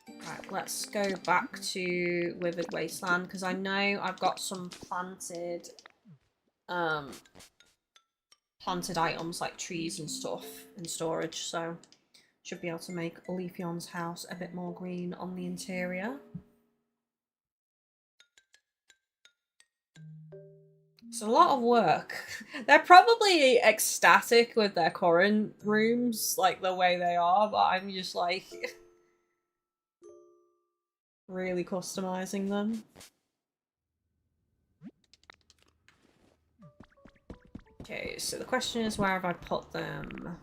Right, let's go back to Withered Wasteland because I know I've got some planted items like trees and stuff in storage, so should be able to make Leafeon's house a bit more green on the interior. It's a lot of work. They're probably ecstatic with their current rooms, like the way they are, but I'm just like really customizing them. Okay, so the question is, where have I put them?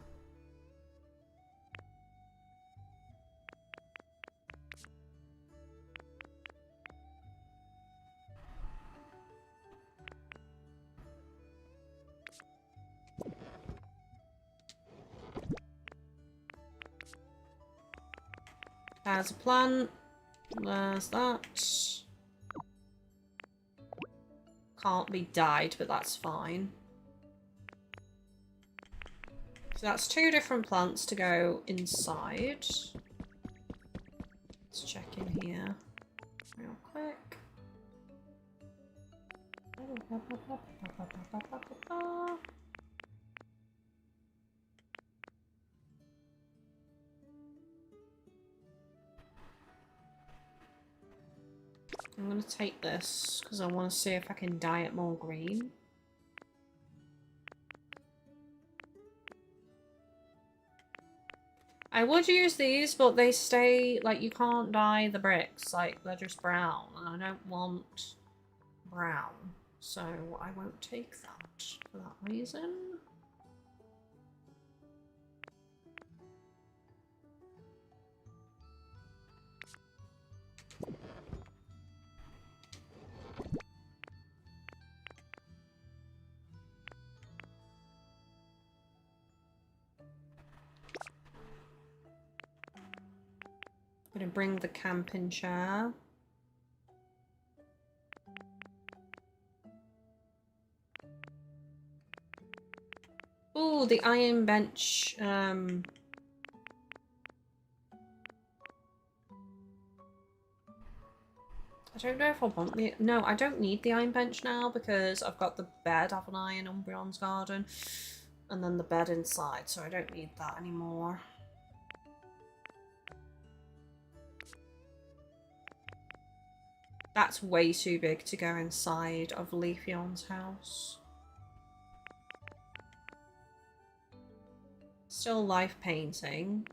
There's a plant. There's that. Can't be dyed, but that's fine. So that's 2 different plants to go inside. Let's check in here real quick. I'm going to take this because I want to see if I can dye it more green. I would use these, but they stay, like, you can't dye the bricks, like, they're just brown, and I don't want brown, so I won't take that for that reason. I'm gonna bring the camping chair. Oh, the iron bench. I don't know if I want the... No, I don't need the iron bench now because I've got the bed, haven't I, in Umbreon's garden. And then the bed inside, so I don't need that anymore. That's way too big to go inside of Leafeon's house. Still life painting.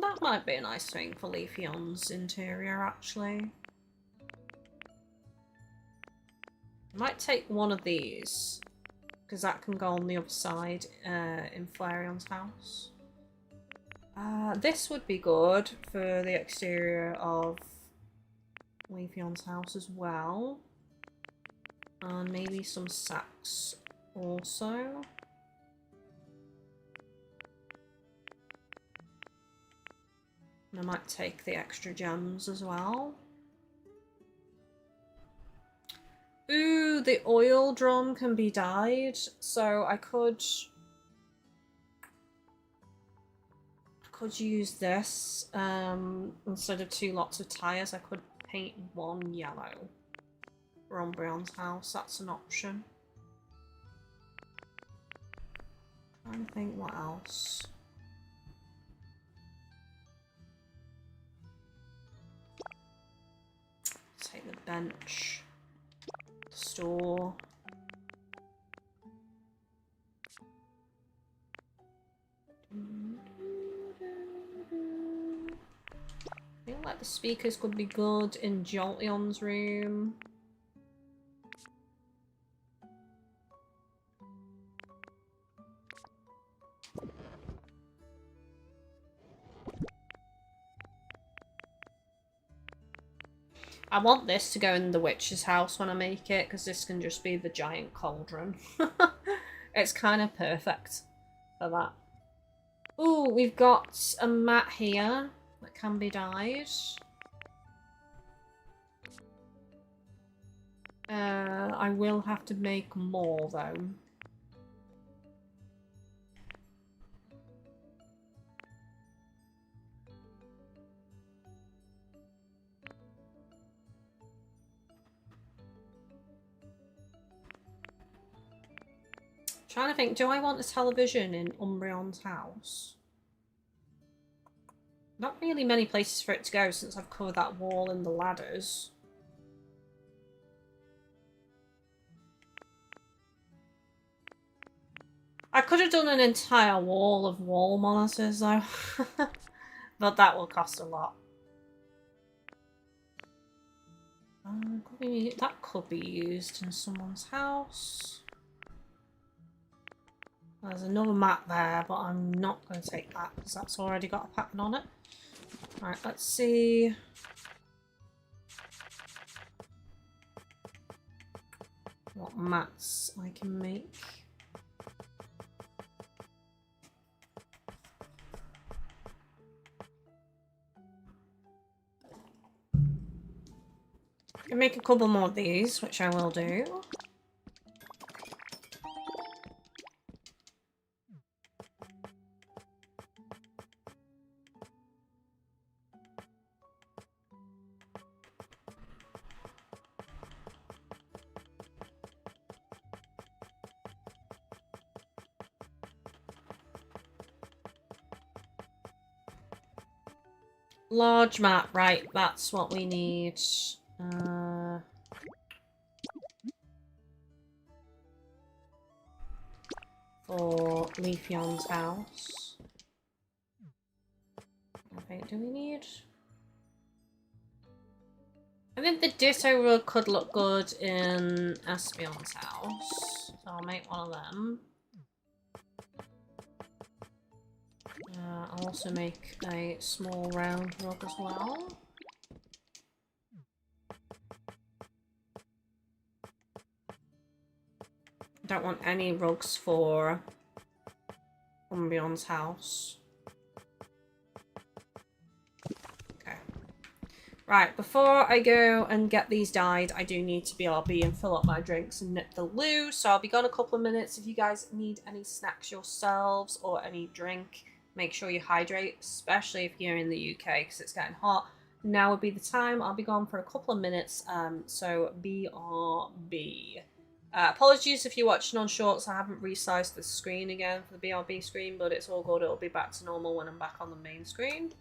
That might be a nice thing for Leafeon's interior, actually. I might take one of these, because that can go on the other side in Flareon's house. This would be good for the exterior of Leafeon's house as well. And maybe some sacks also. And I might take the extra gems as well. Ooh, the oil drum can be dyed, so I could use this instead of 2 lots of tires. I could paint 1 yellow for Umbreon's house. That's an option. Trying to think what else. Take the bench. The store. I feel like the speakers could be good in Jolteon's room. I want this to go in the witch's house when I make it, because this can just be the giant cauldron. It's kind of perfect for that. Ooh, we've got a mat here that can be dyed. I will have to make more though. Trying to think, do I want a television in Umbreon's house? Not really many places for it to go since I've covered that wall in the ladders. I could have done an entire wall of wall monitors though, but that will cost a lot. That could be used in someone's house. There's another mat there, but I'm not going to take that because that's already got a pattern on it. Alright, let's see. What mats I can make. I can make a couple more of these, which I will do. Large mat, right, that's what we need. For Leafeon's house. Okay, do we need... I think the Ditto rug could look good in Espeon's house. So I'll make one of them. I'll also make a small round rug as well. Don't want any rugs for Umbreon's house. Okay. Right, before I go and get these dyed, I do need to BRB and fill up my drinks and nip the loo. So I'll be gone a couple of minutes. If you guys need any snacks yourselves or any drink, make sure you hydrate, especially if you're in the UK because it's getting hot. Now would be the time. I'll be gone for a couple of minutes, so BRB. Apologies if you're watching on shorts. I haven't resized the screen again for the BRB screen, but it's all good. It'll be back to normal when I'm back on the main screen.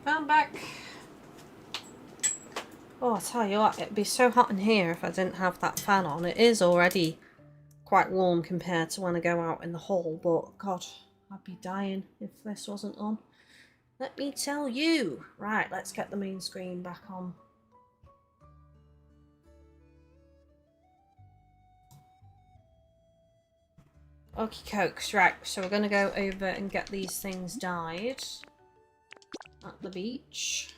I'm back. Oh, I tell you what, it'd be so hot in here if I didn't have that fan on. It is already quite warm compared to when I go out in the hall, but God, I'd be dying if this wasn't on. Let me tell you. Right, let's get the main screen back on. Okie cokes, right, so we're gonna go over and get these things dyed at the beach.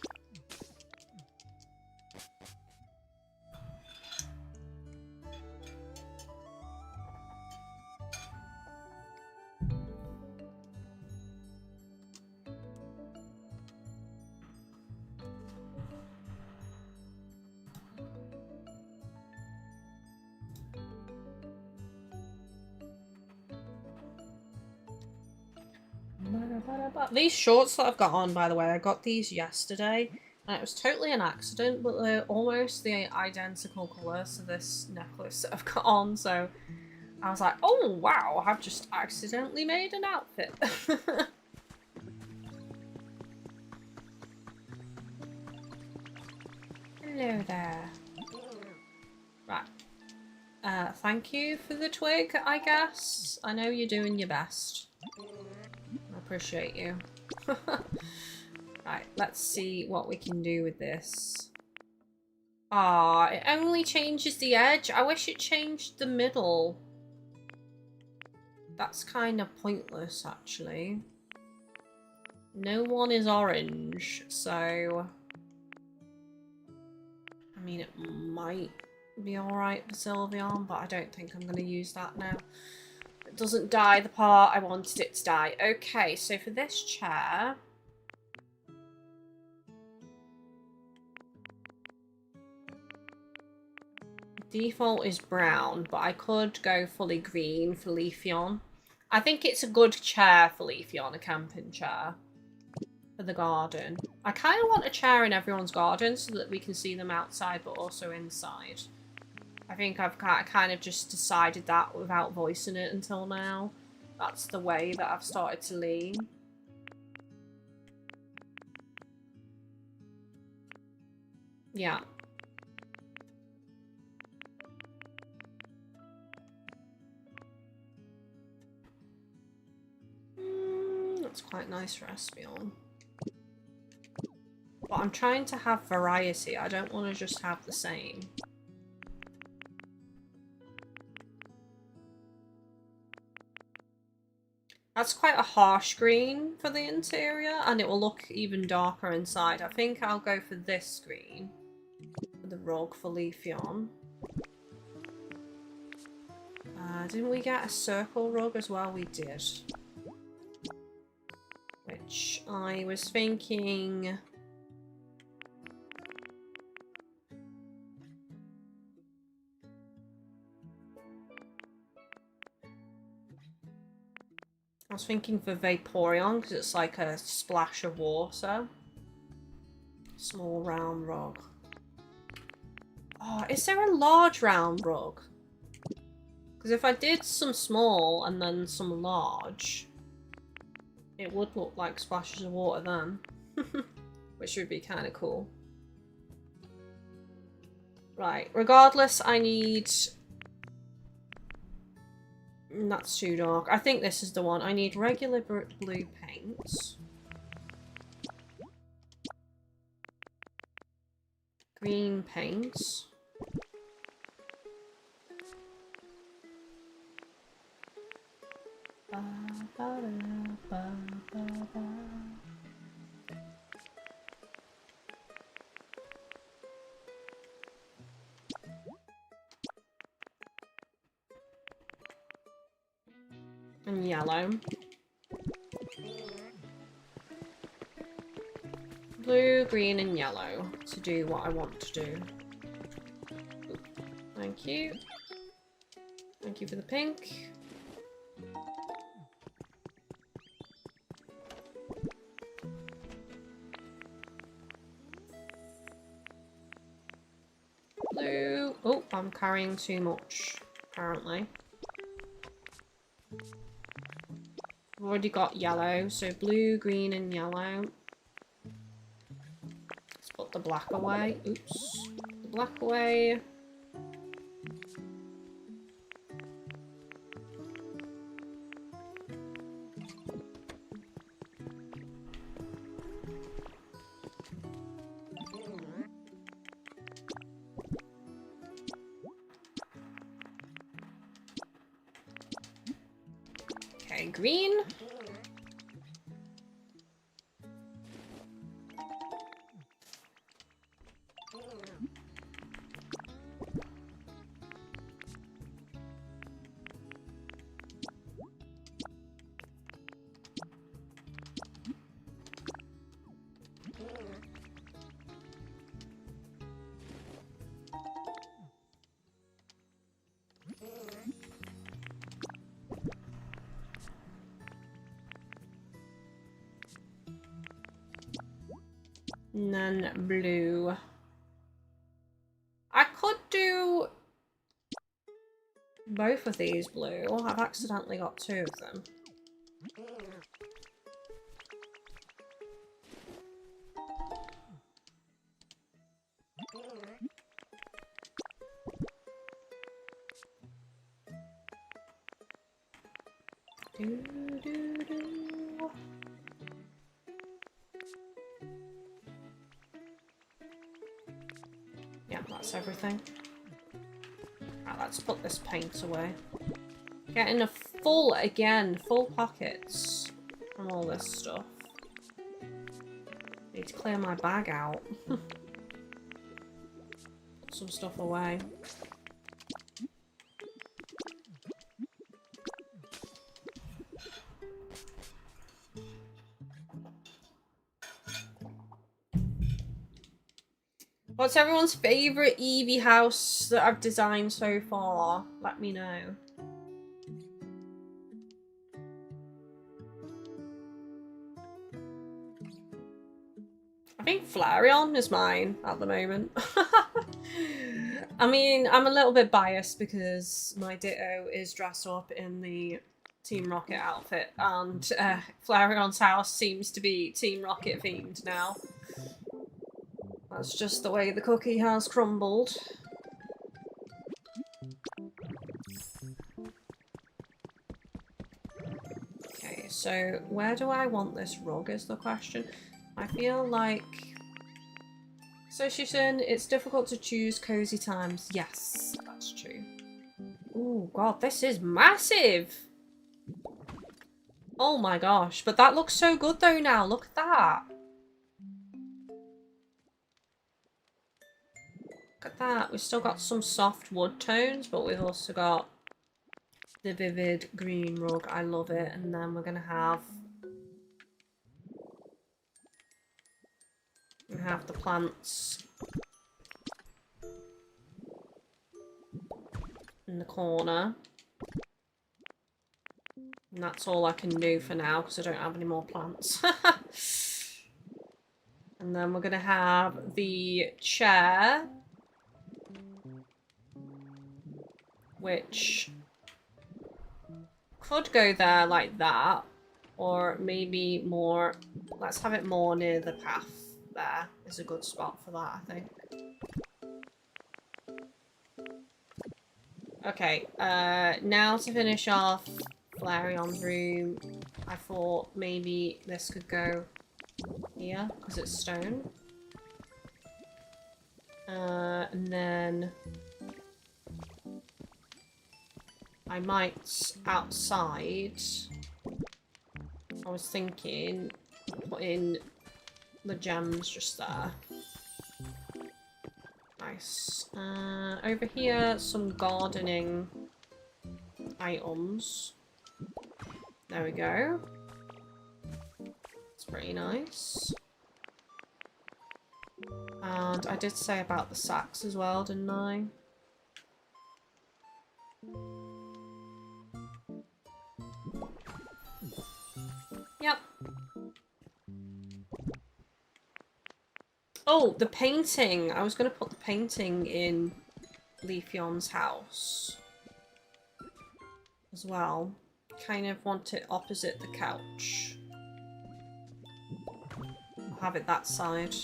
These shorts that I've got on, by the way, I got these yesterday, and it was totally an accident, but they're almost the identical colour to this necklace that I've got on, so I was like, oh wow, I've just accidentally made an outfit. Hello there. Right. Thank you for the twig, I guess. I know you're doing your best. I appreciate you. Right, let's see what we can do with this. Ah, it only changes the edge. I wish it changed the middle. That's kind of pointless, actually. No one is orange, so... I mean, it might be alright for Sylveon, but I don't think I'm going to use that now. It doesn't dye the part I wanted it to dye. Okay, so for this chair... default is brown, but I could go fully green for Leafeon. I think it's a good chair for Leafeon, a camping chair. For the garden. I kind of want a chair in everyone's garden so that we can see them outside but also inside. I think I've kind of just decided that without voicing it until now. That's the way that I've started to lean. Yeah. That's quite nice for Espeon. But I'm trying to have variety. I don't want to just have the same. That's quite a harsh green for the interior, and it will look even darker inside. I think I'll go for this green. For the rug for Leafeon. Didn't we get a circle rug as well? We did. Which I was thinking... I was thinking for Vaporeon, because it's like a splash of water. Small round rug. Oh, is there a large round rug? Because if I did some small and then some large, it would look like splashes of water then. Which would be kind of cool. Right, regardless, I need... That's too dark. I think this is the one. I need regular blue paints. Green paints. And yellow. Blue, green, and yellow to do what I want to do. Thank you. Thank you for the pink. Blue. Oh, I'm carrying too much, apparently. I've already got yellow, so blue, green, and yellow. the black away. Oops. The black away. Okay, green. And then blue. I could do both of these blue. I've accidentally got two of them. Yeah, that's everything. Right, let's put this paint away. Getting a full pockets from all this stuff. Need to clear my bag out. Put some stuff away. What's everyone's favourite Eevee house that I've designed so far? Let me know. I think Flareon is mine at the moment. I mean, I'm a little bit biased because my Ditto is dressed up in the Team Rocket outfit, and Flareon's house seems to be Team Rocket themed now. That's just the way the cookie has crumbled. Okay, so where do I want this rug is the question. I feel like... So she's saying it's difficult to choose cozy times. Yes, that's true. Oh god, this is massive! Oh my gosh, but that looks so good though now. Look at that. Look at that. We've still got some soft wood tones, but we've also got the vivid green rug. I love it. And then we're gonna have the plants in the corner. And that's all I can do for now because I don't have any more plants. And then we're gonna have the chair, which could go there like that, or maybe more, let's have it more near the path. There is a good spot for that, I think. Okay, now to finish off Flareon's room, I thought maybe this could go here, because it's stone. And then I might, outside, I was thinking, put in the gems just there. Nice. Over here, some gardening items. There we go. It's pretty nice. And I did say about the sacks as well, didn't I? Yep. Oh, the painting. I was going to put the painting in Leafeon's house as well. Kind of want it opposite the couch. I'll have it that side.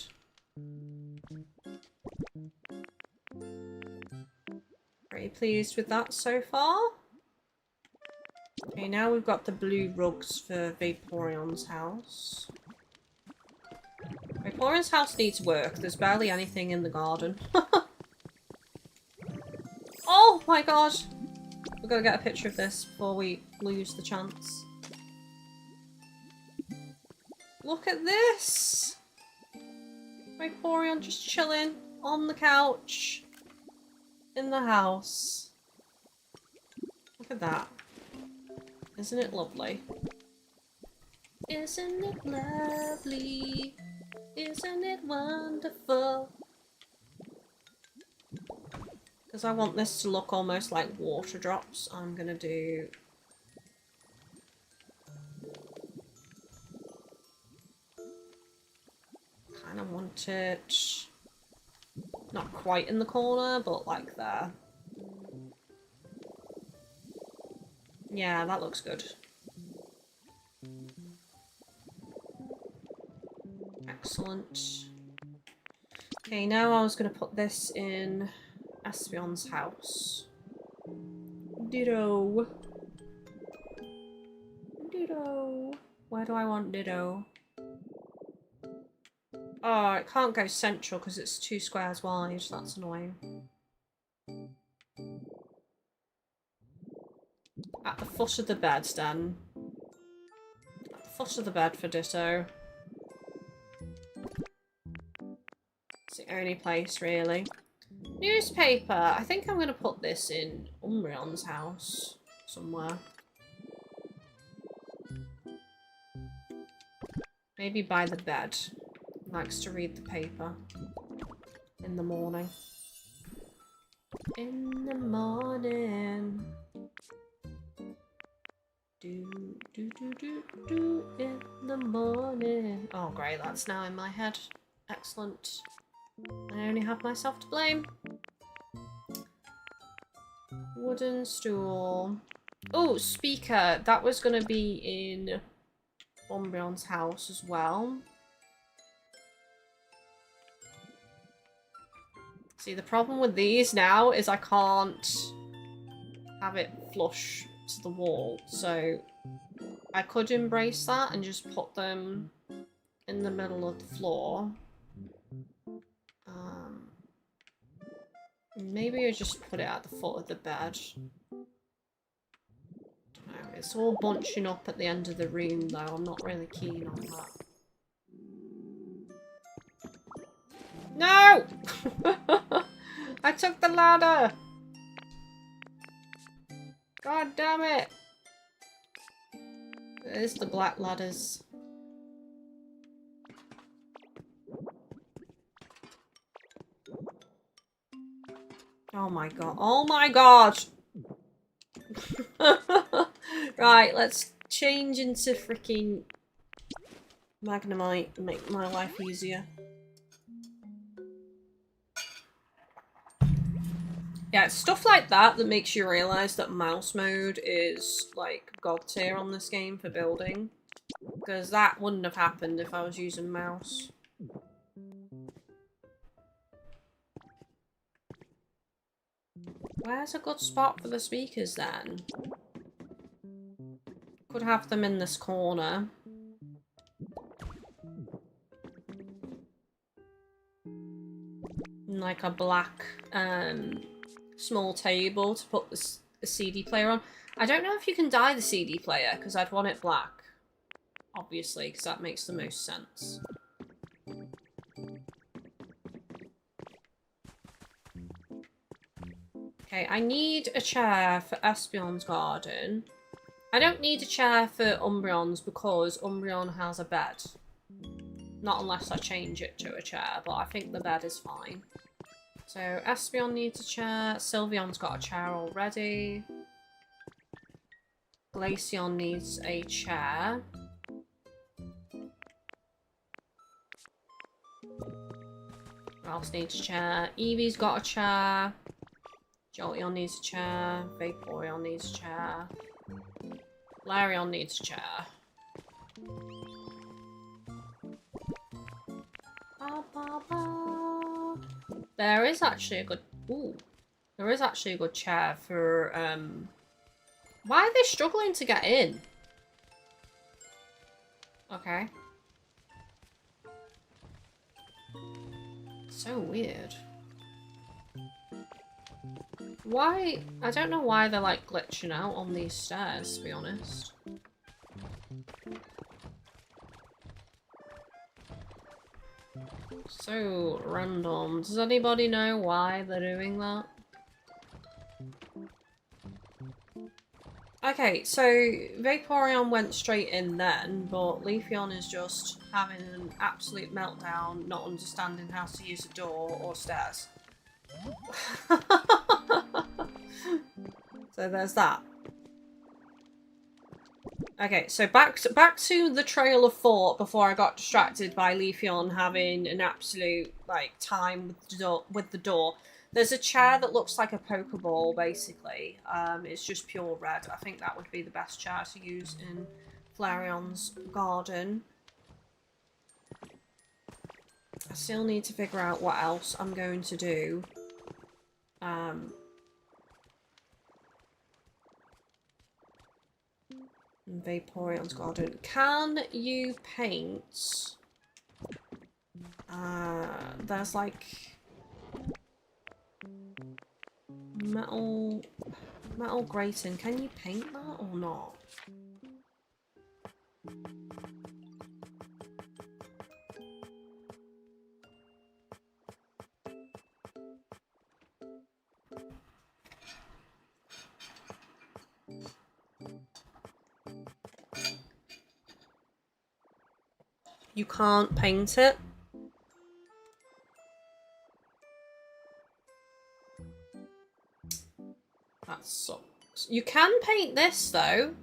Pretty pleased with that so far. Okay, now we've got the blue rugs for Vaporeon's house. Vaporeon's house needs work. There's barely anything in the garden. Oh my god! We've got to get a picture of this before we lose the chance. Look at this! Vaporeon just chilling on the couch in the house. Look at that. Isn't it lovely? Isn't it lovely? Isn't it wonderful? Because I want this to look almost like water drops, I'm gonna do... kind of want it... not quite in the corner, but like there. Yeah, that looks good. Excellent. Okay, now I was going to put this in Espeon's house. Ditto. Ditto. Where do I want Ditto? Oh, it can't go central because it's 2 squares wide. That's annoying. At the foot of the bed, then. At the foot of the bed for Ditto. It's the only place, really. Newspaper! I think I'm going to put this in Umbreon's house. Somewhere. Maybe by the bed. He likes to read the paper. In the morning. In the morning. Do in the morning. Oh great, that's now in my head. Excellent. I only have myself to blame. Wooden stool. Oh, speaker. That was going to be in Umbreon's house as well. See, the problem with these now is I can't have it flush to the wall, so I could embrace that and just put them in the middle of the floor. Maybe I just put it at the foot of the bed. Don't know, it's all bunching up at the end of the room though, I'm not really keen on that. No! I took the ladder! God damn it! There's the black ladders. Oh my god. Oh my god! Right, let's change into freaking Magnemite and make my life easier. Yeah, it's stuff like that that makes you realise that mouse mode is, like, god tier on this game for building. Because that wouldn't have happened if I was using mouse. Where's a good spot for the speakers then? Could have them in this corner. Like a black small table to put the CD player on. I don't know if you can dye the CD player because I'd want it black. Obviously, because that makes the most sense. Okay, I need a chair for Espeon's garden. I don't need a chair for Umbreon's because Umbreon has a bed. Not unless I change it to a chair, but I think the bed is fine. So Espeon needs a chair. Sylveon's got a chair already. Glaceon needs a chair. Who else needs a chair? Eevee's got a chair. Jolteon needs a chair. Vaporeon needs a chair. Larion needs a chair. There is actually a good... Ooh. There is actually a good chair for, why are they struggling to get in? Okay. So weird. Why? I don't know why they're like glitching out on these stairs, to be honest. So random. Does anybody know why they're doing that? Okay, so Vaporeon went straight in then, but Leafeon is just having an absolute meltdown, not understanding how to use a door or stairs. So there's that. Okay, so back to the trail of thought before I got distracted by Leafeon having an absolute like time with the door. There's a chair that looks like a Pokeball, basically. It's just pure red. I think that would be the best chair to use in Flareon's garden. I still need to figure out what else I'm going to do. Vaporeon's garden. Can you paint? There's like metal grating. Can you paint that or not? You can't paint it. That sucks. You can paint this though,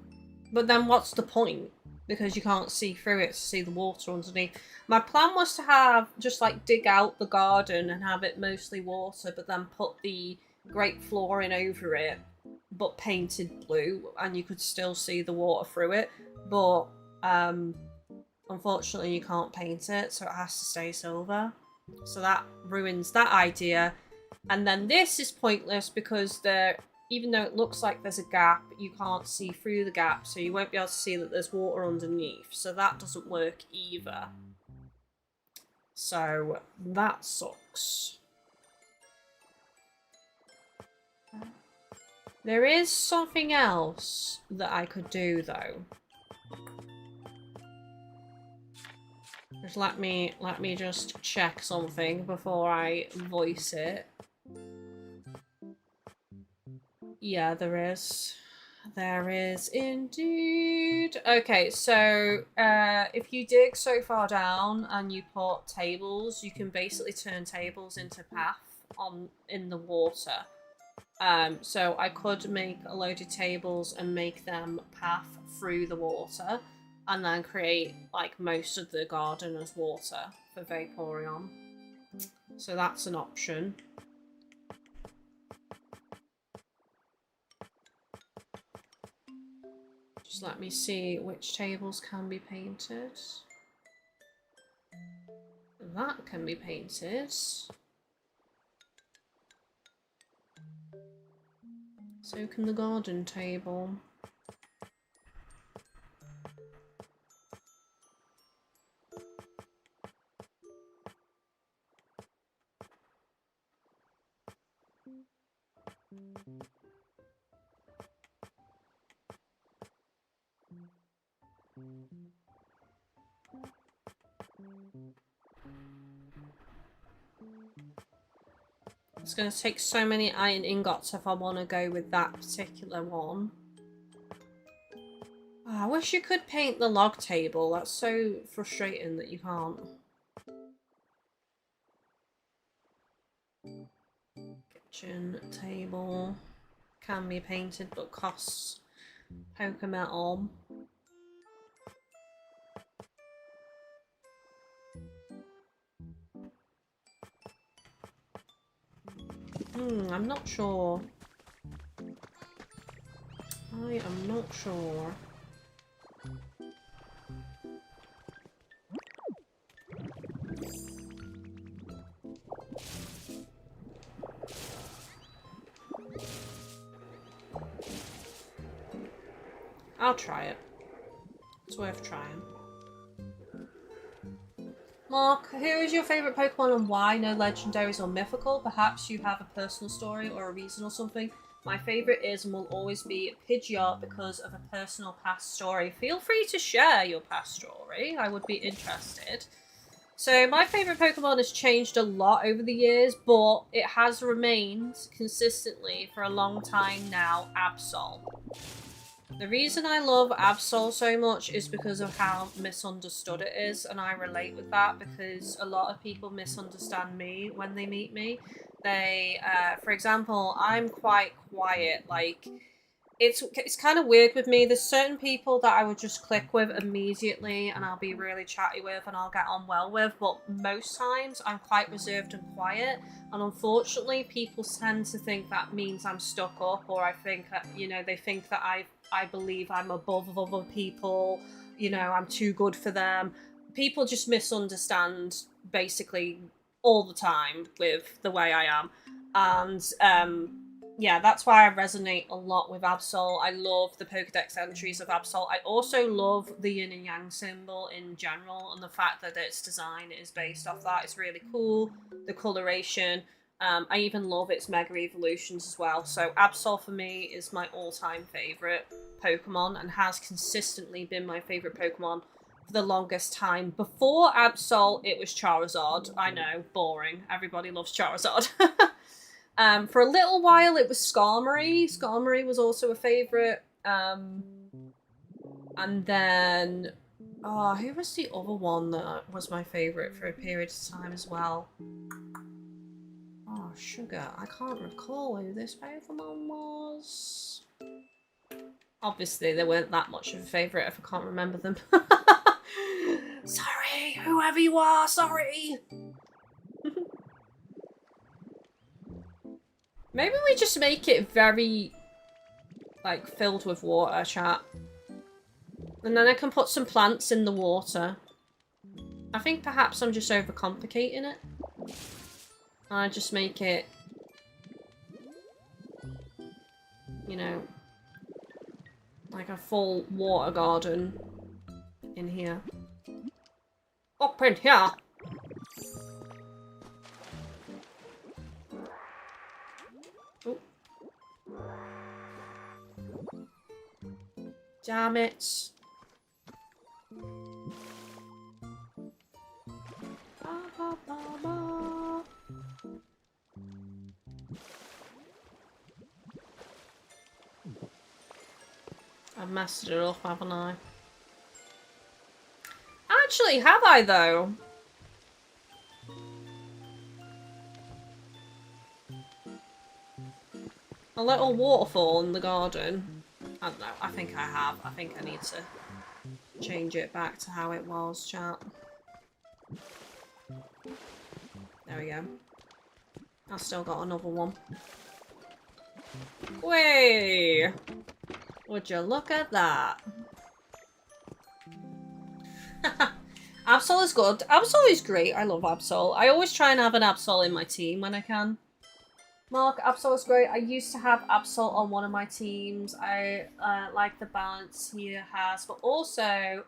but then what's the point? Because you can't see through it to see the water underneath. My plan was to have just like dig out the garden and have it mostly water, but then put the great flooring over it, but painted blue, and you could still see the water through it. But unfortunately, you can't paint it, so it has to stay silver. So that ruins that idea. And then this is pointless because even though it looks like there's a gap, you can't see through the gap, so you won't be able to see that there's water underneath. So that doesn't work either. So that sucks. There is something else that I could do though. Just let me just check something before I voice it. Yeah, there is. There is indeed. Okay, so if you dig so far down and you put tables, you can basically turn tables into path in the water. So I could make a load of tables and make them path through the water, and then create like most of the garden as water for Vaporeon. So that's an option. Just let me see which tables can be painted. That can be painted. So can the garden table. It's going to take so many iron ingots if I want to go with that particular one. Oh, I wish you could paint the log table. That's so frustrating that you can't. Kitchen table can be painted but costs poker metal. I'm not sure. I am not sure. I'll try it. It's worth trying. Mark, who is your favourite Pokemon and why? No legendaries or mythical? Perhaps you have a personal story or a reason or something. My favourite is and will always be Pidgeot because of a personal past story. Feel free to share your past story. I would be interested. So my favourite Pokemon has changed a lot over the years, but it has remained consistently for a long time now, Absol. The reason I love Absol so much is because of how misunderstood it is, and I relate with that because a lot of people misunderstand me when they meet me. They, for example, I'm quite quiet, like, it's kind of weird with me. There's certain people that I would just click with immediately and I'll be really chatty with and I'll get on well with, but most times I'm quite reserved and quiet, and unfortunately people tend to think that means I'm stuck up, or I think that, you know, they think that I believe I'm above other people, you know, I'm too good for them. People just misunderstand basically all the time with the way I am, and yeah, that's why I resonate a lot with Absol. I love the Pokedex entries of Absol. I also love the yin and yang symbol in general, and the fact that its design is based off that is really cool. The coloration. I even love its Mega Evolutions as well. So Absol for me is my all-time favourite Pokemon and has consistently been my favourite Pokemon for the longest time. Before Absol, it was Charizard. I know, boring. Everybody loves Charizard. For a little while, it was Skarmory. Skarmory was also a favourite. And then... oh, who was the other one that was my favourite for a period of time as well? Oh, sugar. I can't recall who this Pokemon was. Obviously, they weren't that much of a favourite if I can't remember them. Sorry, whoever you are, sorry! Maybe we just make it very, like, filled with water, chat. And then I can put some plants in the water. I think perhaps I'm just overcomplicating it. And I just make it, you know, like a full water garden in here. Up in here! Oh. Damn it. Ba, ba, ba, ba. I've messed it up, haven't I? Actually, have I though? A little waterfall in the garden. I don't know, I think I have. I think I need to change it back to how it was, chat. There we go. I've still got another one. Way! Would you look at that? Absol is good. Absol is great. I love Absol. I always try and have an Absol in my team when I can. Mark, Absol is great. I used to have Absol on one of my teams. I like the balance he has, but also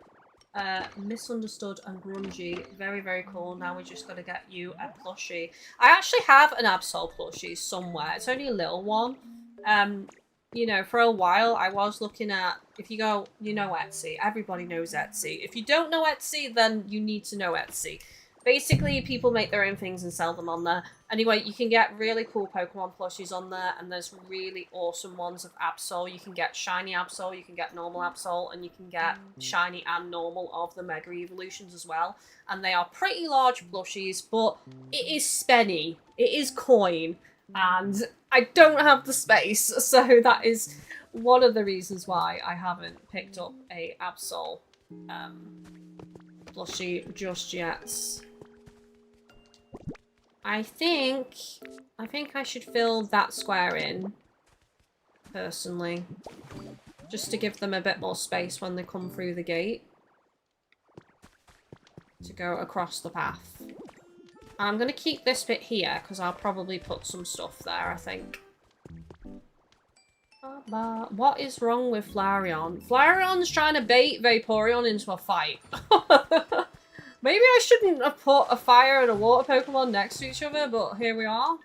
misunderstood and grungy. Very, very cool. Now we just got to get you a plushie. I actually have an Absol plushie somewhere. It's only a little one. You know, for a while I was looking at, if you go, you know Etsy. Everybody knows Etsy. If you don't know Etsy, then you need to know Etsy. Basically, people make their own things and sell them on there. Anyway, you can get really cool Pokemon plushies on there, and there's really awesome ones of Absol. You can get shiny Absol, you can get normal Absol, and you can get shiny and normal of the Mega Evolutions as well. And they are pretty large plushies, but it is spenny. It is coin. And I don't have the space, so that is one of the reasons why I haven't picked up a Absol plushie just yet. I think I should fill that square in, personally, just to give them a bit more space when they come through the gate to go across the path. I'm going to keep this bit here because I'll probably put some stuff there, I think. What is wrong with Flareon? Flareon's trying to bait Vaporeon into a fight. Maybe I shouldn't have put a fire and a water Pokemon next to each other, but here we are.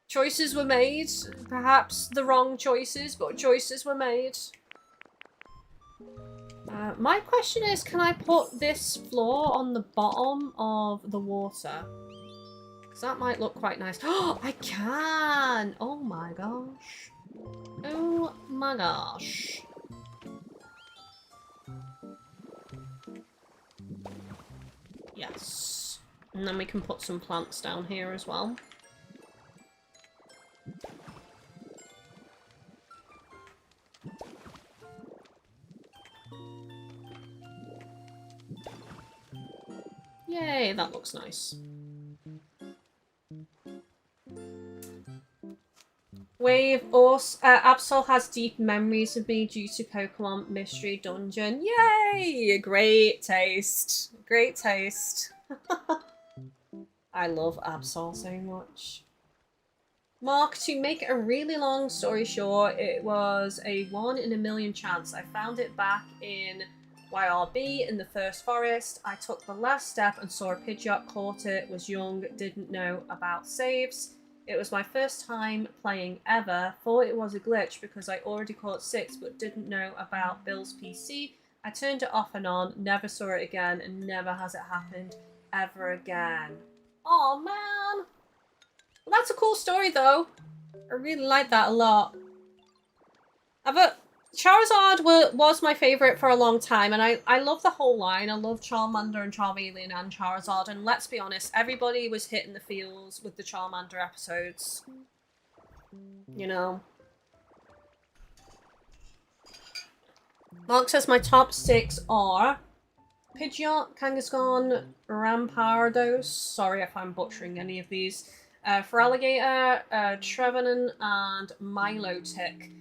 Choices were made. Perhaps the wrong choices, but choices were made. My question is, can I put this floor on the bottom of the water? Because that might look quite nice. Oh, I can! Oh my gosh. Oh my gosh. Yes. And then we can put some plants down here as well. Yay, that looks nice. Wave Ors Absol has deep memories of me due to Pokemon Mystery Dungeon. Yay! Great taste. Great taste. I love Absol so much. Mark, to make a really long story short, it was a 1 in a million chance. I found it back in YRB in the first forest. I took the last step and saw a Pidgeot, caught it, was young, didn't know about saves. It was my first time playing ever. Thought it was a glitch because I already caught 6 but didn't know about Bill's PC. I turned it off and on, never saw it again, and never has it happened ever again. Oh man! Well, that's a cool story though. I really like that a lot. Charizard was my favourite for a long time, and I love the whole line. I love Charmander and Charmeleon and Charizard, and let's be honest, everybody was hitting the feels with the Charmander episodes. You know. Mark says my top 6 are Pidgeot, Kangaskhan, Rampardos, sorry if I'm butchering any of these, Feraligatr, Trevenant, and Milotic.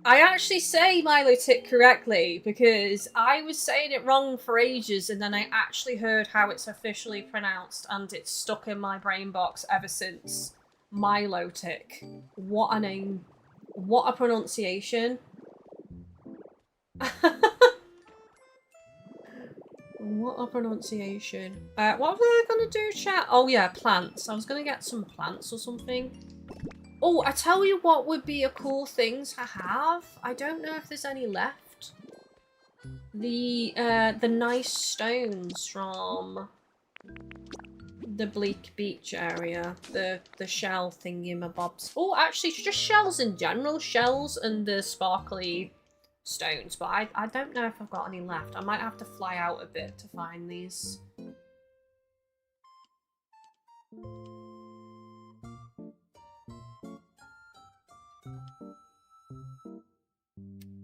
I actually say Milotic correctly because I was saying it wrong for ages, and then I actually heard how it's officially pronounced and it's stuck in my brain box ever since. Milotic. What a name. What a pronunciation. What a pronunciation. What was I gonna do, chat? Oh yeah, plants. I was gonna get some plants or something. Oh, I tell you what would be a cool thing to have. I don't know if there's any left. The nice stones from the Bleak Beach area. The shell thingy-mabobs. Oh, actually, just shells in general. Shells and the sparkly stones. But I don't know if I've got any left. I might have to fly out a bit to find these.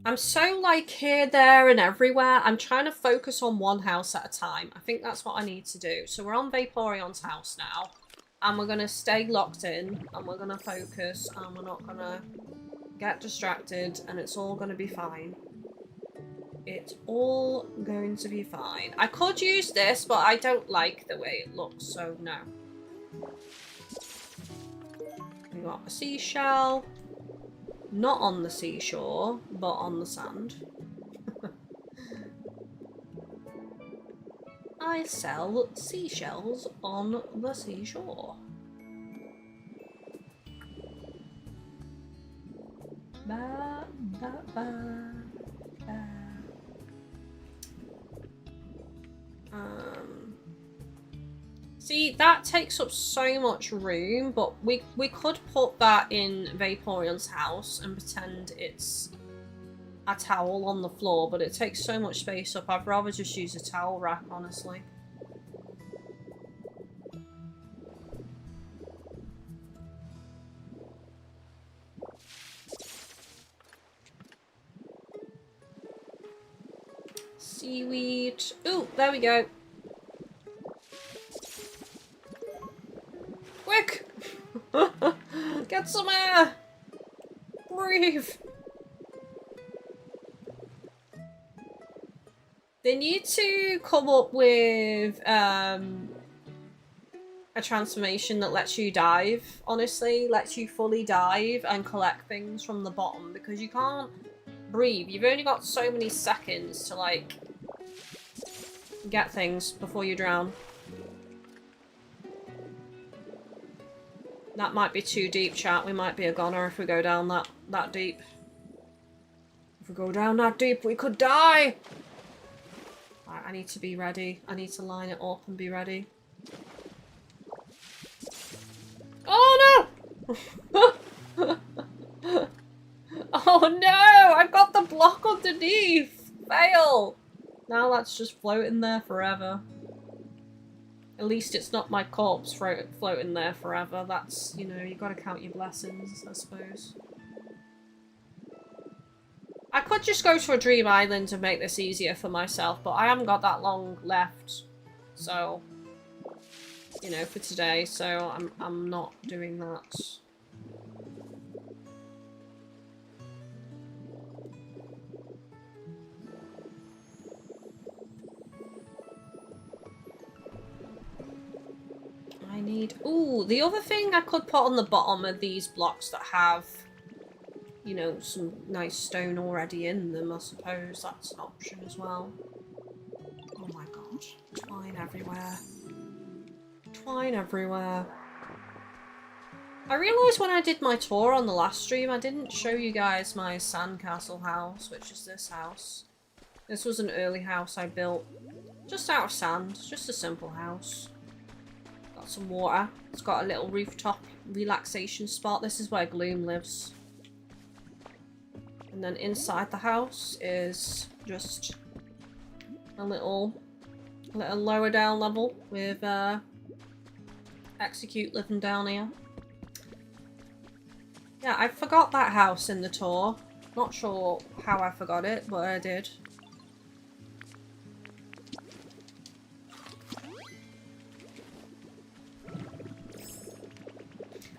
I'm so like here, there and everywhere. I'm trying to focus on one house at a time. I think that's what I need to do. So we're on Vaporeon's house now. And we're going to stay locked in. And we're going to focus. And we're not going to get distracted. And it's all going to be fine. It's all going to be fine. I could use this, but I don't like the way it looks. So no. We got a seashell. Not on the seashore, but on the sand. I sell seashells on the seashore. Ba, ba, ba, ba. See, that takes up so much room, but we could put that in Vaporeon's house and pretend it's a towel on the floor, but it takes so much space up. I'd rather just use a towel rack, honestly. Seaweed. Ooh, there we go. Quick! Get some air! Breathe! They need to come up with, a transformation that lets you dive, honestly. Lets you fully dive and collect things from the bottom, because you can't breathe. You've only got so many seconds to, like, get things before you drown. That might be too deep, chat. We might be a goner if we go down that deep. If we go down that deep, we could die! Right, I need to be ready. I need to line it up and be ready. Oh no! Oh no! I've got the block underneath! Fail! Now that's just floating there forever. At least it's not my corpse floating there forever. That's, you know, you gotta count your blessings, I suppose. I could just go to a dream island to make this easier for myself, but I haven't got that long left. So, you know, for today, so I'm not doing that. I need... Ooh, the other thing I could put on the bottom are these blocks that have, you know, some nice stone already in them. I suppose that's an option as well. Oh my god. Twine everywhere. Twine everywhere. I realised when I did my tour on the last stream, I didn't show you guys my sandcastle house, which is this house. This was an early house I built just out of sand. Just a simple house. Got some water. It's got a little rooftop relaxation spot. This is where Gloom lives. And then inside the house is just a little lower down level with Execute living down here. Yeah, I forgot that house in the tour. Not sure how I forgot it, but I did.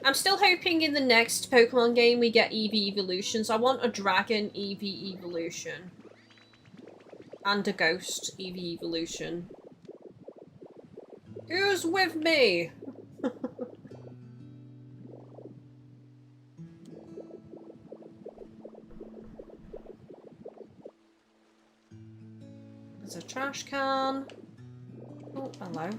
I'm still hoping in the next Pokemon game we get Eevee evolutions. I want a Dragon Eevee evolution. And a Ghost Eevee evolution. Who's with me? There's a trash can. Oh, hello.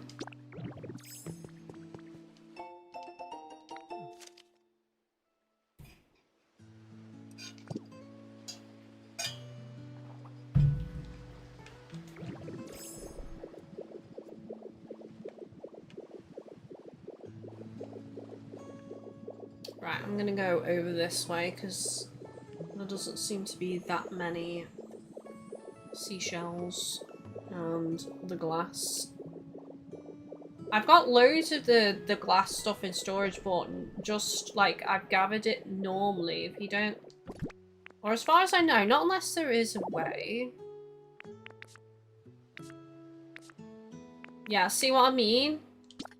Right, I'm gonna go over this way because there doesn't seem to be that many seashells and the glass. I've got loads of the glass stuff in storage, but just like I've gathered it normally. If you don't, or as far as I know, not unless there is a way. Yeah, see what I mean?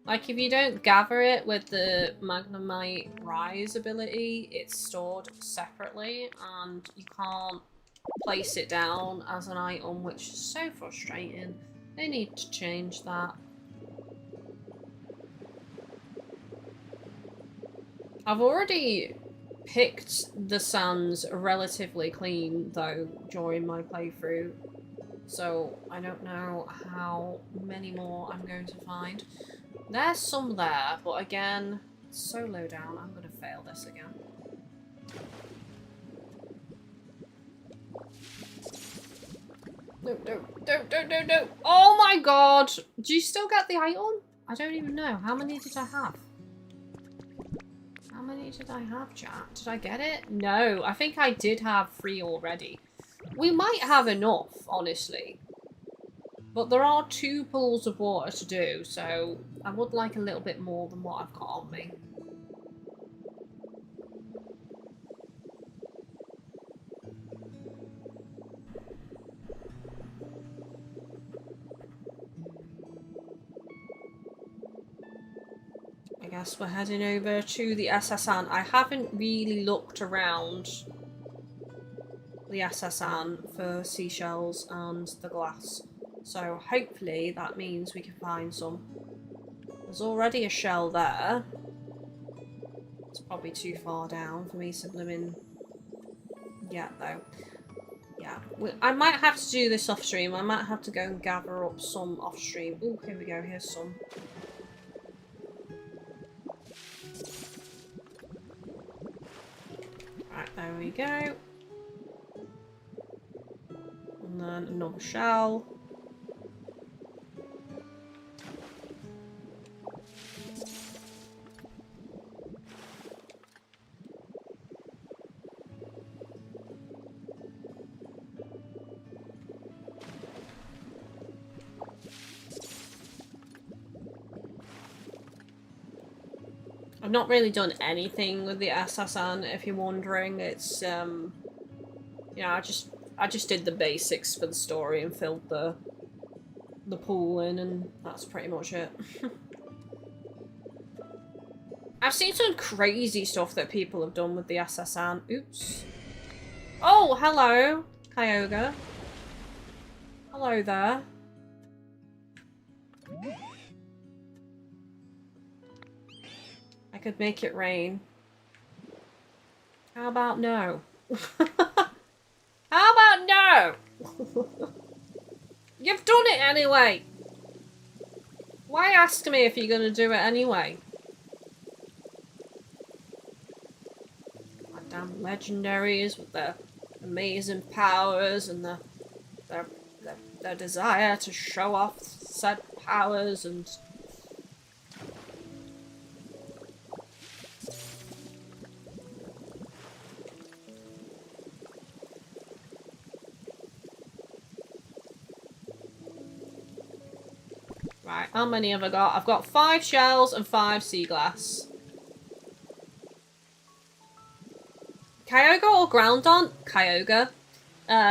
Like, if you don't gather it with the Magnemite Rise ability, it's stored separately, and you can't place it down as an item, which is so frustrating. They need to change that. I've already picked the sands relatively clean, though, during my playthrough, so I don't know how many more I'm going to find. There's some there, but again, it's so low down, I'm going to fail this again. No. Oh my god! Do you still get the item? I don't even know. How many did I have? How many did I have, chat? Did I get it? No, I think I did have 3 already. We might have enough, honestly. But there are 2 pools of water to do, so I would like a little bit more than what I've got on me. I guess we're heading over to the SSN. I haven't really looked around the SSN for seashells and the glass. So hopefully that means we can find some. There's already a shell there. It's probably too far down for me to blooming get though. Yeah, I might have to do this off stream. I might have to go and gather up some off stream. Oh, here we go. Here's some. Right, there we go. And then another shell. I've not really done anything with the SSN, if you're wondering. It's you know, I just did the basics for the story and filled the pool in, and that's pretty much it. I've seen some crazy stuff that people have done with the SSN. Oops. Oh, hello, Kyogre. Hello there. I could make it rain. How about no? How about no? You've done it anyway. Why ask me if you're gonna do it anyway? My damn legendaries with their amazing powers and their desire to show off said powers and. Right, how many have I got? I've got 5 shells and 5 sea glass. Kyogre or Groundon? Kyogre.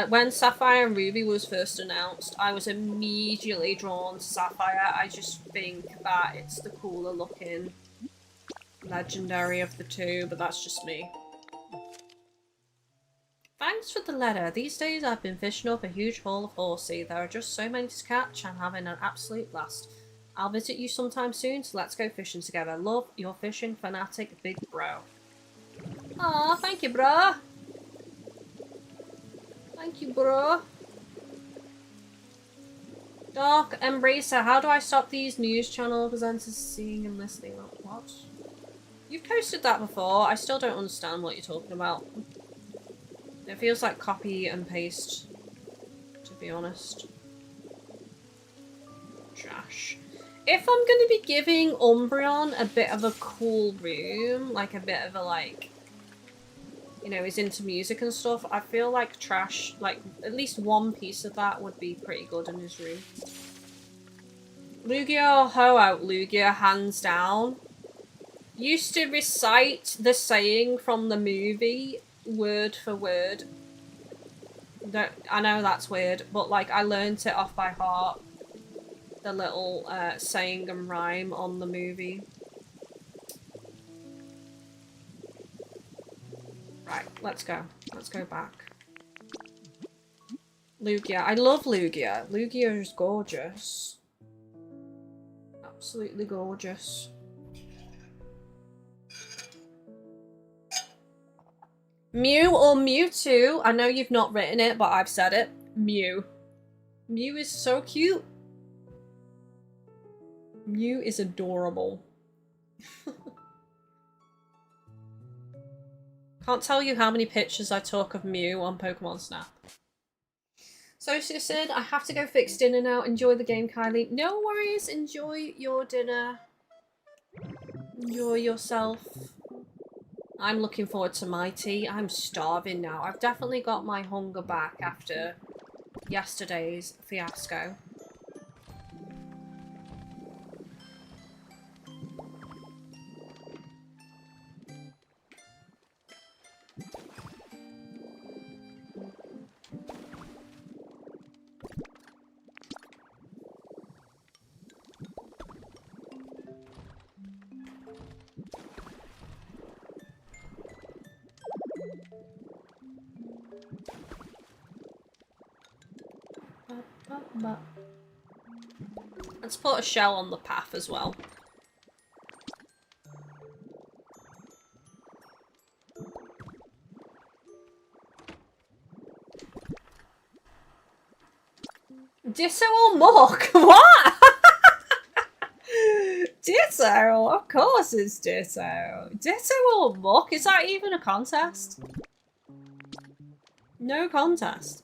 When Sapphire and Ruby was first announced, I was immediately drawn to Sapphire. I just think that it's the cooler looking legendary of the two, but that's just me. Thanks for the letter. These days I've been fishing up a huge haul of horsey. There are just so many to catch. I'm having an absolute blast. I'll visit you sometime soon, so let's go fishing together. Love, your fishing fanatic big bro. Aw, thank you, bro. Thank you, bro. Dark Embracer, how do I stop these news channel presenters seeing and listening? What? You've posted that before. I still don't understand what you're talking about. It feels like copy and paste, to be honest. Trash. If I'm going to be giving Umbreon a bit of a cool room, like a bit of a, like, you know, he's into music and stuff, I feel like Trash, like, at least one piece of that would be pretty good in his room. Lugia or Ho-Out Lugia, hands down. Used to recite the saying from the movie word for word. I know that's weird, but like I learnt it off by heart. The little saying and rhyme on the movie. Right, let's go. Let's go back. Lugia. I love Lugia. Lugia is gorgeous. Absolutely gorgeous. Mew or Mewtwo? I know you've not written it, but I've said it. Mew. Mew is so cute. Mew is adorable. Can't tell you how many pictures I took of Mew on Pokemon Snap. So said, I have to go fix dinner now. Enjoy the game, Kylie. No worries. Enjoy your dinner. Enjoy yourself. I'm looking forward to my tea. I'm starving now. I've definitely got my hunger back after yesterday's fiasco. Let's put a shell on the path as well. Ditto or muck? What? Ditto? Of course it's ditto. Ditto or muck? Is that even a contest? No contest.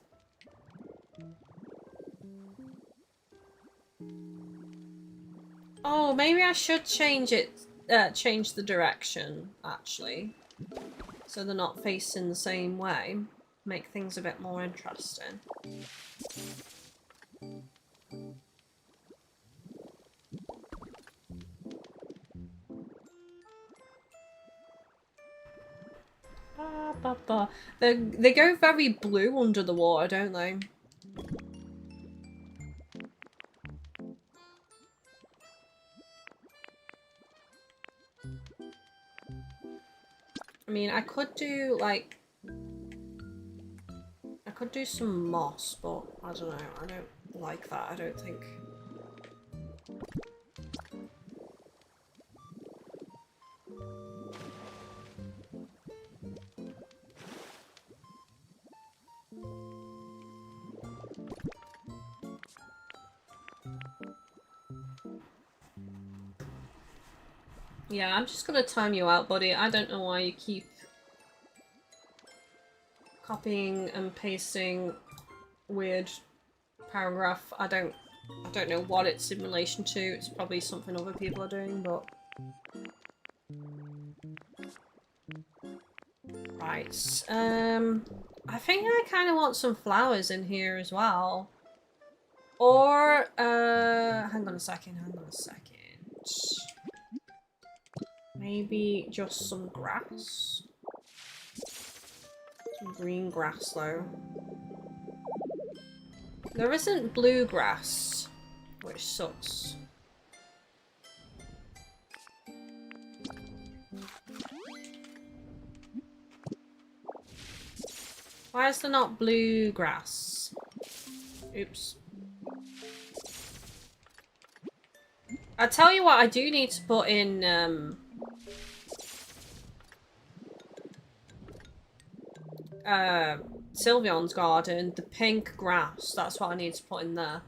Oh, maybe I should change it, change the direction, actually. So they're not facing the same way. Make things a bit more interesting. They go very blue under the water, don't they? I mean, I could do, like... I could do some moss, but I don't know. I don't like that, I don't think. Yeah, I'm just gonna time you out, buddy. I don't know why you keep copying and pasting weird paragraph. I don't know what it's in relation to. It's probably something other people are doing, but... Right, I think I kind of want some flowers in here as well. Or, hang on a second. Maybe just some grass? Some green grass, though. There isn't blue grass, which sucks. Why is there not blue grass? Oops. I tell you what, I do need to put in, Sylveon's garden, the pink grass. That's what I need to put in there.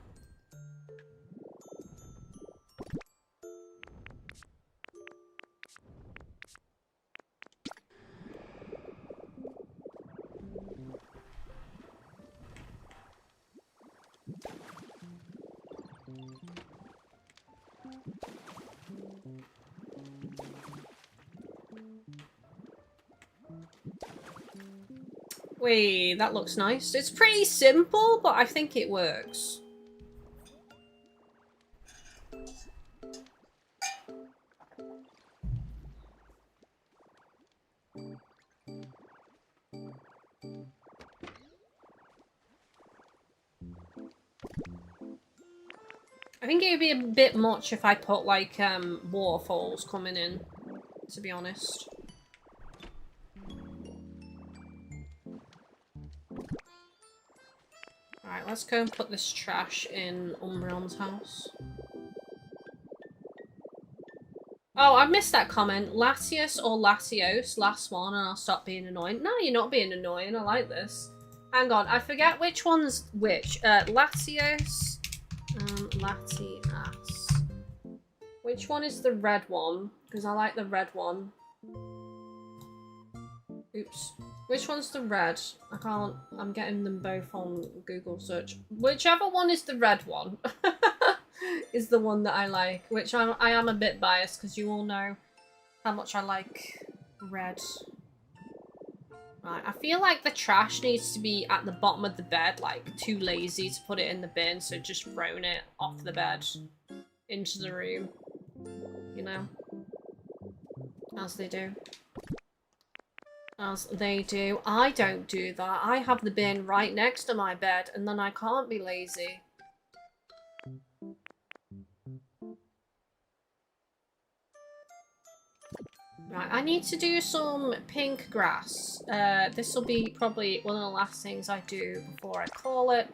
Wait, that looks nice. It's pretty simple, but I think it works. I think it would be a bit much if I put, like, waterfalls coming in, to be honest. Alright, let's go and put this trash in Umbreon's house. Oh, I missed that comment. Latios or Latios, last one, and I'll stop being annoying. No, you're not being annoying. I like this. Hang on, I forget which one's which. Latios and Latias. Which one is the red one? Because I like the red one. Oops. Which one's the red? I can't... I'm getting them both on Google search. Whichever one is the red one is the one that I like. Which I am a bit biased because you all know how much I like red. Right, I feel like the trash needs to be at the bottom of the bed, like too lazy to put it in the bin, so just throwing it off the bed into the room. You know? As they do. As they do. I don't do that. I have the bin right next to my bed, and then I can't be lazy. Right, I need to do some pink grass. This will be probably one of the last things I do before I call it.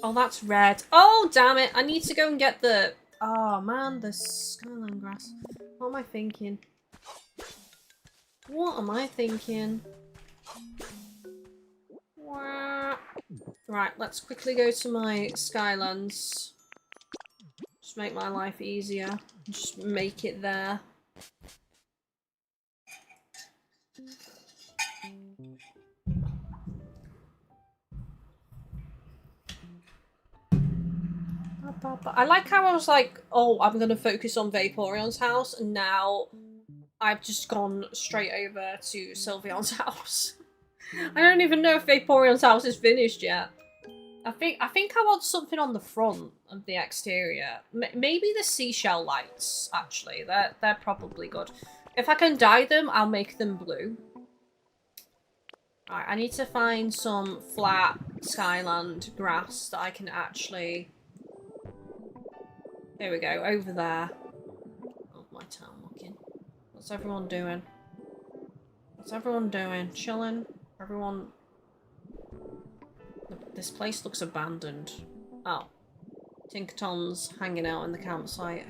Oh, that's red. Oh, damn it. I need to go and get the... Oh man, the skyline grass. What am I thinking? What am I thinking? Right, let's quickly go to my Skylands. Just make my life easier. Just make it there. I like how I was like, oh, I'm gonna focus on Vaporeon's house, and now I've just gone straight over to Sylveon's house. I don't even know if Vaporeon's house is finished yet. I think I want something on the front of the exterior. Maybe the seashell lights, actually. They're probably good. If I can dye them, I'll make them blue. Alright, I need to find some flat Skyland grass that I can actually... There we go, over there. Oh, my town looking. What's everyone doing? What's everyone doing? Chilling? Everyone... This place looks abandoned. Oh. Tinkaton's hanging out in the campsite.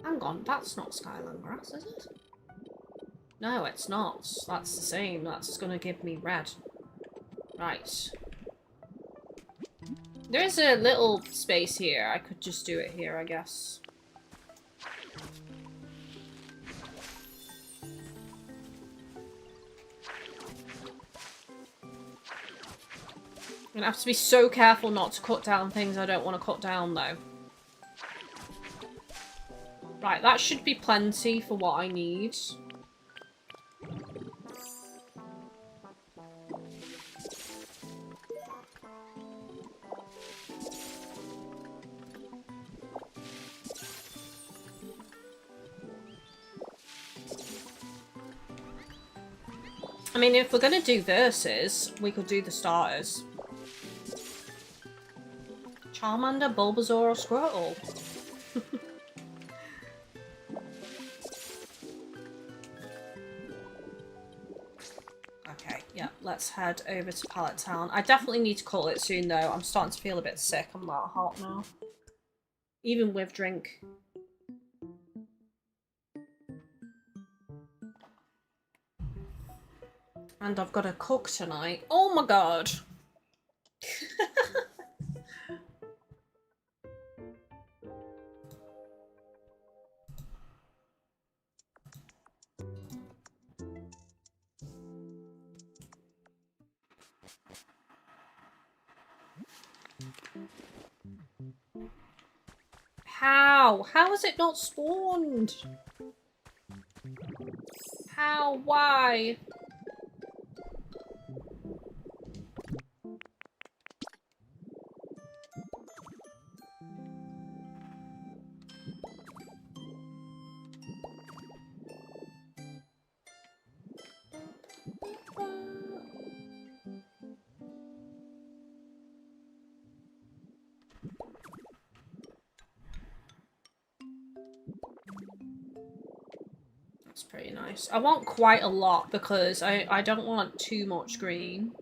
Hang on, that's not Skyland grass, is it? No, it's not. That's the same. That's gonna give me red. Right. There is a little space here. I could just do it here, I guess. I'm gonna have to be so careful not to cut down things I don't want to cut down, though. Right, that should be plenty for what I need. I mean, if we're gonna do verses, we could do the starters. Charmander, Bulbasaur, or Squirtle? Okay, yeah, let's head over to Pallet Town. I definitely need to call it soon, though. I'm starting to feel a bit sick. I'm that hot now. Even with drink. And I've got to cook tonight. Oh my god! How? How has it not spawned? How? Why? That's pretty nice. I want quite a lot because I don't want too much green.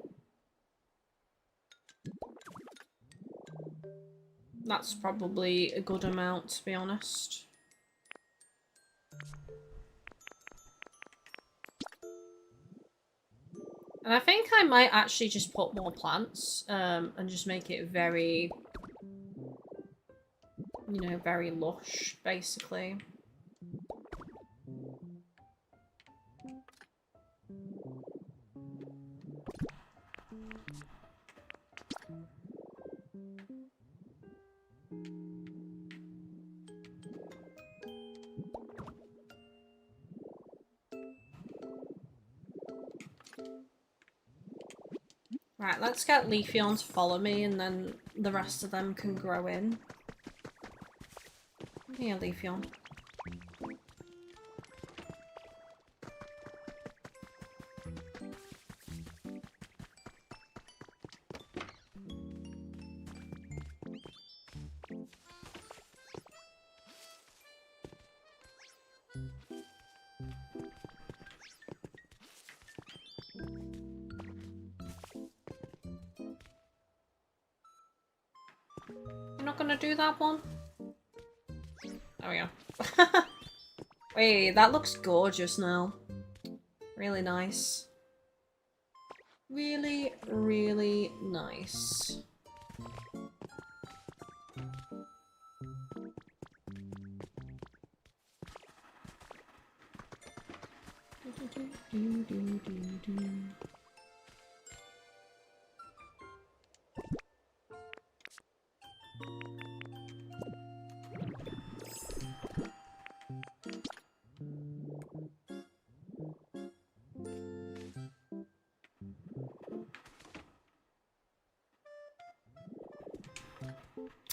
That's probably a good amount, to be honest. And I think I might actually just put more plants, and just make it very, you know, very lush, basically. Right, let's get Leafeon to follow me and then the rest of them can grow in. Here, Leafeon. You're not gonna do that one? There we go. Wait, that looks gorgeous now. Really nice. Really, really nice.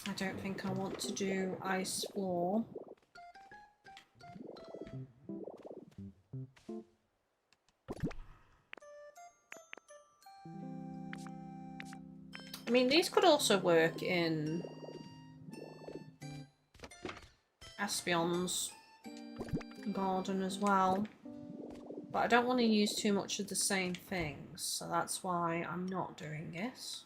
I don't think I want to do ice floor. I mean, these could also work in Espion's garden as well. But I don't want to use too much of the same things, so that's why I'm not doing it.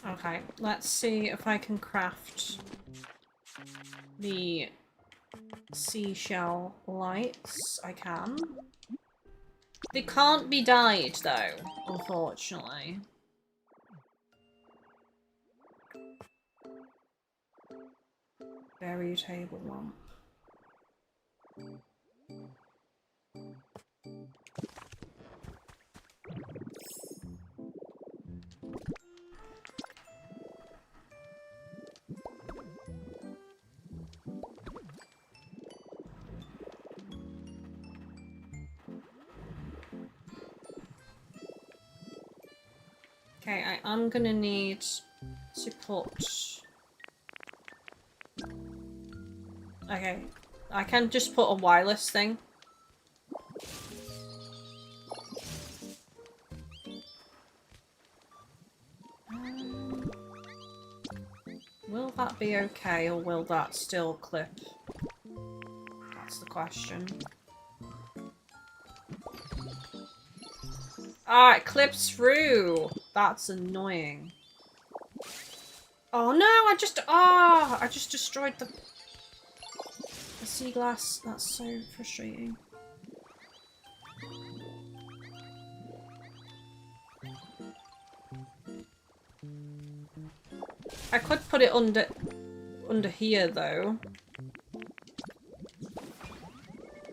Okay, let's see if I can craft the seashell lights. I can. They can't be dyed though, unfortunately. Berry table lamp. Okay, I'm gonna need to put... Okay, I can just put a wireless thing. Will that be okay, or will that still clip? That's the question. Ah, it clips through! That's annoying. Oh no, I just destroyed the sea glass. That's so frustrating. I could put it under here though.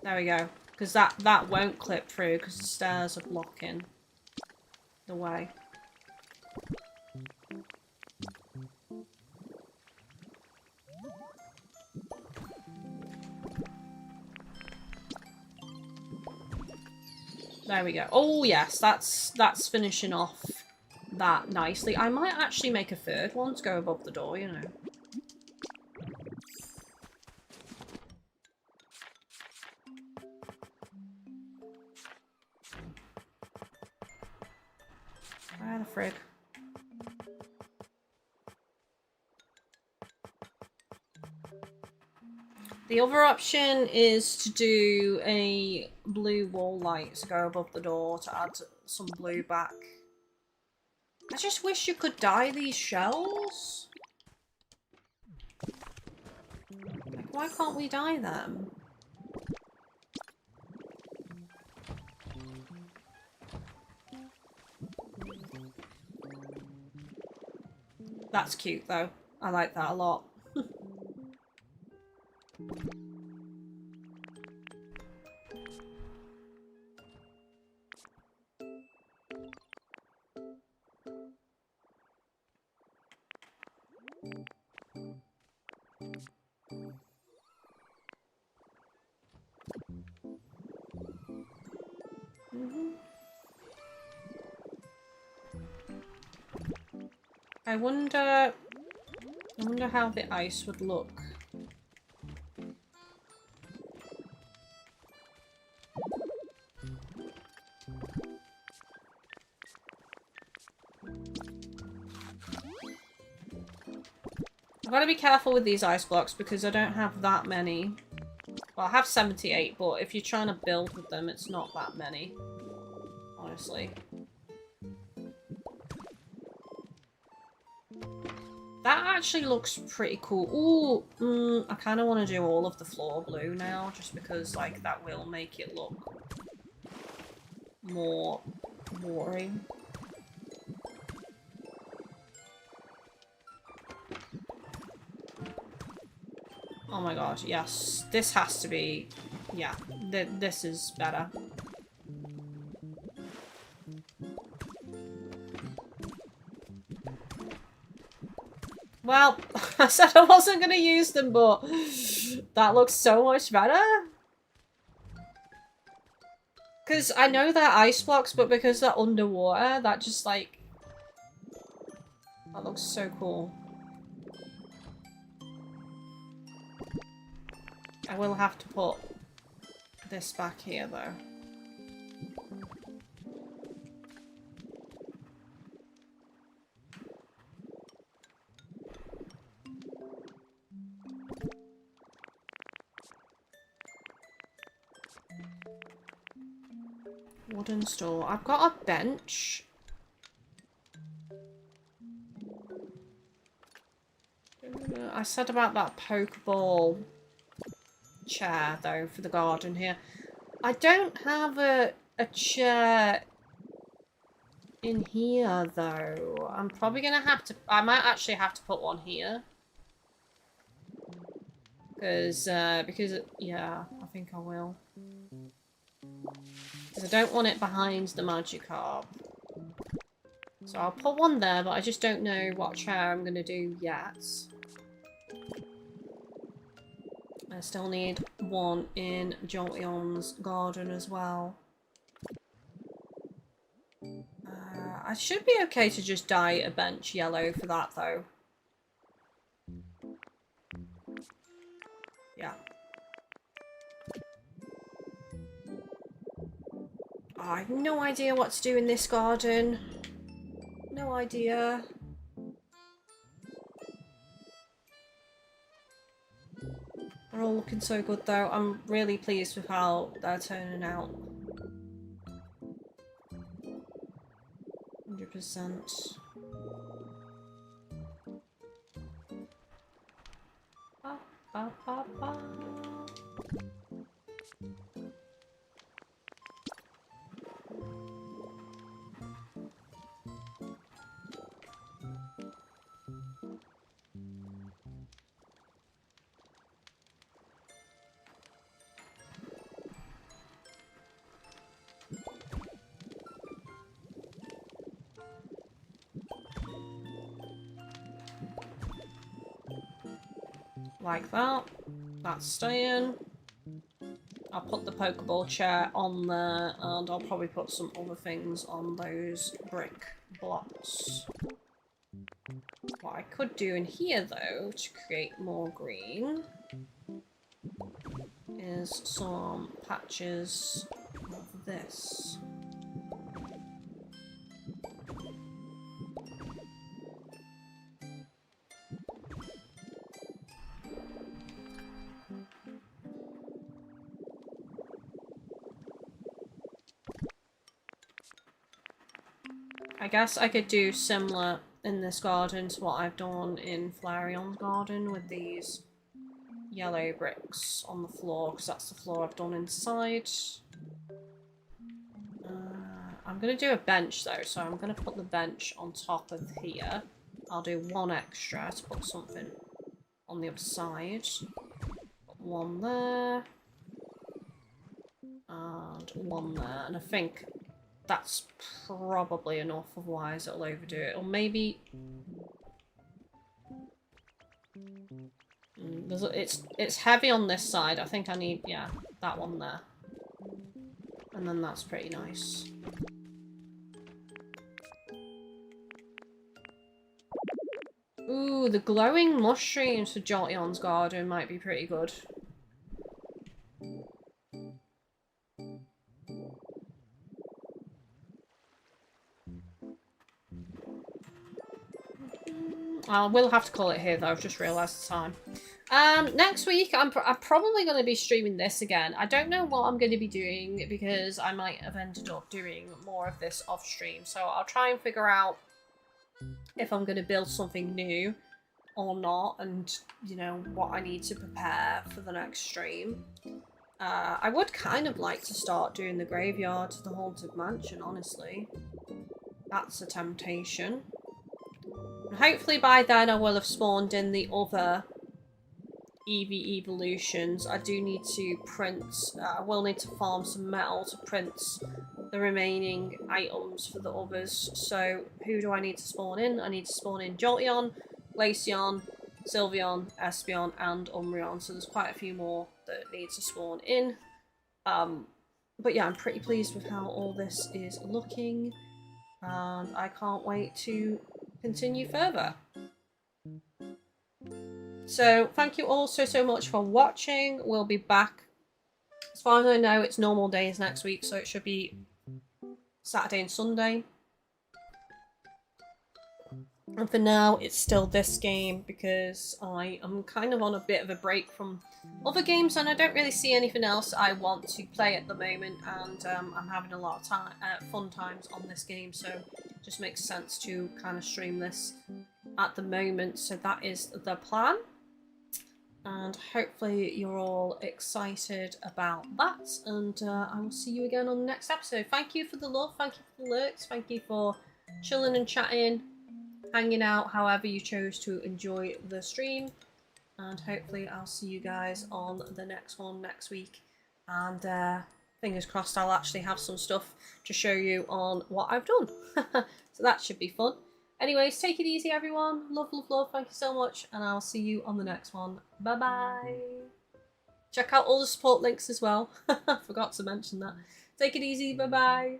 There we go. Because that won't clip through because the stairs are blocking the way. There we go. Oh yes, that's finishing off that nicely. I might actually make a third one to go above the door, you know. Where the frig? The other option is to do a blue wall light to go above the door to add some blue back. I just wish you could dye these shells. Like, why can't we dye them? That's cute though. I like that a lot. I wonder how the ice would look. I've got to be careful with these ice blocks because I don't have that many. Well, I have 78, but if you're trying to build with them, it's not that many. Honestly. That actually looks pretty cool. Ooh, I kind of want to do all of the floor blue now, just because, like, that will make it look more boring. Oh my god, yes. This has to be... Yeah, this is better. Well, I said I wasn't going to use them, but that looks so much better. Because I know they're ice blocks, but because they're underwater, that just, like... That looks so cool. I will have to put this back here, though. Wooden stool. I've got a bench. I said about that Pokeball chair, though, for the garden here. I don't have a chair in here, though. I'm probably going to have to... I might actually have to put one here. Because, yeah, I think I will. Because I don't want it behind the Magikarp. So I'll put one there, but I just don't know what chair I'm going to do yet. I still need one in Jolteon's garden as well. I should be okay to just dye a bench yellow for that, though. Yeah. Oh, I have no idea what to do in this garden. No idea. They're all looking so good, though. I'm really pleased with how they're turning out. 100%. Ba, ba, ba, ba. Like that. That's staying. I'll put the Pokeball chair on there, and I'll probably put some other things on those brick blocks. What I could do in here, though, to create more green, is some patches of this. I guess I could do similar in this garden to what I've done in Flareon's garden with these yellow bricks on the floor, because that's the floor I've done inside. I'm going to do a bench though, so I'm going to put the bench on top of here. I'll do one extra to put something on the other side. Put one there. And one there. And I think that's probably enough, otherwise it'll overdo it. Or maybe... it's heavy on this side. I think I need, yeah, that one there. And then that's pretty nice. Ooh, the glowing mushrooms for Jolteon's garden might be pretty good. I will have to call it here though, I've just realised the time. Next week I'm probably going to be streaming this again. I don't know what I'm going to be doing because I might have ended up doing more of this off stream. So I'll try and figure out if I'm going to build something new or not, and you know what I need to prepare for the next stream. I would kind of like to start doing the graveyard to the Haunted Mansion, honestly. That's a temptation. Hopefully by then I will have spawned in the other Eevee evolutions. I do need to print, I will need to farm some metal to print the remaining items for the others. So who do I need to spawn in? I need to spawn in Jolteon, Glaceon, Sylveon, Espeon and Umbreon. So there's quite a few more that need to spawn in. But yeah, I'm pretty pleased with how all this is looking. And I can't wait to continue further. So thank you all so much for watching. We'll be back, as far as I know, it's normal days next week, so it should be Saturday and Sunday. And for now it's still this game because I am kind of on a bit of a break from other games and I don't really see anything else I want to play at the moment, and I'm having a lot of fun times on this game, so it just makes sense to kind of stream this at the moment. So that is the plan, and hopefully you're all excited about that, and I will see you again on the next episode. Thank you for the love, thank you for the lurks, thank you for chilling and chatting, hanging out, however you chose to enjoy the stream. And hopefully I'll see you guys on the next one next week. And fingers crossed I'll actually have some stuff to show you on what I've done. So that should be fun. Anyways, take it easy everyone. Love, love, love. Thank you so much. And I'll see you on the next one. Bye-bye. Check out all the support links as well. I forgot to mention that. Take it easy. Bye-bye.